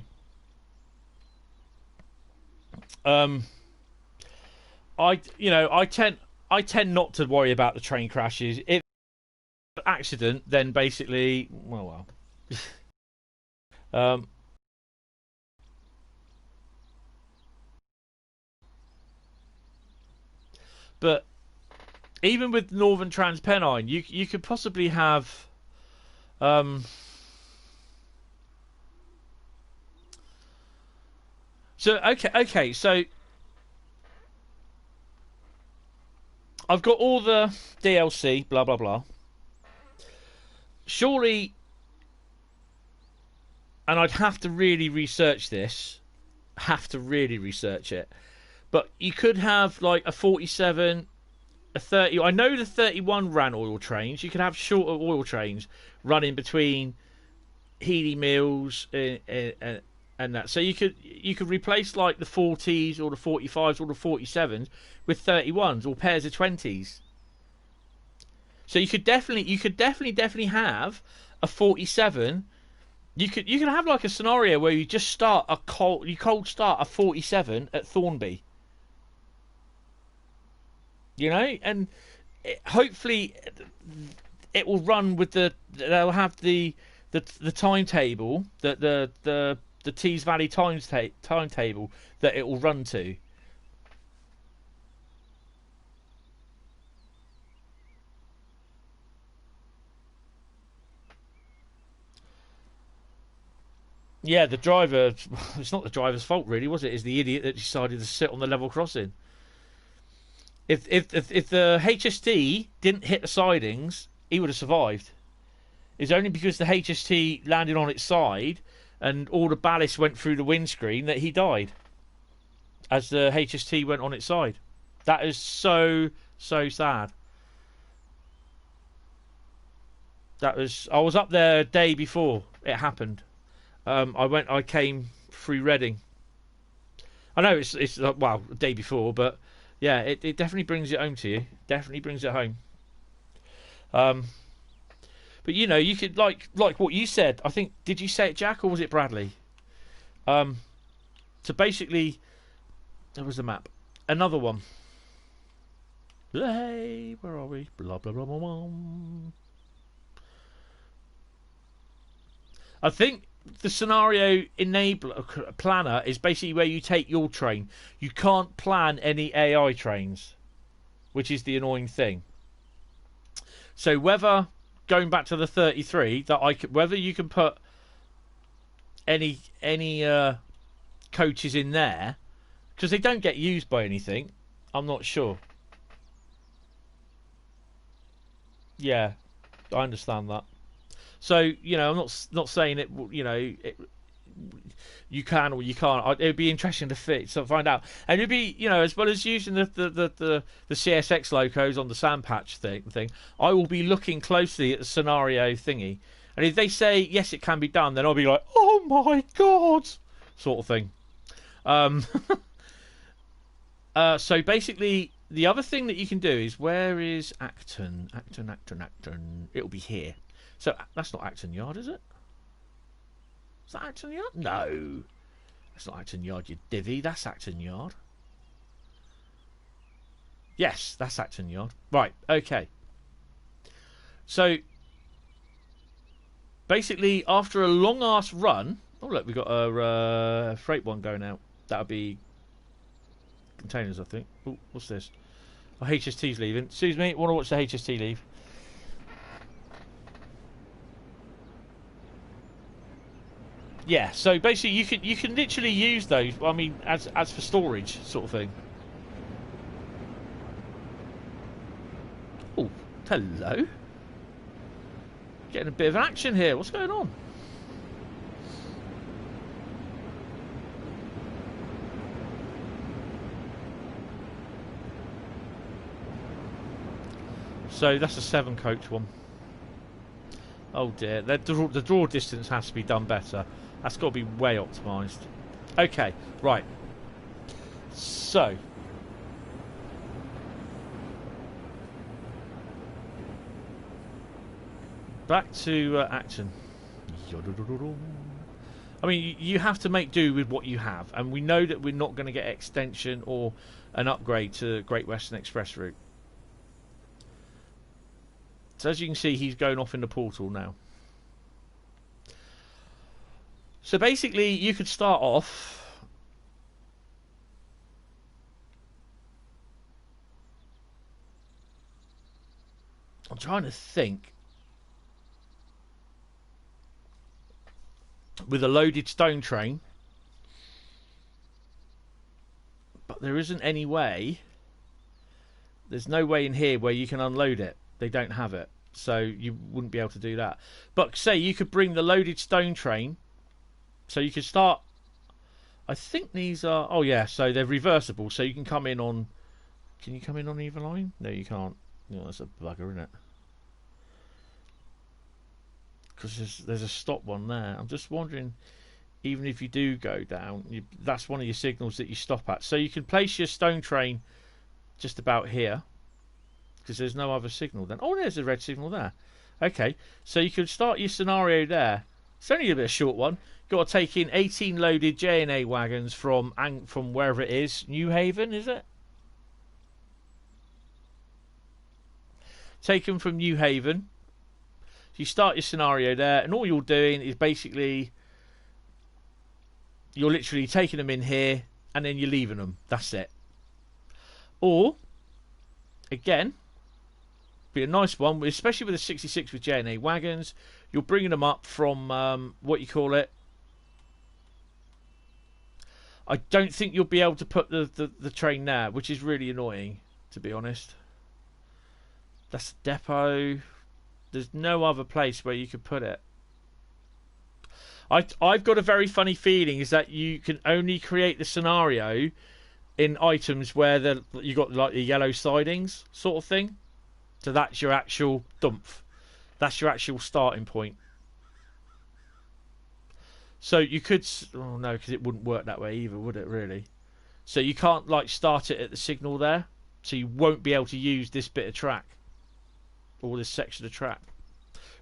I tend not to worry about the train crashes. If accident, then basically, well. But even with Northern Trans Pennine, you could possibly have so so I've got all the DLC, blah blah blah. surely, and I'd have to really research this, have to really research it, but you could have like a 47, a 30. I know the 31 ran oil trains. You could have shorter oil trains running between Healy Mills and that. So you could replace like the 40s or the 45s or the 47s with 31s or pairs of 20s. So you could definitely have a 47. You could have like a scenario where you just start cold start a 47 at Thornby. You know, and hopefully it will run with they'll have the timetable, the Tees Valley timetable that it will run to. Yeah, the driver. It's not the driver's fault, really, was it? It's the idiot that decided to sit on the level crossing. If the HST didn't hit the sidings, he would have survived. It's only because the HST landed on its side and all the ballast went through the windscreen that he died. As the HST went on its side, that is so sad. I was up there day before it happened. I came through Reading. I know it's well, the day before, but yeah, it definitely brings it home to you. Definitely brings it home. But you know, you could like what you said. I think, did you say it, Jack, or was it Bradley? So basically, there was the map. Another one. Hey, where are we? Blah blah blah blah blah. I think the scenario enabler planner is basically where you take your train. You can't plan any AI trains, which is the annoying thing. So whether, going back to the 33, whether you can put any coaches in there, because they don't get used by anything, I'm not sure. Yeah, I understand that. So, you know, I'm not saying it. You know, you can or you can't. It would be interesting to find out, and it'd be, you know, as well as using the CSX locos on the sand patch thing. I will be looking closely at the scenario thingy, and if they say yes, it can be done, then I'll be like, oh my god, sort of thing. So basically, the other thing that you can do is, where is Acton? Acton. It'll be here. So that's not Acton Yard, is it? Is that Acton Yard? No. That's not Acton Yard, you divvy. That's Acton Yard. Yes, that's Acton Yard. Right, okay. So, basically, after a long-ass run... Oh, look, we've got a freight one going out. That'll be containers, I think. Oh, what's this? Oh, HST's leaving. Excuse me, want to watch the HST leave. Yeah, so basically you can literally use those, I mean, as for storage sort of thing. Oh, hello. Getting a bit of action here. What's going on? So that's a 7 coach one. Oh dear, the draw distance has to be done better. That's got to be way optimised. Okay, right. So, back to Acton. I mean, you have to make do with what you have, and we know that we're not going to get extension or an upgrade to Great Western Express route. So as you can see, he's going off in the portal now. So basically, you could start off... I'm trying to think. With a loaded stone train. But there isn't any way. There's no way in here where you can unload it. They don't have it. so you wouldn't be able to do that. But say you could bring the loaded stone train, so you could start. I think these are. Oh yeah, so they're reversible, so you can come in on. Can you come in on either line? No, you can't. Oh, that's a bugger, isn't it? Because there's a stop one there. I'm just wondering, even if you do go down, that's one of your signals that you stop at. So you can place your stone train just about here, because there's no other signal then. Oh, there's a red signal there. Okay, so you could start your scenario there. It's only a bit of a short one. Got to take in 18 loaded J&A wagons from wherever it is. New Haven, is it? Take them from New Haven. You start your scenario there, and all you're doing is basically you're literally taking them in here, and then you're leaving them. That's it. Or, again, be a nice one, especially with a 66 with J&A wagons. You're bringing them up from what you call it. I don't think you'll be able to put the train there, which is really annoying, to be honest. That's the depot. There's no other place where you could put it. I've got a very funny feeling is that you can only create the scenario in items where you got like the yellow sidings sort of thing. So that's your actual dump. That's your actual starting point. So you could... Oh no, because it wouldn't work that way either, would it really? So you can't like start it at the signal there. So you won't be able to use this bit of track. Or this section of track.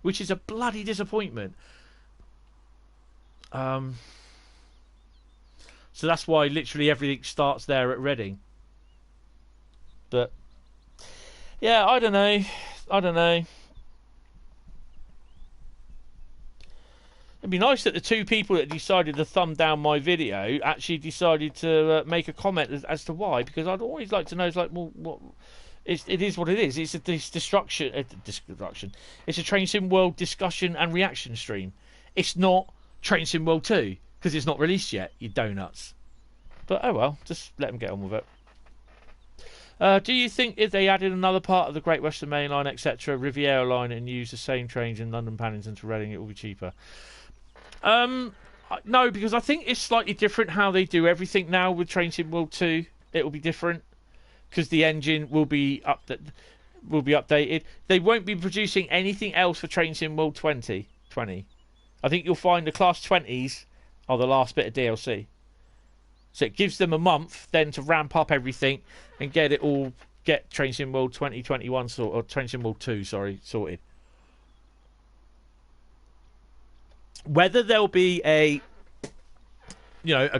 Which is a bloody disappointment. So that's why literally everything starts there at Reading. But yeah, I don't know. It'd be nice that the two people that decided to thumb down my video actually decided to make a comment as to why, because I'd always like to know, like, well, what it is what it is. It's a destruction. It's a Train Sim World discussion and reaction stream. It's not Train Sim World 2 because it's not released yet. You donuts. But oh well, just let them get on with it. Do you think if they added another part of the Great Western Main Line, etc., Riviera Line, and used the same trains in London Paddington to Reading, it will be cheaper? No, because I think it's slightly different how they do everything now with Train Sim World 2. It will be different because the engine will be updated. They won't be producing anything else for Train Sim World 2020. I think you'll find the Class 20s are the last bit of DLC. So it gives them a month then to ramp up everything and get Train Sim World 2021 or Train Sim World 2, sorted. Whether there'll be a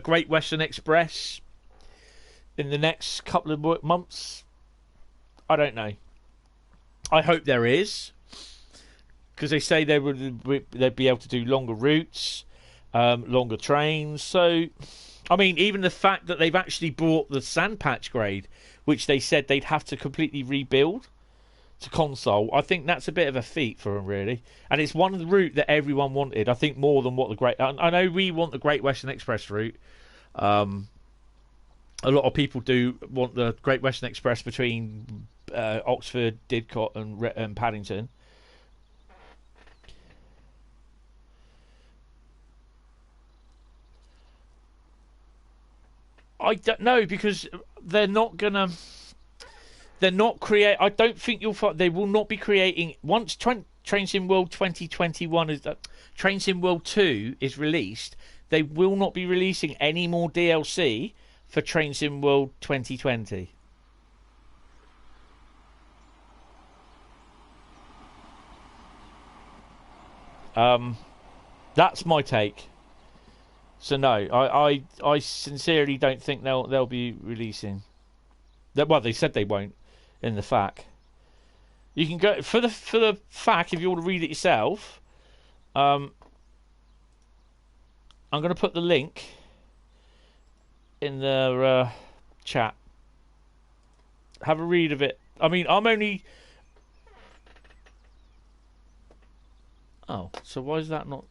Great Western Express in the next couple of months, I don't know. I hope there is, because they say they'd be able to do longer routes, longer trains. So, I mean, even the fact that they've actually brought the Sandpatch grade, which they said they'd have to completely rebuild to console, I think that's a bit of a feat for them, really. And it's one of the route that everyone wanted, I think, more than what the Great... I know we want the Great Western Express route. A lot of people do want the Great Western Express between Oxford, Didcot and Paddington. I don't know, because they're not gonna... They're not create. I don't think you'll find they will not be creating once Train Sim World 2021 is Train Sim World 2 is released. They will not be releasing any more DLC for Train Sim World 2020. That's my take. So no, I sincerely don't think they'll be releasing. Well, they said they won't. In the FAQ, you can go for the FAQ if you want to read it yourself. I'm going to put the link in the chat. Have a read of it. I mean, I'm only... Oh, so why is that not...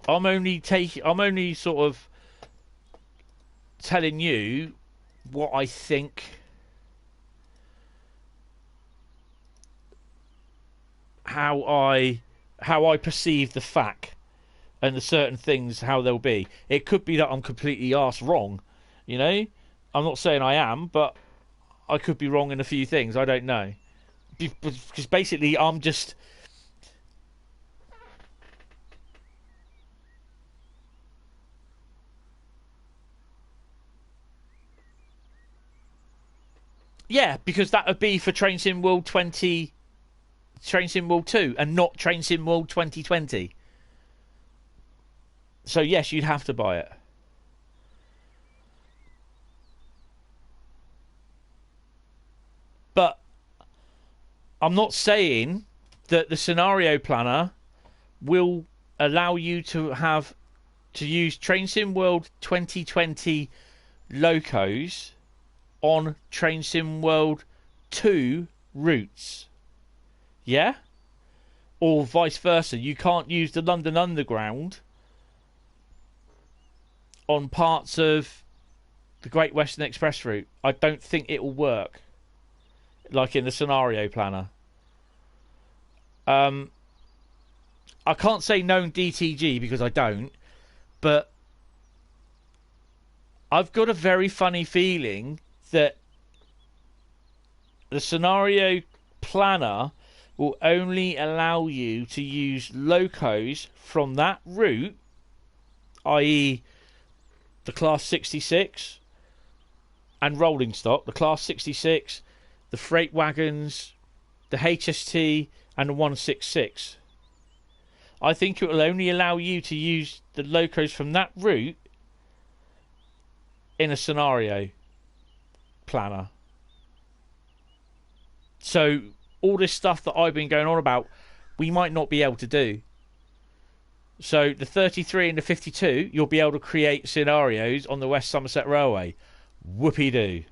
I'm only sort of telling you what I think how I perceive the fact and the certain things how they'll be. It could be that I'm completely arse wrong, you know. I'm not saying I am, but I could be wrong in a few things. I don't know, because basically I'm just. Yeah, because that would be for Train Sim World 2, and not Train Sim World 2020. So yes, you'd have to buy it. But I'm not saying that the scenario planner will allow you to use Train Sim World 2020 locos on Train Sim World 2 routes. Yeah? Or vice versa. You can't use the London Underground on parts of the Great Western Express route. I don't think it will work. Like in the scenario planner. I can't say known DTG because I don't. But I've got a very funny feeling that the scenario planner will only allow you to use locos from that route, i.e. the Class 66 and rolling stock, the Class 66, the freight wagons, the HST and the 166. I think it will only allow you to use the locos from that route in a scenario planner. So all this stuff that I've been going on about, we might not be able to do. So the 33 and the 52, you'll be able to create scenarios on the West Somerset Railway. Whoopee-doo.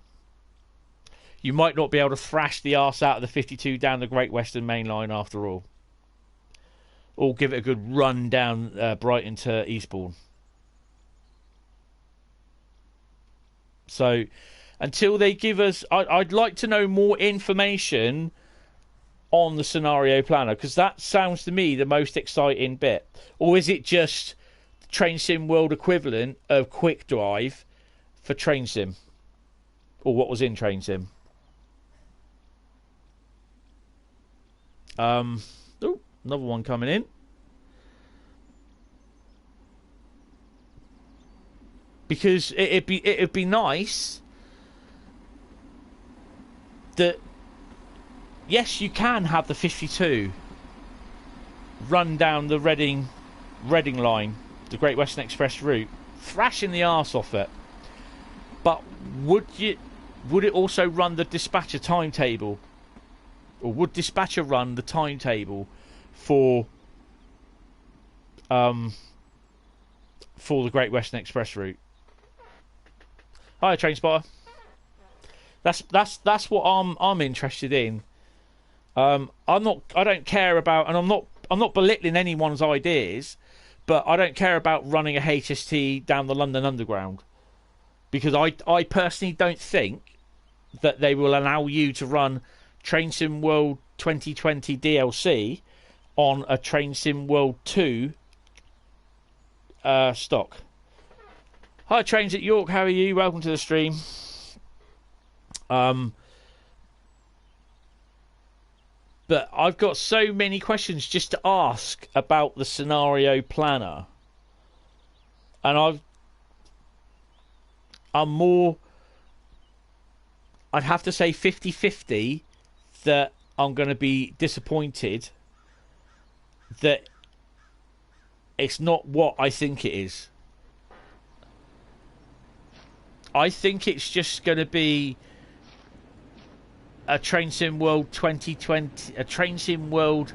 You might not be able to thrash the arse out of the 52 down the Great Western Main Line after all. Or give it a good run down Brighton to Eastbourne. So until they give us... I'd like to know more information on the scenario planner, because that sounds to me the most exciting bit. Or is it just Train Sim World equivalent of Quick Drive for Train Sim? Or what was in Train Sim? Oh, another one coming in. Because it'd be nice that, yes, you can have the 52 run down the Reading line, the Great Western Express route, thrashing the arse off it. But would it also run the dispatcher timetable? Or would dispatcher run the timetable for the Great Western Express route? Hi, Train Spotter. That's what I'm interested in. I don't care about, and I'm not belittling anyone's ideas, but I don't care about running a HST down the London Underground, because I personally don't think that they will allow you to run Train Sim World 2020 DLC on a Train Sim World 2 stock. Hi, Trains at York, how are you? Welcome to the stream. But I've got so many questions just to ask about the scenario planner. And I'm more, I'd have to say 50-50 that I'm going to be disappointed that it's not what I think it is. I think it's just going to be a Train Sim World 2020, a Train Sim World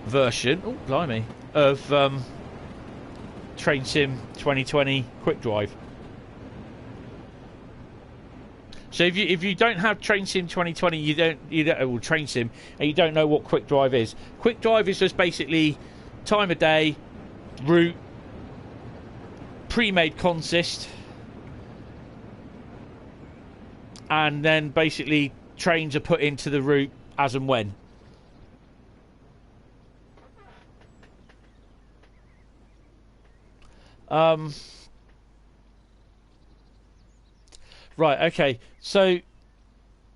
version, oh blimey, of Train Sim 2020 Quick Drive. So if you don't have Train Sim 2020, you don't well, Train Sim, and you don't know what Quick Drive is. Quick Drive is just basically time of day, route, pre-made consist, and then basically trains are put into the route as and when. Right, okay. So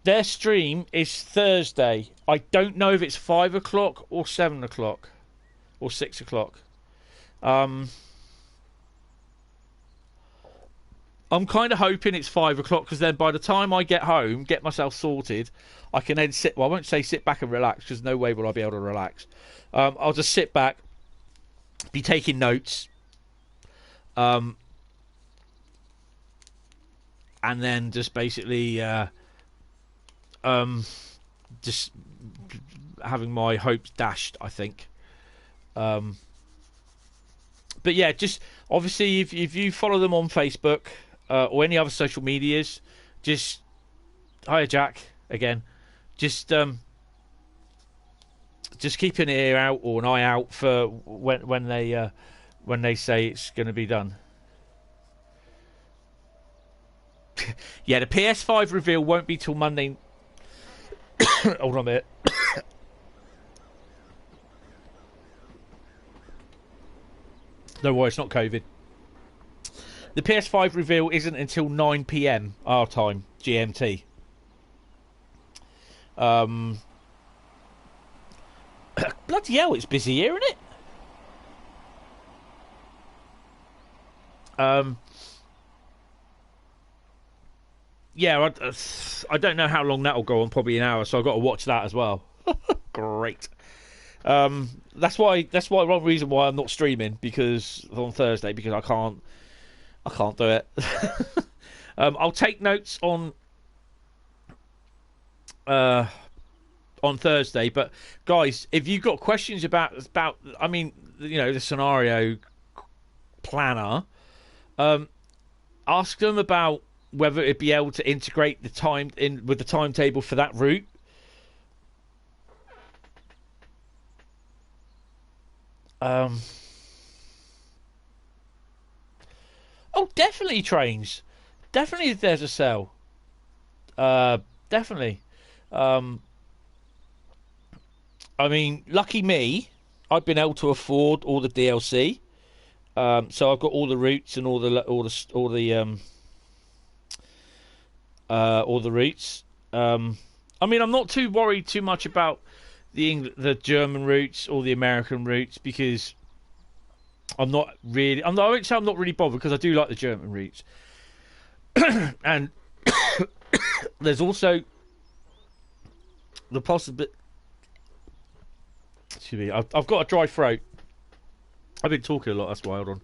their stream is Thursday. I don't know if it's 5 o'clock or 7 o'clock or 6 o'clock. I'm kind of hoping it's 5 o'clock, because then by the time I get home, get myself sorted, I can then sit. Well, I won't say sit back and relax, because no way will I be able to relax. I'll just sit back, be taking notes, and then just basically just having my hopes dashed, I think. But yeah, just obviously if you follow them on Facebook or any other social medias, just hiya Jack again. Just keep an ear out or an eye out for when they say it's going to be done. Yeah, the PS5 reveal won't be till Monday. Hold on a minute. Don't worry, it's not COVID. The PS5 reveal isn't until 9 PM our time, GMT. Bloody hell, it's busy here, isn't it? Yeah, I don't know how long that'll go on. Probably an hour, so I've got to watch that as well. Great. That's one reason why I'm not streaming, because on Thursday, because I can't do it. I'll take notes on Thursday, but guys, if you've got questions about I mean, you know, the scenario planner, ask them about whether it'd be able to integrate the time in with the timetable for that route. Oh, definitely trains. Definitely if there's a sale. Definitely. I mean, lucky me, I've been able to afford all the DLC. So I've got all the routes and all the routes. I mean, I'm not too worried too much about the German routes or the American routes, because I won't say I'm not really bothered, because I do like the German routes. And there's also the possibility. Excuse me, I've got a dry throat. I've been talking a lot, that's why. Hold on.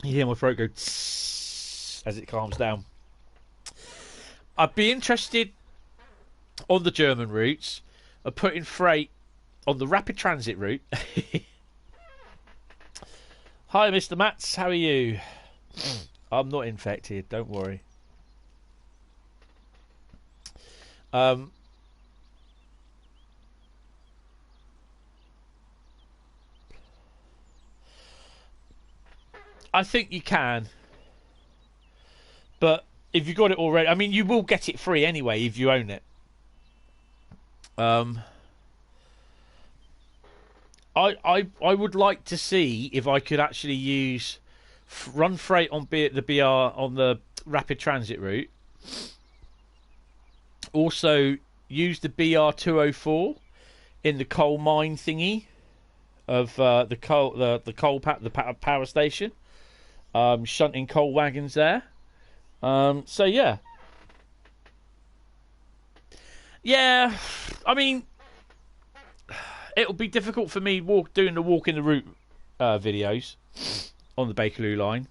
You hear my throat go tss as it calms down. I'd be interested on the German routes of putting freight on the rapid transit route. Hi, Mr. Mats. How are you? I'm not infected. Don't worry. I think you can, but if you got it already, I mean, you will get it free anyway if you own it. I would like to see if I could actually use run freight on the BR on the rapid transit route. Also use the BR 204 in the coal mine thingy of the power station. Shunting coal wagons there. So yeah, I mean, it'll be difficult for me doing the walk in the route videos on the Bakerloo line,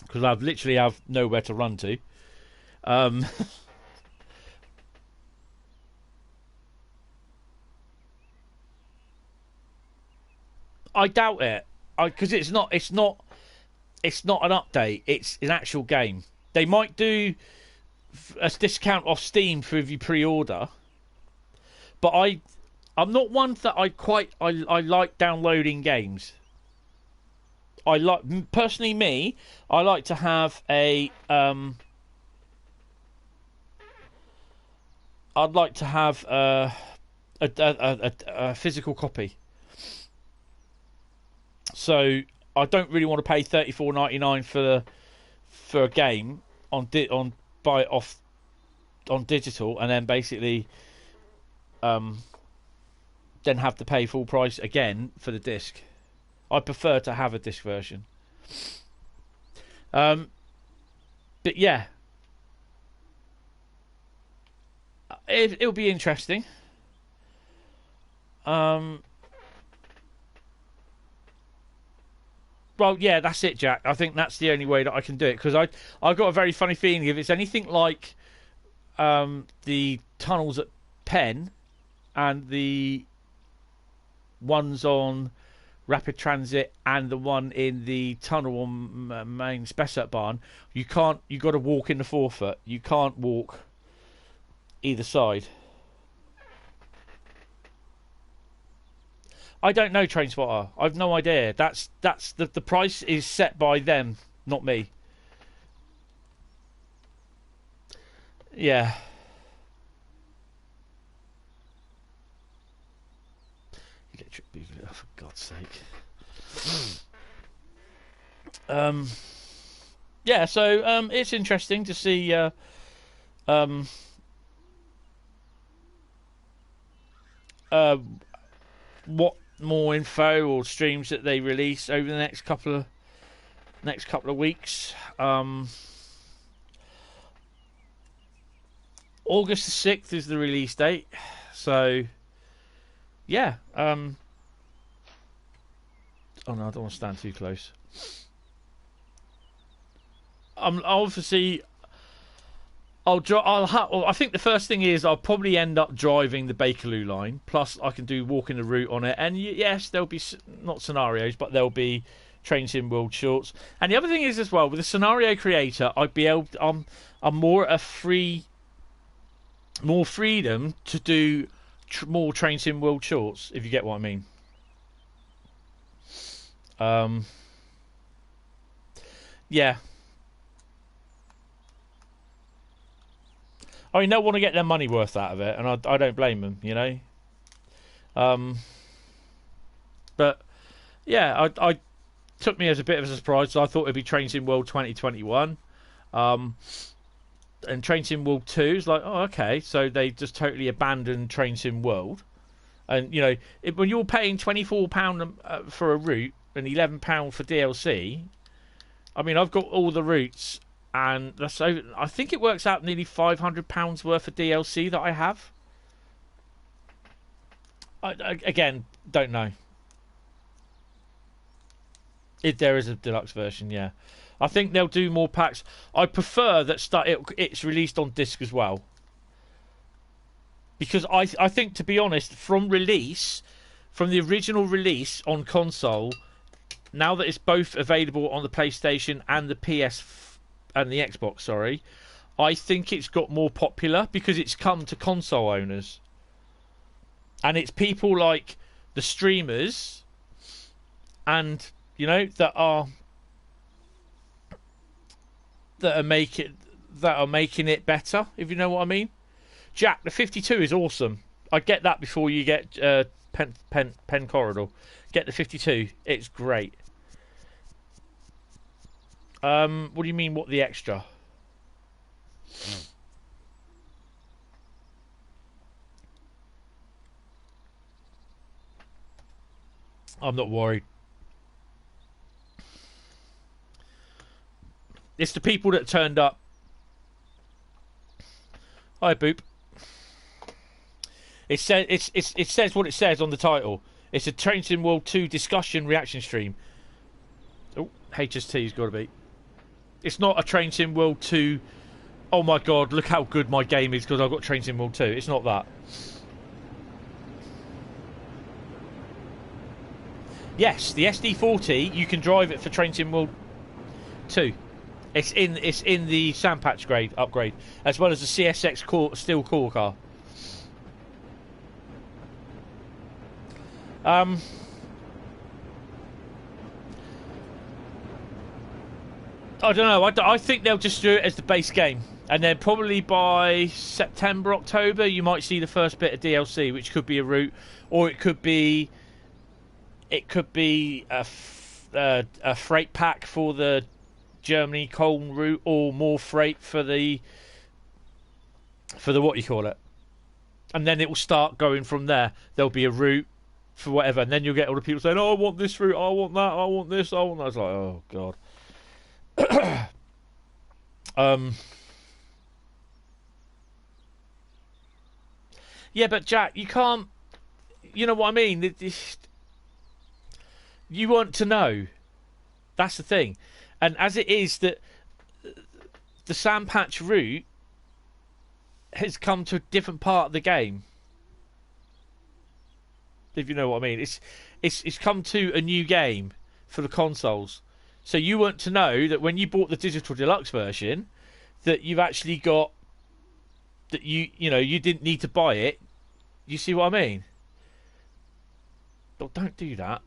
because I've literally have nowhere to run to. I doubt it, because it's not an update. It's an actual game. They might do a discount off Steam for if you pre-order, but I'm not one that I like downloading games. I like to have a I'd like to have a physical copy. So I don't really want to pay $34.99 for a game buy it off on digital, and then basically then have to pay full price again for the disc. I prefer to have a disc version. But yeah, it'll be interesting. Well, yeah, that's it, Jack. I think that's the only way that I can do it, because I've got a very funny feeling if it's anything like the tunnels at Penn and the ones on Rapid Transit and the one in the tunnel on main Spessart Barn, you've got to walk in the forefoot. You can't walk either side. I don't know, Trainspotter. I've no idea. That's the price is set by them, not me. Yeah. Electric Boogaloo, for God's sake. Yeah, so it's interesting to see what more info or streams that they release over the next couple of weeks. August the 6th is the release date, so yeah. Oh no, I don't want to stand too close. Obviously, I think the first thing is I'll probably end up driving the Bakerloo line. Plus, I can do walking the route on it, and yes, there'll be not scenarios, but there'll be Train Sim World shorts. And the other thing is as well, with the scenario creator, I'd be able. I'm more freedom to do more Train Sim World shorts, if you get what I mean. Yeah. I mean, they'll want to get their money worth out of it, and I don't blame them, you know. But yeah, I took me as a bit of a surprise. So I thought it'd be Train Sim World 2021, and Train Sim World 2 is like, oh, okay, so they just totally abandoned Train Sim World, and you know, when you're paying £24 for a route and £11 for DLC, I mean, I've got all the routes. And so I think it works out nearly £500 worth of DLC that I have. I again, don't know. If there is a deluxe version, yeah. I think they'll do more packs. I prefer that it's released on disc as well. Because I think, to be honest, from the original release on console, now that it's both available on the PlayStation and the PS4, and the Xbox, sorry, I think it's got more popular because it's come to console owners. And it's people like the streamers and, you know, that are making it better, if you know what I mean. Jack, the 52 is awesome. I get that before you get Pen Corridor. Get the 52. It's great. What do you mean, what the extra? I'm not worried. It's the people that turned up. Hi, Boop. It says what it says on the title. It's a Train Sim World 2 discussion reaction stream. Oh, HST's got to be. It's not a Train Sim World 2. Oh my god, look how good my game is because I've got Train Sim World 2. It's not that. Yes, the SD40, you can drive it for Train Sim World 2. It's in the Sandpatch upgrade, as well as the CSX steel core car. I don't know. I think they'll just do it as the base game. And then probably by September, October, you might see the first bit of DLC, which could be a route, or it could be a freight pack for the Germany Cologne route, or more freight for the what you call it. And then it will start going from there. There'll be a route for whatever, and then you'll get all the people saying, "Oh, I want this route, I want that, I want this, I want that." It's like, oh god. Yeah, but Jack, you can't. You know what I mean? You want to know. That's the thing. And as it is that the Sandpatch route has come to a different part of the game. If you know what I mean. It's come to a new game for the consoles. So you want to know that when you bought the digital deluxe version, that you've actually got that you know you didn't need to buy it. You see what I mean? But don't do that.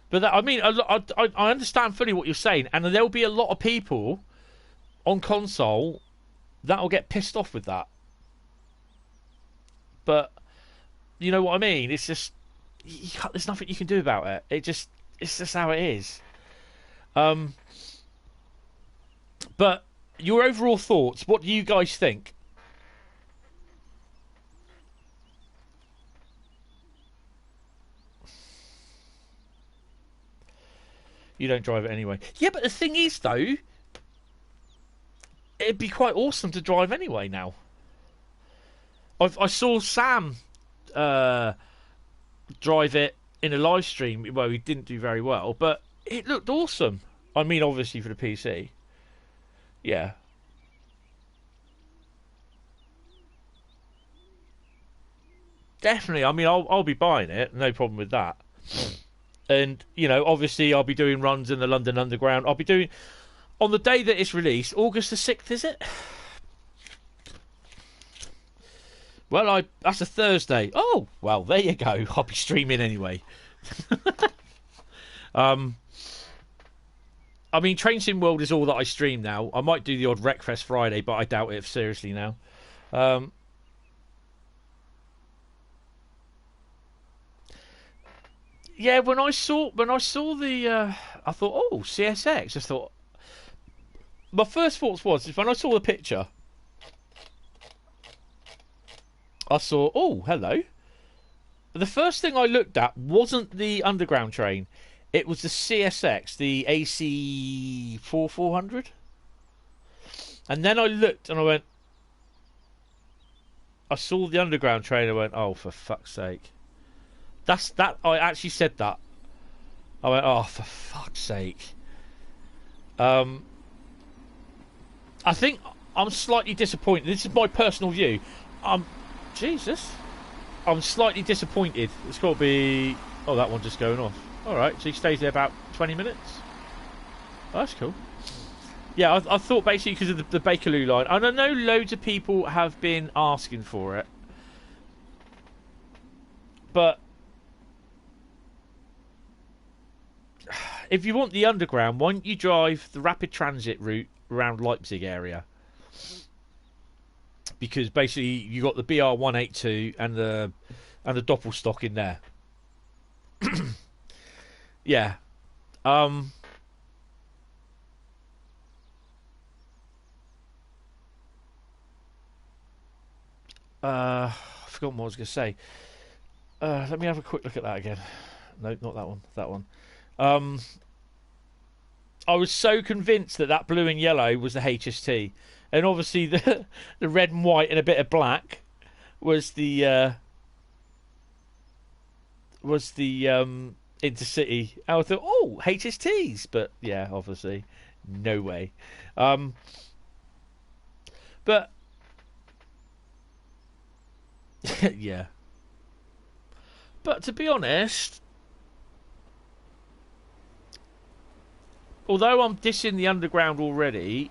But that, I mean, I understand fully what you're saying, and there'll be a lot of people on console that'll get pissed off with that. But you know what I mean? It's just there's nothing you can do about it. It's just how it is. But your overall thoughts? What do you guys think? You don't drive it anyway. Yeah, but the thing is, though, it'd be quite awesome to drive anyway now. I saw Sam drive it in a live stream. Well, he didn't do very well, but it looked awesome. I mean, obviously for the PC. Yeah. Definitely. I mean, I'll be buying it. No problem with that. And, you know, obviously I'll be doing runs in the London Underground. I'll be doing... On the day that it's released, August the 6th, is it? Well, that's a Thursday. Oh, well, there you go. I'll be streaming anyway. I mean, Train Sim World is all that I stream now. I might do the odd Wreckfest Friday, but I doubt it seriously now. Yeah, when I saw the, I thought, oh, CSX. I thought, my first thoughts was when I saw the picture, I saw, oh, hello. The first thing I looked at wasn't the underground train; it was the CSX, the AC 400. And then I looked and I went, I saw the underground train. I went, oh, for fuck's sake. I actually said that. I went, oh, for fuck's sake. I think I'm slightly disappointed. This is my personal view. Jesus. I'm slightly disappointed. It's got to be... Oh, that one just going off. Alright, so he stays there about 20 minutes. Oh, that's cool. Yeah, I thought basically because of the Bakerloo line. And I know loads of people have been asking for it. But... if you want the underground, why don't you drive the rapid transit route around Leipzig area? Because basically you got the BR182 and the Doppelstock in there. Yeah. I forgot what I was going to say. Let me have a quick look at that again. No, not that one. That one. I was so convinced that blue and yellow was the HST, and obviously the red and white and a bit of black was the Intercity. I thought, oh, HSTs, but yeah, obviously, no way. But yeah. But to be honest, although I'm dissing the underground already,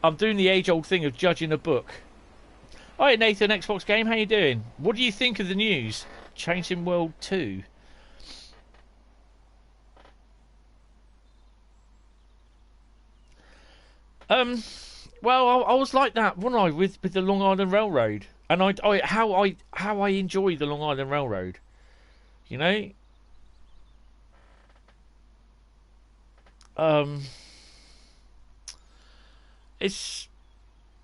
I'm doing the age-old thing of judging a book. Hi Nathan, Xbox Game, how you doing? What do you think of the news? Changing World 2. Well, I was like that, wasn't I, with the Long Island Railroad, and how I enjoy the Long Island Railroad, you know. It's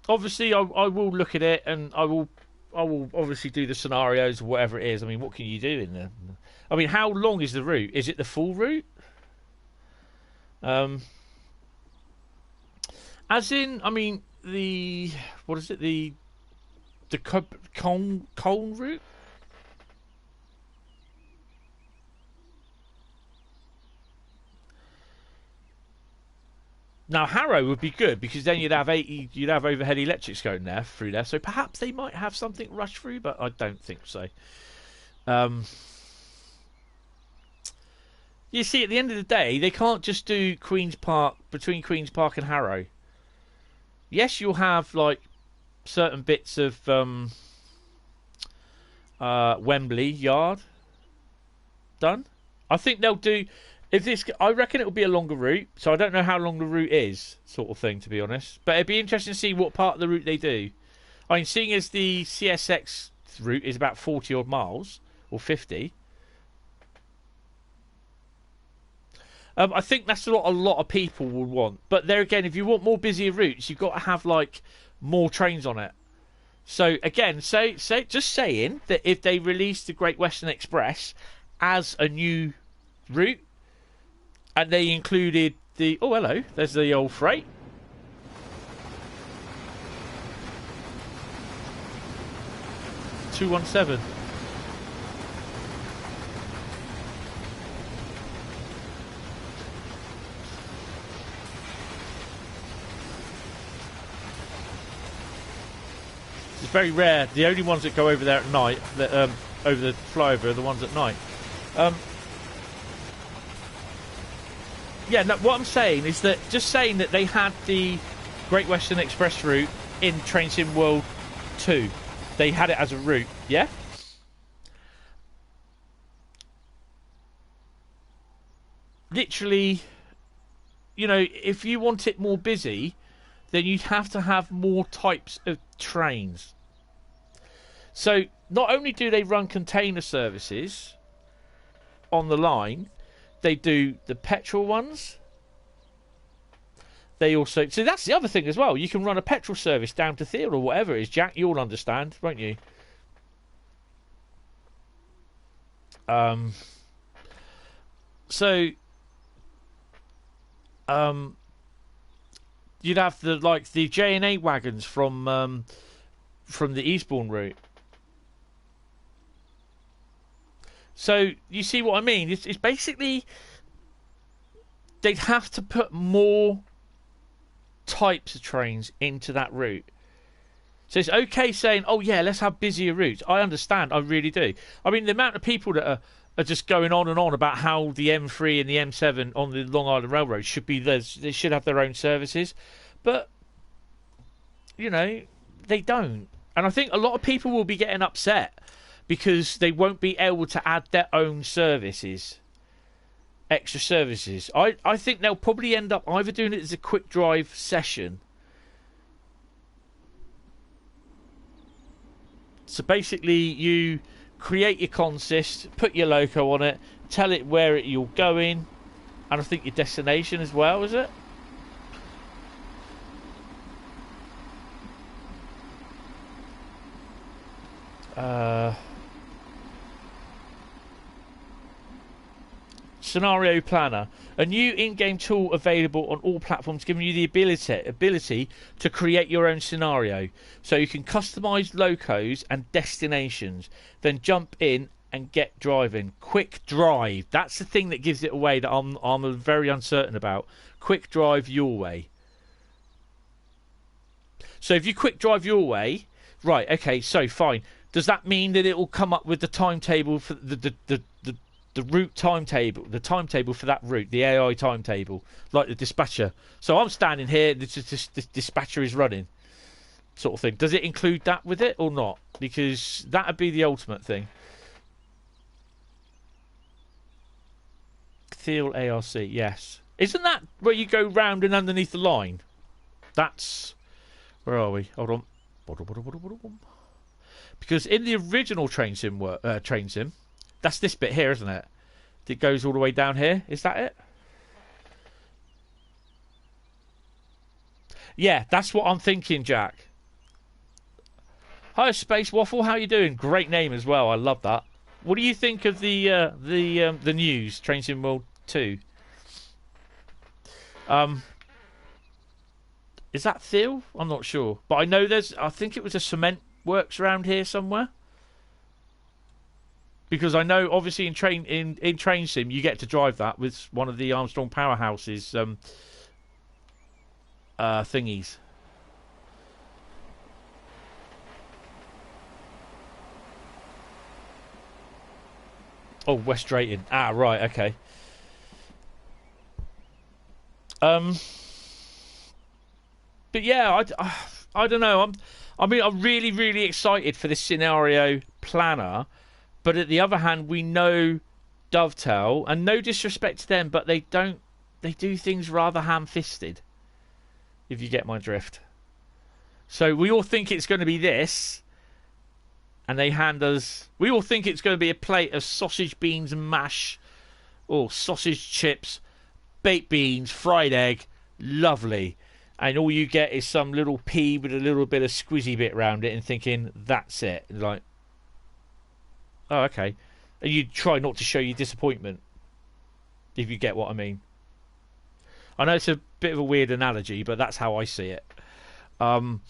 obviously I will look at it, and I will obviously do the scenarios or whatever it is. I mean, what can you do in there? I mean, how long is the route? Is it the full route? As in, I mean, what is it? The Cone route? Now Harrow would be good because then you'd have overhead electrics going there through there. So perhaps they might have something rush through, but I don't think so. You see, at the end of the day, they can't just do Queen's Park between Queen's Park and Harrow. Yes, you'll have like certain bits of Wembley Yard done. I think they'll do. I reckon it'll be a longer route, so I don't know how long the route is, sort of thing, to be honest. But it'd be interesting to see what part of the route they do. I mean, seeing as the CSX route is about 40 odd miles, or 50, I think that's what a lot of people would want. But there again, if you want more busier routes, you've got to have like more trains on it. So again, just saying that if they release the Great Western Express as a new route, and they included hello, there's the old freight. $217. It's very rare. The only ones that go over there at night, that over the flyover, are the ones at night. Yeah, no, what I'm saying is that just saying that they had the Great Western Express route in Train Sim World 2. They had it as a route, yeah? Literally, you know, if you want it more busy, then you'd have to have more types of trains. So, not only do they run container services on the line, they do the petrol ones. They also... So that's the other thing as well. You can run a petrol service down to Theale or whatever it is. Jack, you'll understand, won't you? So... you'd have the J&A wagons from the Eastbourne route. So you see what I mean? It's basically they'd have to put more types of trains into that route. So it's okay saying, "Oh yeah, let's have busier routes." I understand, I really do. I mean, the amount of people that are just going on and on about how the M3 and the M7 on the Long Island Railroad should be they should have their own services, but you know they don't. And I think a lot of people will be getting upset because they won't be able to add their own services, extra services. I think they'll probably end up either doing it as a quick drive session. So basically you create your consist, put your loco on it, tell it where you're going, and I think your destination as well, is it? Scenario Planner, a new in-game tool available on all platforms, giving you the ability to create your own scenario, so you can customize locos and destinations, then jump in and get driving. Quick drive, that's the thing that gives it away, that I'm very uncertain about. Quick drive your way. So if you quick drive your way, right, okay, so fine, does that mean that it will come up with the timetable for the route timetable, the timetable for that route, the AI timetable, like the dispatcher? So I'm standing here, the dispatcher is running, sort of thing. Does it include that with it or not? Because that would be the ultimate thing. Theale ARC, yes. Isn't that where you go round and underneath the line? That's... Where are we? Hold on. Because in the original train sim, that's this bit here, isn't it? It goes all the way down here. Is that it? Yeah, that's what I'm thinking, Jack. Hi, Space Waffle. How you doing? Great name as well. I love that. What do you think of the news, Train Sim World 2? Is that Theo? I'm not sure, but I know I think it was a cement works around here somewhere. Because I know, obviously, in Train Sim, you get to drive that with one of the Armstrong Powerhouse's thingies. Oh, West Drayton. Ah, right, okay. But yeah, I don't know. I'm really, really excited for this scenario planner. But at the other hand, we know Dovetail, and no disrespect to them, but they do things rather ham-fisted, if you get my drift. So we all think it's going to be this, and they hand us... We all think it's going to be a plate of sausage, beans, and mash, or sausage, chips, baked beans, fried egg, lovely. And all you get is some little pea with a little bit of squizzy bit around it, and thinking, that's it. Like... Oh, okay. And you try not to show your disappointment, if you get what I mean. I know it's a bit of a weird analogy, but that's how I see it. I mean,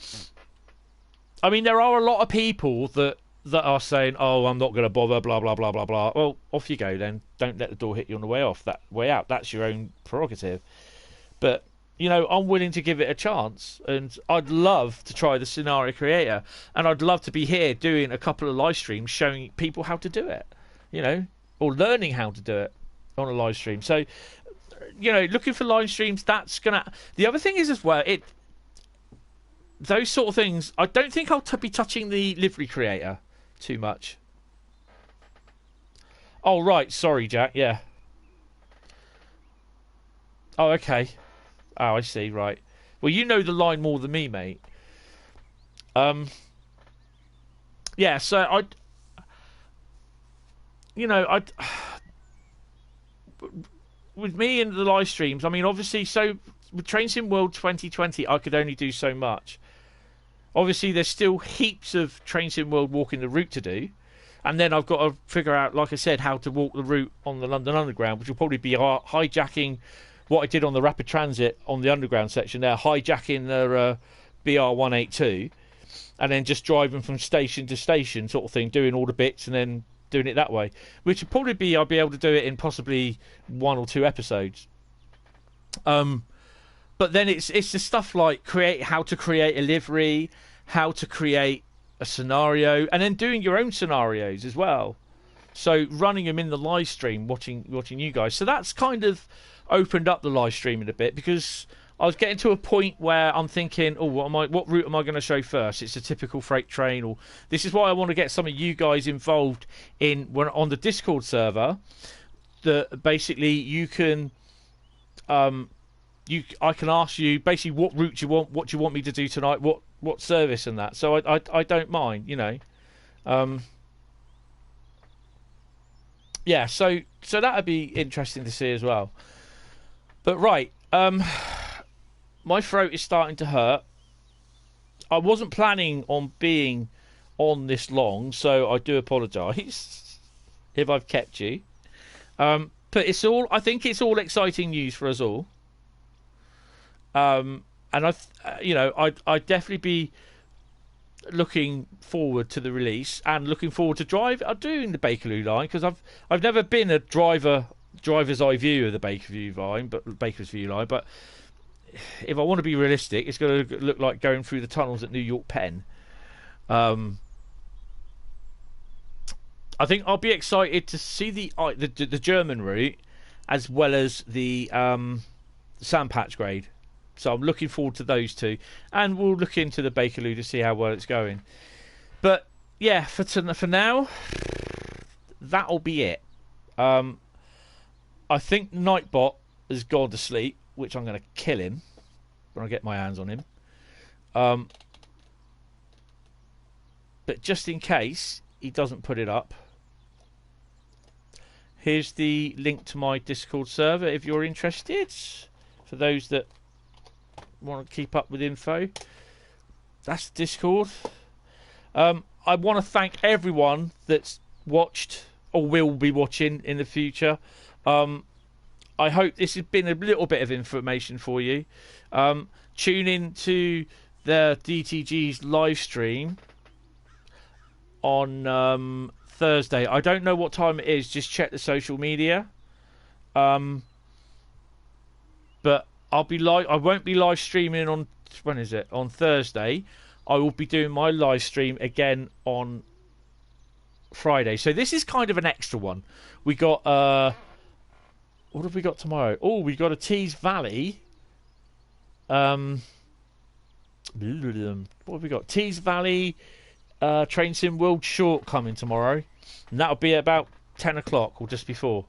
there are a lot of people that are saying, "Oh, I'm not going to bother," blah blah blah blah blah. Well, off you go then. Don't let the door hit you on the way off. That way out. That's your own prerogative. But I'm willing to give it a chance, and I'd love to try the scenario creator, and I'd love to be here doing a couple of live streams showing people how to do it, or learning how to do it on a live stream. So, looking for live streams, that's gonna... The other thing is as well, those sort of things, I don't think I'll be touching the livery creator too much. Oh, right, sorry, Jack, yeah. Oh, okay. Oh, I see, right. Well, you know the line more than me, mate. Yeah, so with me and the live streams, I mean, obviously, so with Train Sim World 2020, I could only do so much. Obviously, there's still heaps of Train Sim World walking the route to do. And then I've got to figure out, like I said, how to walk the route on the London Underground, which will probably be hijacking what I did on the rapid transit on the underground section there, hijacking the BR182, and then just driving from station to station sort of thing, doing all the bits and then doing it that way. Which would probably be, I'll be able to do it in possibly 1 or 2 episodes. But then it's the stuff like how to create a livery, how to create a scenario, and then doing your own scenarios as well. So running them in the live stream, watching you guys. So that's kind of opened up the live streaming a bit, because I was getting to a point where I'm thinking, oh, what route am I going to show first? It's a typical freight train, or this is why I want to get some of you guys involved on the Discord server. That basically you can, I can ask you basically what route you want, what do you want me to do tonight, what service and that. So I don't mind, Yeah, so that would be interesting to see as well. But right, my throat is starting to hurt. I wasn't planning on being on this long, so I do apologise if I've kept you. But I think it's all exciting news for us all. And I'd definitely be looking forward to the release and looking forward to doing the Bakerloo line, because I've never been a driver's eye view of the Baker's View line, but if I want to be realistic, it's going to look like going through the tunnels at New York Penn. I think I'll be excited to see the German route as well as the Sandpatch grade. So I'm looking forward to those two, and we'll look into the Bakerloo to see how well it's going. But yeah, for now, that'll be it. I think Nightbot has gone to sleep, which I'm going to kill him when I get my hands on him. But just in case he doesn't put it up, here's the link to my Discord server if you're interested. For those that want to keep up with info, that's Discord. I want to thank everyone that's watched or will be watching in the future. I hope this has been a little bit of information for you. Tune in to the DTG's live stream on Thursday. I don't know what time it is. Just check the social media. But I'll be live. I won't be live streaming on, when is it? On Thursday. I will be doing my live stream again on Friday. So this is kind of an extra one. We got what have we got tomorrow? Oh, we got a Tees Valley. What have we got? Tees Valley Train Sim World Short coming tomorrow. And that'll be at about 10 o'clock or just before.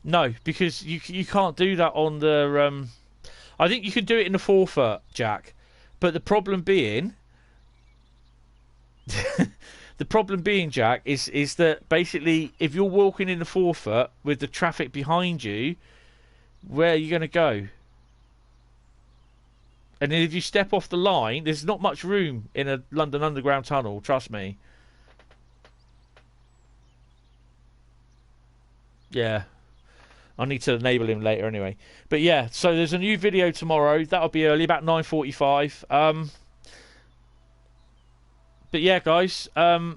No, because you can't do that on the... I think you can do it in the forefoot, Jack. But the problem being... the problem being, Jack, is that basically if you're walking in the forefoot with the traffic behind you, where are you going to go? And then if you step off the line, there's not much room in a London Underground tunnel, trust me. Yeah. I need to enable him later anyway. But yeah, so there's a new video tomorrow. That'll be early, about 9:45. But yeah, guys, I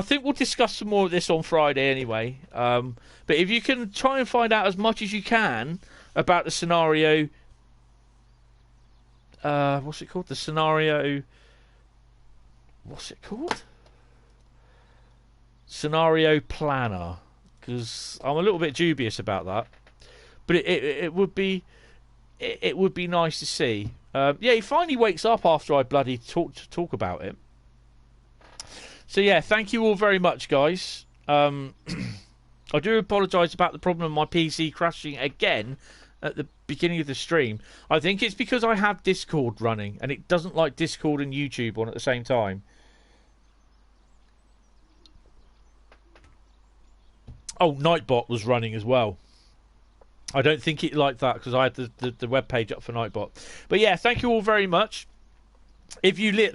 think we'll discuss some more of this on Friday anyway. But if you can try and find out as much as you can about the scenario... what's it called? The scenario... What's it called? Scenario Planner. Because I'm a little bit dubious about that, but it would be nice to see. Yeah, he finally wakes up after I bloody talk about it. So yeah, thank you all very much, guys. I do apologise about the problem of my PC crashing again at the beginning of the stream. I think it's because I have Discord running and it doesn't like Discord and YouTube on at the same time. Oh, Nightbot was running as well. I don't think it liked that because I had the web page up for Nightbot. But yeah, thank you all very much. If you like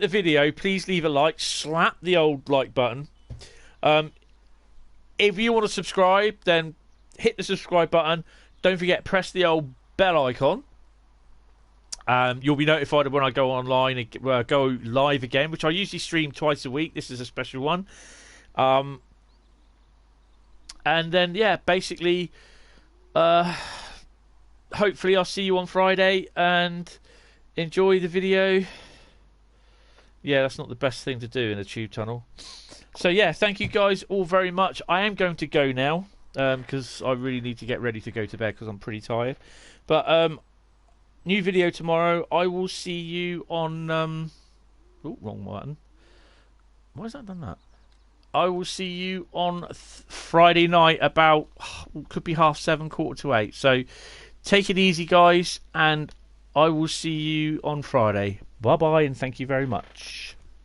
the video, please leave a like. Slap the old like button. If you want to subscribe, then hit the subscribe button. Don't forget, press the old bell icon. You'll be notified when I go online and go live again, which I usually stream twice a week. This is a special one. And then, yeah, basically, hopefully I'll see you on Friday and enjoy the video. Yeah, that's not the best thing to do in a tube tunnel. So, yeah, thank you guys all very much. I am going to go now because I really need to get ready to go to bed because I'm pretty tired. But new video tomorrow. I will see you on... oh, wrong button. Why has that done that? I will see you on Friday night about, could be 7:30, 7:45. So take it easy, guys, and I will see you on Friday. Bye-bye, and thank you very much.